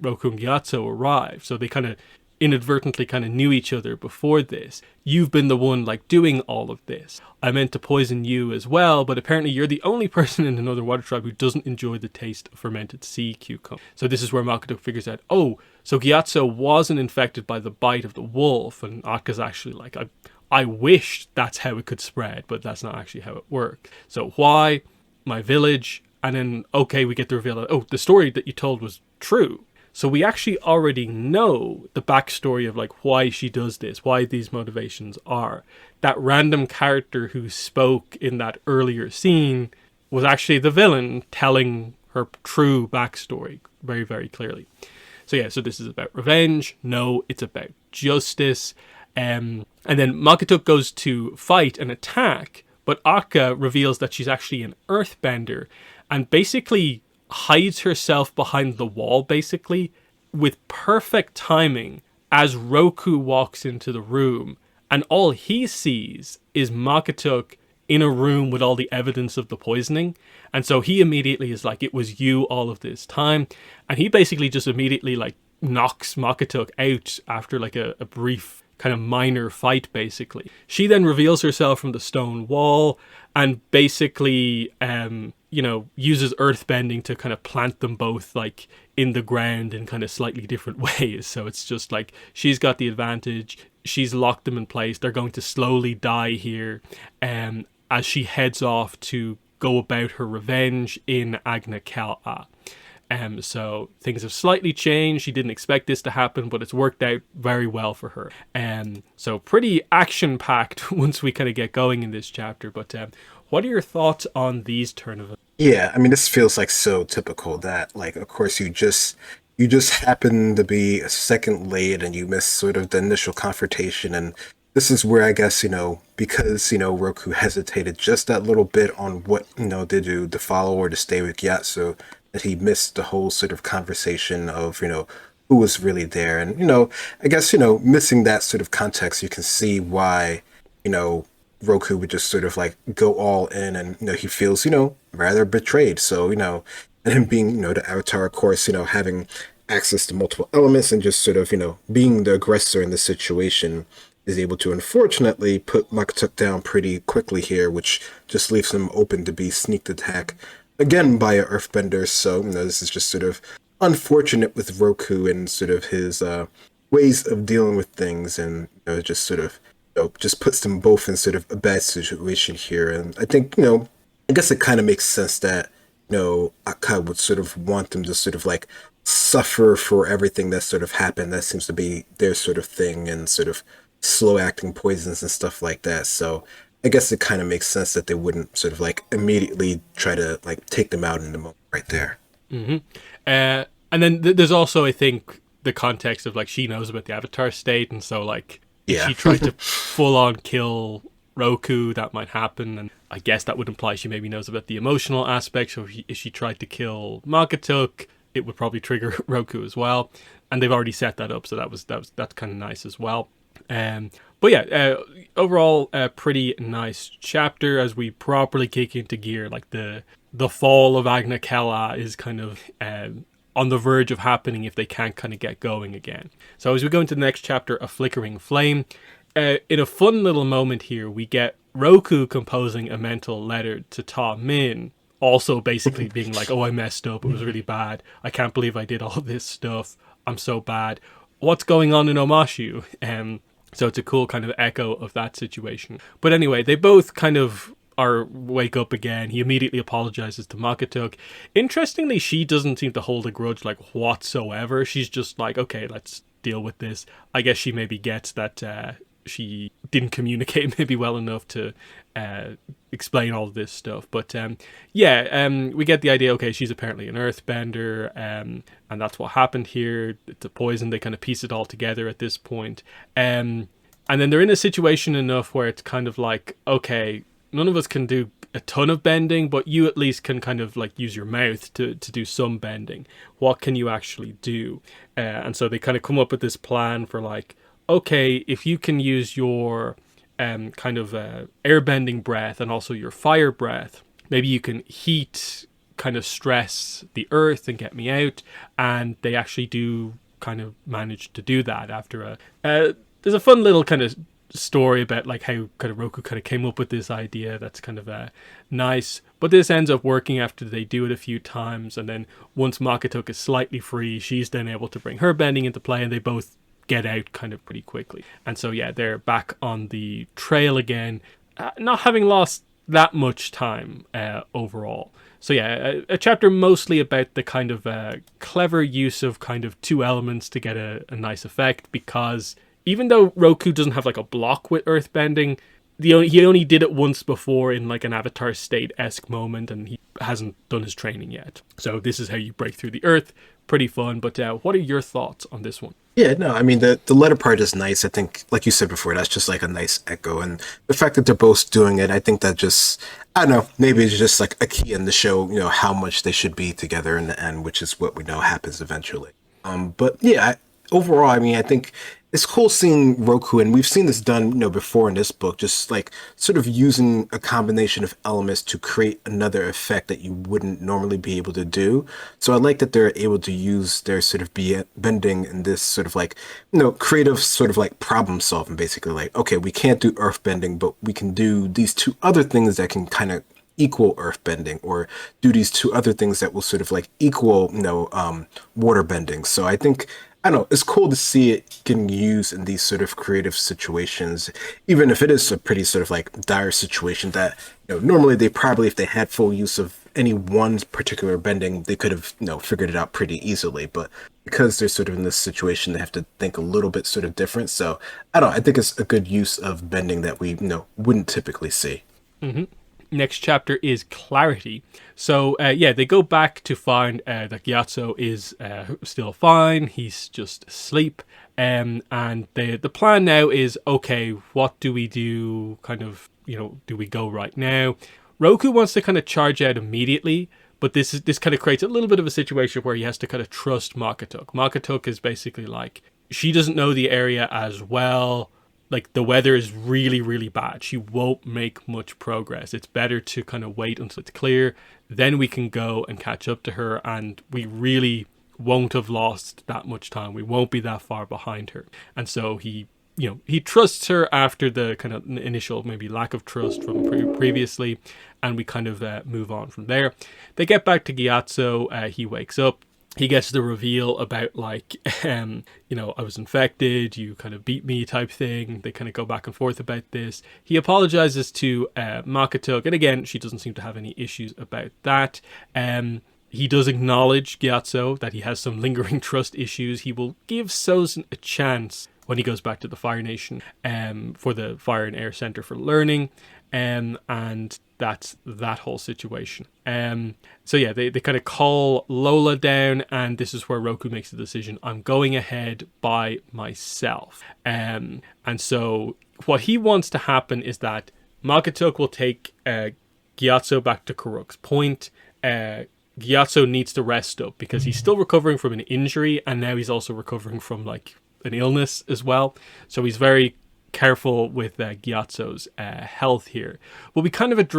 Roku and Gyatso arrived. So they kind of inadvertently kind of knew each other before this. You've been the one, like, doing all of this. I meant to poison you as well, but apparently you're the only person in the Northern Water Tribe who doesn't enjoy the taste of fermented sea cucumber. So this is where Magatuk figures out, oh, so Gyatso wasn't infected by the bite of the wolf, and Atka's actually like, I wish that's how it could spread, but that's not actually how it worked. So why? My village. And then, okay, we get the reveal that, oh, the story that you told was true. So we actually already know the backstory of, like, why she does this, why these motivations are. That random character who spoke in that earlier scene was actually the villain telling her true backstory very, very clearly. So yeah, so this is about revenge. No, it's about justice. And then Magatuk goes to fight and attack, but Atka reveals that she's actually an earthbender and basically hides herself behind the wall, basically, with perfect timing as Roku walks into the room, and all he sees is Magatuk in a room with all the evidence of the poisoning. And so he immediately is like, it was you all of this time. And he basically just immediately, like, knocks Magatuk out after, like, a brief kind of minor fight, basically. She then reveals herself from the stone wall and basically uses earthbending to kind of plant them both, like, in the ground in kind of slightly different ways. So it's just like she's got the advantage. She's locked them in place. They're going to slowly die here as she heads off to go about her revenge in Agna Kal'a. So things have slightly changed. She didn't expect this to happen, but it's worked out very well for her. So pretty action-packed once we kind of get going in this chapter. But What are your thoughts on these turn of events? Yeah, I mean, this feels like so typical that, like, of course, you just happen to be a second late and you miss sort of the initial confrontation, and this is where I guess because Roku hesitated just that little bit on what to do, to follow or to stay with Yatsu, that he missed the whole sort of conversation of who was really there, and I guess missing that sort of context, you can see why you know Roku would just sort of like go all in, and he feels rather betrayed. So and him being the Avatar, of course, having access to multiple elements and just sort of being the aggressor in the situation, is able to unfortunately put Makatuk down pretty quickly here, which just leaves him open to be sneaked attack again by a Earthbender. So this is just sort of unfortunate with Roku and sort of his ways of dealing with things, and just sort of just puts them both in sort of a bad situation here. And I think, I guess it kind of makes sense that, Akka would sort of want them to sort of like suffer for everything that sort of happened. That seems to be their sort of thing, and sort of slow acting poisons and stuff like that. So I guess it kind of makes sense that they wouldn't sort of like immediately try to like take them out in the moment right there. And then there's also, I think, the context of like she knows about the Avatar state, and so like if Yeah. she tried to full on kill Roku, that might happen, and I guess that would imply she maybe knows about the emotional aspect. So if she tried to kill Magatuk, it would probably trigger Roku as well, and they've already set that up, so that's kind of nice as well. But yeah, overall, a pretty nice chapter as we properly kick into gear. Like the fall of Agna Kella is kind of on the verge of happening if they can't kind of get going again. So as we go into the next chapter, A Flickering Flame, in a fun little moment here, we get Roku composing a mental letter to Ta Min, also basically being like, oh, I messed up, it was really bad, I can't believe I did all this stuff, I'm so bad, what's going on in Omashu? So it's a cool kind of echo of that situation. But anyway, they both kind of wake up again. He immediately apologizes to Makatuk. Interestingly, she doesn't seem to hold a grudge like whatsoever. She's just like, okay, let's deal with this. I guess she maybe gets that she didn't communicate maybe well enough to explain all of this stuff. But we get the idea, okay, she's apparently an earthbender, and that's what happened here. It's a poison. They kind of piece it all together at this point. And then they're in a situation enough where it's kind of like, okay, none of us can do a ton of bending, but you at least can kind of like use your mouth to do some bending. What can you actually do? And so they kind of come up with this plan for like, okay, if you can use your kind of airbending breath and also your fire breath, maybe you can heat, kind of stress the earth and get me out. And they actually do kind of manage to do that after there's a fun little kind of story about like how kind of Roku kind of came up with this idea that's kind of nice, but this ends up working after they do it a few times, and then once Makatuk is slightly free, she's then able to bring her bending into play, and they both get out kind of pretty quickly. And so yeah, they're back on the trail again, not having lost that much time overall. So yeah, a chapter mostly about the kind of clever use of kind of two elements to get a nice effect, because even though Roku doesn't have like a block with earthbending, he only did it once before in like an Avatar State-esque moment, and he hasn't done his training yet. So this is how you break through the earth. Pretty fun. But what are your thoughts on this one? Yeah, no, I mean, the letter part is nice. I think, like you said before, that's just like a nice echo. And the fact that they're both doing it, I think that just, I don't know, maybe it's just like a key in the show, how much they should be together in the end, which is what we know happens eventually. But yeah, overall, I mean, I think it's cool seeing Roku, and we've seen this done, before in this book, just like sort of using a combination of elements to create another effect that you wouldn't normally be able to do. So I like that they're able to use their sort of bending in this sort of like, creative sort of like problem solving, basically like, okay, we can't do earth bending, but we can do these two other things that can kind of equal earth bending, or do these two other things that will sort of like equal, water bending. So I think, I don't know, it's cool to see it getting used in these sort of creative situations, even if it is a pretty sort of like dire situation that, normally they probably, if they had full use of any one particular bending, they could have, figured it out pretty easily. But because they're sort of in this situation, they have to think a little bit sort of different. So I don't know, I think it's a good use of bending that we, wouldn't typically see. Mm-hmm. Next chapter is Clarity. So, they go back to find that Gyatso is still fine. He's just asleep. And the plan now is, okay, what do we do? Kind of, do we go right now? Roku wants to kind of charge out immediately, but this kind of creates a little bit of a situation where he has to kind of trust Makatuk. Makatuk is basically like, she doesn't know the area as well. Like, the weather is really, really bad. She won't make much progress. It's better to kind of wait until it's clear. Then we can go and catch up to her, and we really won't have lost that much time. We won't be that far behind her. And so he trusts her after the kind of initial maybe lack of trust from previously, and we kind of move on from there. They get back to Gyatso. He wakes up. He gets the reveal about like, I was infected, you kind of beat me type thing. They kind of go back and forth about this. He apologizes to Makatuk, and again, she doesn't seem to have any issues about that. He does acknowledge Gyatso that he has some lingering trust issues. He will give Sozin a chance when he goes back to the Fire Nation for the Fire and Air Center for Learning. And that's that whole situation. They kind of call Lola down, and this is where Roku makes the decision, I'm going ahead by myself. And so what he wants to happen is that Makatuk will take Gyatso back to Karuk's Point. Gyatso needs to rest up because he's still recovering from an injury, and now he's also recovering from like an illness as well. So he's very careful with Gyatso's health here. But we kind of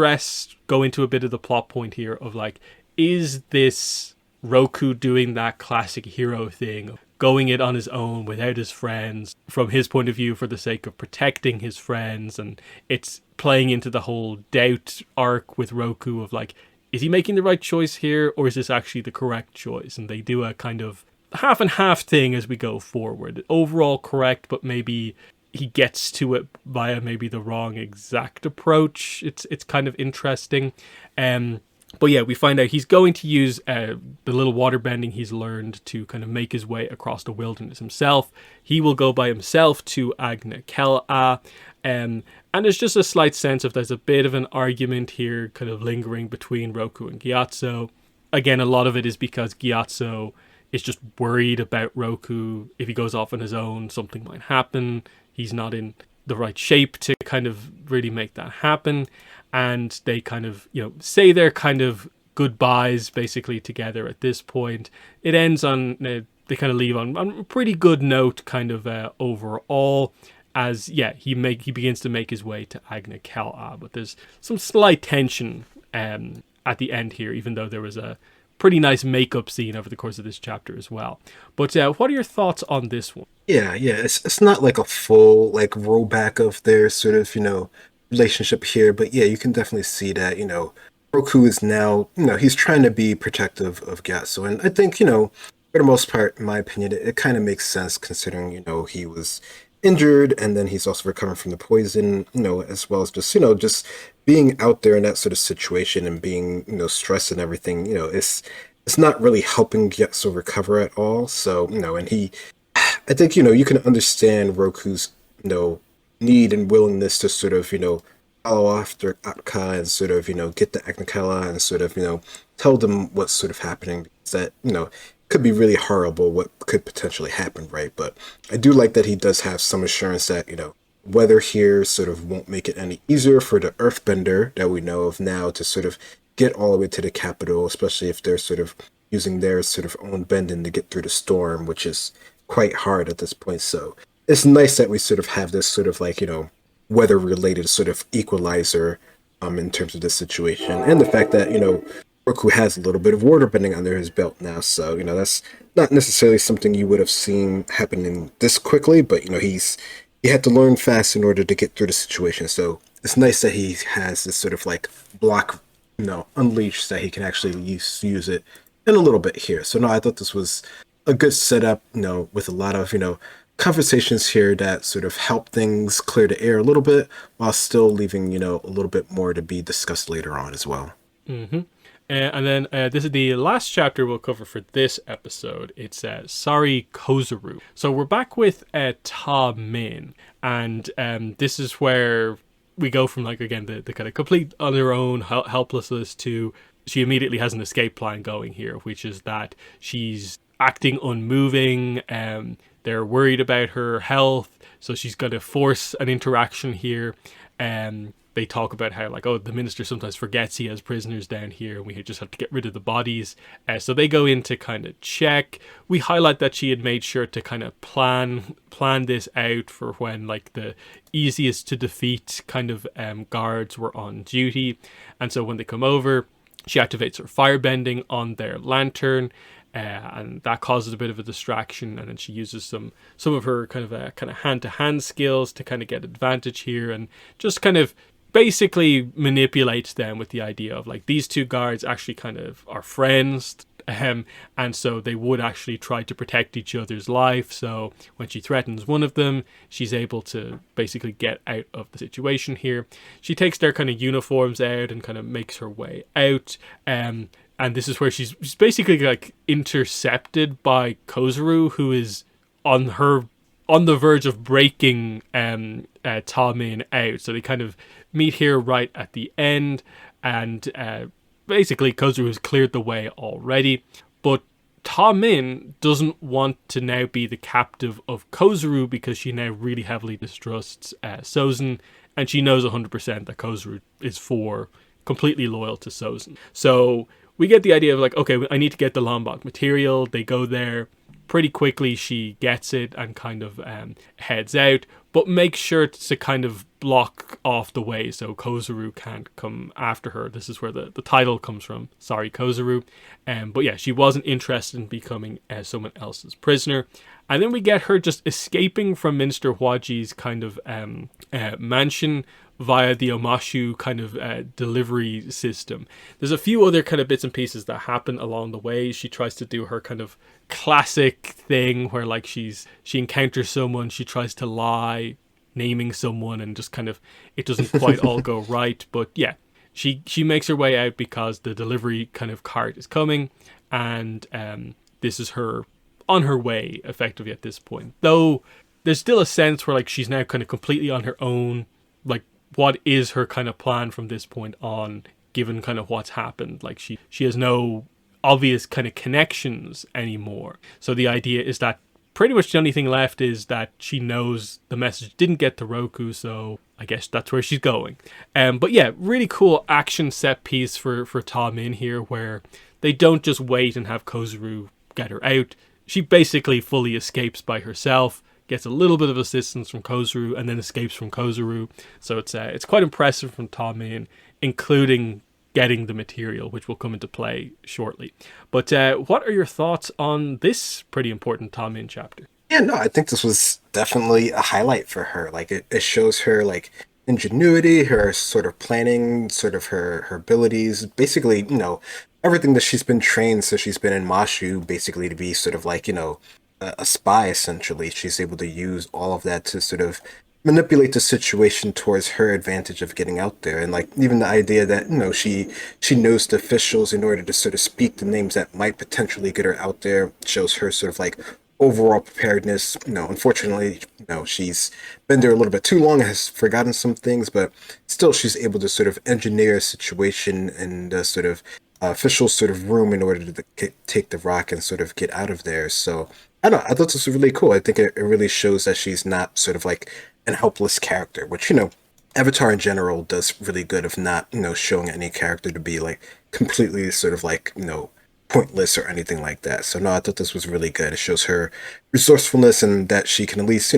go into a bit of the plot point here of like, is this Roku doing that classic hero thing, going it on his own without his friends, from his point of view for the sake of protecting his friends? And it's playing into the whole doubt arc with Roku of like, is he making the right choice here, or is this actually the correct choice? And they do a kind of half and half thing as we go forward. Overall correct, but maybe he gets to it via maybe the wrong exact approach. It's kind of interesting. But yeah, we find out he's going to use the little water bending he's learned to kind of make his way across the wilderness himself. He will go by himself to Agna Kela. And there's just a slight sense of there's a bit of an argument here kind of lingering between Roku and Gyatso. Again, a lot of it is because Gyatso is just worried about Roku. If he goes off on his own, something might happen. He's not in the right shape to kind of really make that happen. And they kind of, say their kind of goodbyes basically together at this point. It ends on, they kind of leave on a pretty good note kind of overall. As, he begins to make his way to Agna Kela. But there's some slight tension at the end here, even though there was a pretty nice makeup scene over the course of this chapter as well. But what are your thoughts on this one? Yeah, it's not like a full like rollback of their sort of relationship here, but yeah, you can definitely see that Roku is now he's trying to be protective of Gyatso, and I think for the most part, in my opinion, it kind of makes sense considering he was injured, and then he's also recovering from the poison, as well as just being out there in that sort of situation and being stressed and everything, it's not really helping Gyatso recover at all. So and I think you can understand Roku's need and willingness to sort of follow after Apka and sort of get the Agnikela and sort of tell them what's sort of happening, because that could be really horrible what could potentially happen, right? But I do like that he does have some assurance that weather here sort of won't make it any easier for the Earthbender that we know of now to sort of get all the way to the capital, especially if they're sort of using their sort of own bending to get through the storm, which is quite hard at this point. So it's nice that we sort of have this sort of like weather related sort of equalizer in terms of this situation, and the fact that Roku has a little bit of water bending under his belt now, so that's not necessarily something you would have seen happening this quickly, but he had to learn fast in order to get through the situation. So it's nice that he has this sort of like block unleashed, that he can actually use it in a little bit here. So no, I thought this was a good setup, with a lot of conversations here that sort of help things clear the air a little bit while still leaving a little bit more to be discussed later on as well. And then this is the last chapter we'll cover for this episode. It's Sorry Kozaru. So we're back with Ta Min, and this is where we go from like again the kind of complete on her own helplessness to she immediately has an escape plan going here, which is that she's acting unmoving. They're worried about her health, so she's going to force an interaction here. They talk about how like, oh, the minister sometimes forgets he has prisoners down here and we just have to get rid of the bodies. So they go in to kind of check. We highlight that she had made sure to kind of plan this out for when like the easiest to defeat kind of guards were on duty. And so when they come over, she activates her firebending on their lantern. And that causes a bit of a distraction, and then she uses some of her kind of hand-to-hand skills to kind of get advantage here, and just kind of basically manipulates them with the idea of like these two guards actually kind of are friends, and so they would actually try to protect each other's life. So when she threatens one of them, she's able to basically get out of the situation here. She takes their kind of uniforms out and kind of makes her way out. And this is where she's basically like intercepted by Kozaru, who is on the verge of breaking Ta Min out. So they kind of meet here right at the end, and basically Kozaru has cleared the way already. But Ta Min doesn't want to now be the captive of Kozaru because she now really heavily distrusts Sozin, and she knows 100% that Kozaru is completely loyal to Sozin. So we get the idea of like, okay, I need to get the Lombok material. They go there. Pretty quickly she gets it and kind of heads out, but makes sure to kind of block off the way so Kozaru can't come after her. This is where the title comes from. Sorry, Kozaru. But yeah, she wasn't interested in becoming someone else's prisoner. And then we get her just escaping from Minister Hwaji's kind of mansion via the Omashu kind of delivery system. There's a few other kind of bits and pieces that happen along the way. She tries to do her kind of classic thing where like she encounters someone, she tries to lie, naming someone, and just kind of it doesn't quite all go right. But yeah, she makes her way out because the delivery kind of cart is coming, and this is her on her way effectively at this point. Though there's still a sense where like she's now kind of completely on her own. Like, what is her kind of plan from this point on, given kind of what's happened? Like she has no obvious kind of connections anymore. So the idea is that pretty much the only thing left is that she knows the message didn't get to Roku, so I guess that's where she's going. But yeah, really cool action set piece for Ta Min here, where they don't just wait and have Kozaru get her out. She basically fully escapes by herself, gets a little bit of assistance from Kozaru, and then escapes from Kozaru. So it's quite impressive from Ta Min, including getting the material, which will come into play shortly. But what are your thoughts on this pretty important Ta Min chapter? Yeah, no, I think this was definitely a highlight for her. Like it shows her like ingenuity, her sort of planning, sort of her abilities, basically, everything that she's been trained. So she's been in Mashu basically to be sort of like, a spy essentially. She's able to use all of that to sort of manipulate the situation towards her advantage of getting out there. And like even the idea that she knows the officials in order to sort of speak the names that might potentially get her out there shows her sort of like overall preparedness. Unfortunately, she's been there a little bit too long, has forgotten some things, but still she's able to sort of engineer a situation in the sort of official sort of room in order to take the rock and sort of get out of there. So I don't know, I thought this was really cool. I think it really shows that she's not sort of like an helpless character, which, Avatar in general does really good of not, showing any character to be like completely sort of like, pointless or anything like that. So no, I thought this was really good. It shows her resourcefulness and that she can at least,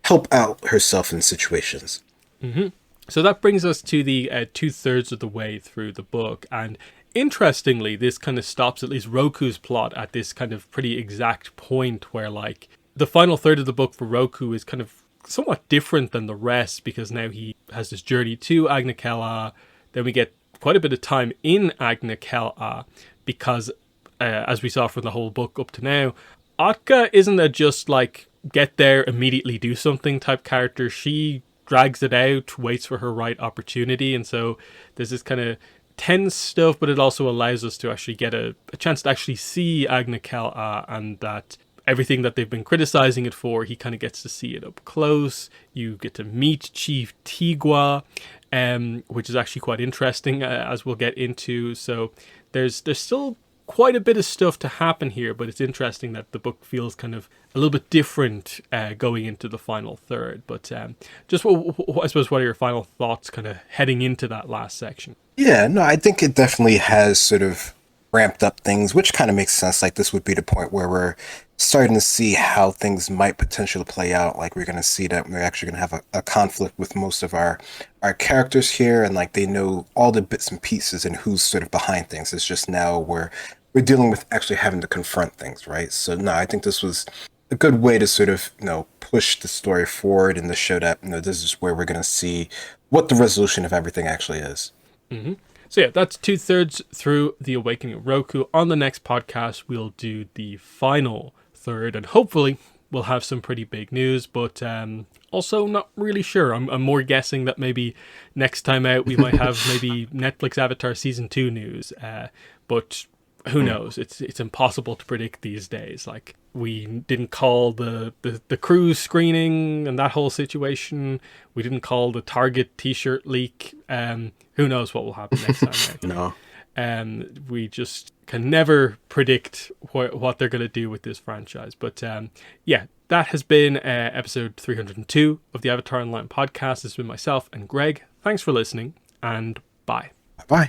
help out herself in situations. Mm-hmm. So that brings us to the 2/3 of the way through the book, and interestingly, this kind of stops at least Roku's plot at this kind of pretty exact point where like the final third of the book for Roku is kind of somewhat different than the rest, because now he has this journey to Agna-Kela. Then we get quite a bit of time in Agna-Kela because as we saw from the whole book up to now, Atka isn't a just like get there, immediately do something type character. She drags it out, waits for her right opportunity, and so there's this kind of tense stuff, but it also allows us to actually get a chance to actually see Agna-Kela, and that everything that they've been criticizing it for, he kind of gets to see it up close. You get to meet Chief Tigua, which is actually quite interesting, as we'll get into. So there's still quite a bit of stuff to happen here, but it's interesting that the book feels kind of a little bit different going into the final third. But just I suppose, what are your final thoughts kind of heading into that last section? Yeah, no, I think it definitely has sort of ramped up things, which kind of makes sense. Like, this would be the point where we're starting to see how things might potentially play out. Like, we're going to see that we're actually going to have a conflict with most of our characters here, and like they know all the bits and pieces and who's sort of behind things. It's just now we're dealing with actually having to confront things, right? So no, I think this was a good way to sort of, push the story forward and to show that, this is where we're going to see what the resolution of everything actually is. Mm-hmm. So yeah, that's 2/3 through The Awakening of Roku. On the next podcast, we'll do the final third, and hopefully we'll have some pretty big news, but also not really sure. I'm more guessing that maybe next time out we might have maybe Netflix Avatar Season 2 news, but who knows? It's impossible to predict these days. Like, we didn't call the cruise screening and that whole situation. We didn't call the Target t-shirt leak. Who knows what will happen next time? Right? No. We just can never predict what they're going to do with this franchise. But yeah, that has been episode 302 of the Avatar Online podcast. This has been myself and Greg. Thanks for listening, and bye. Bye.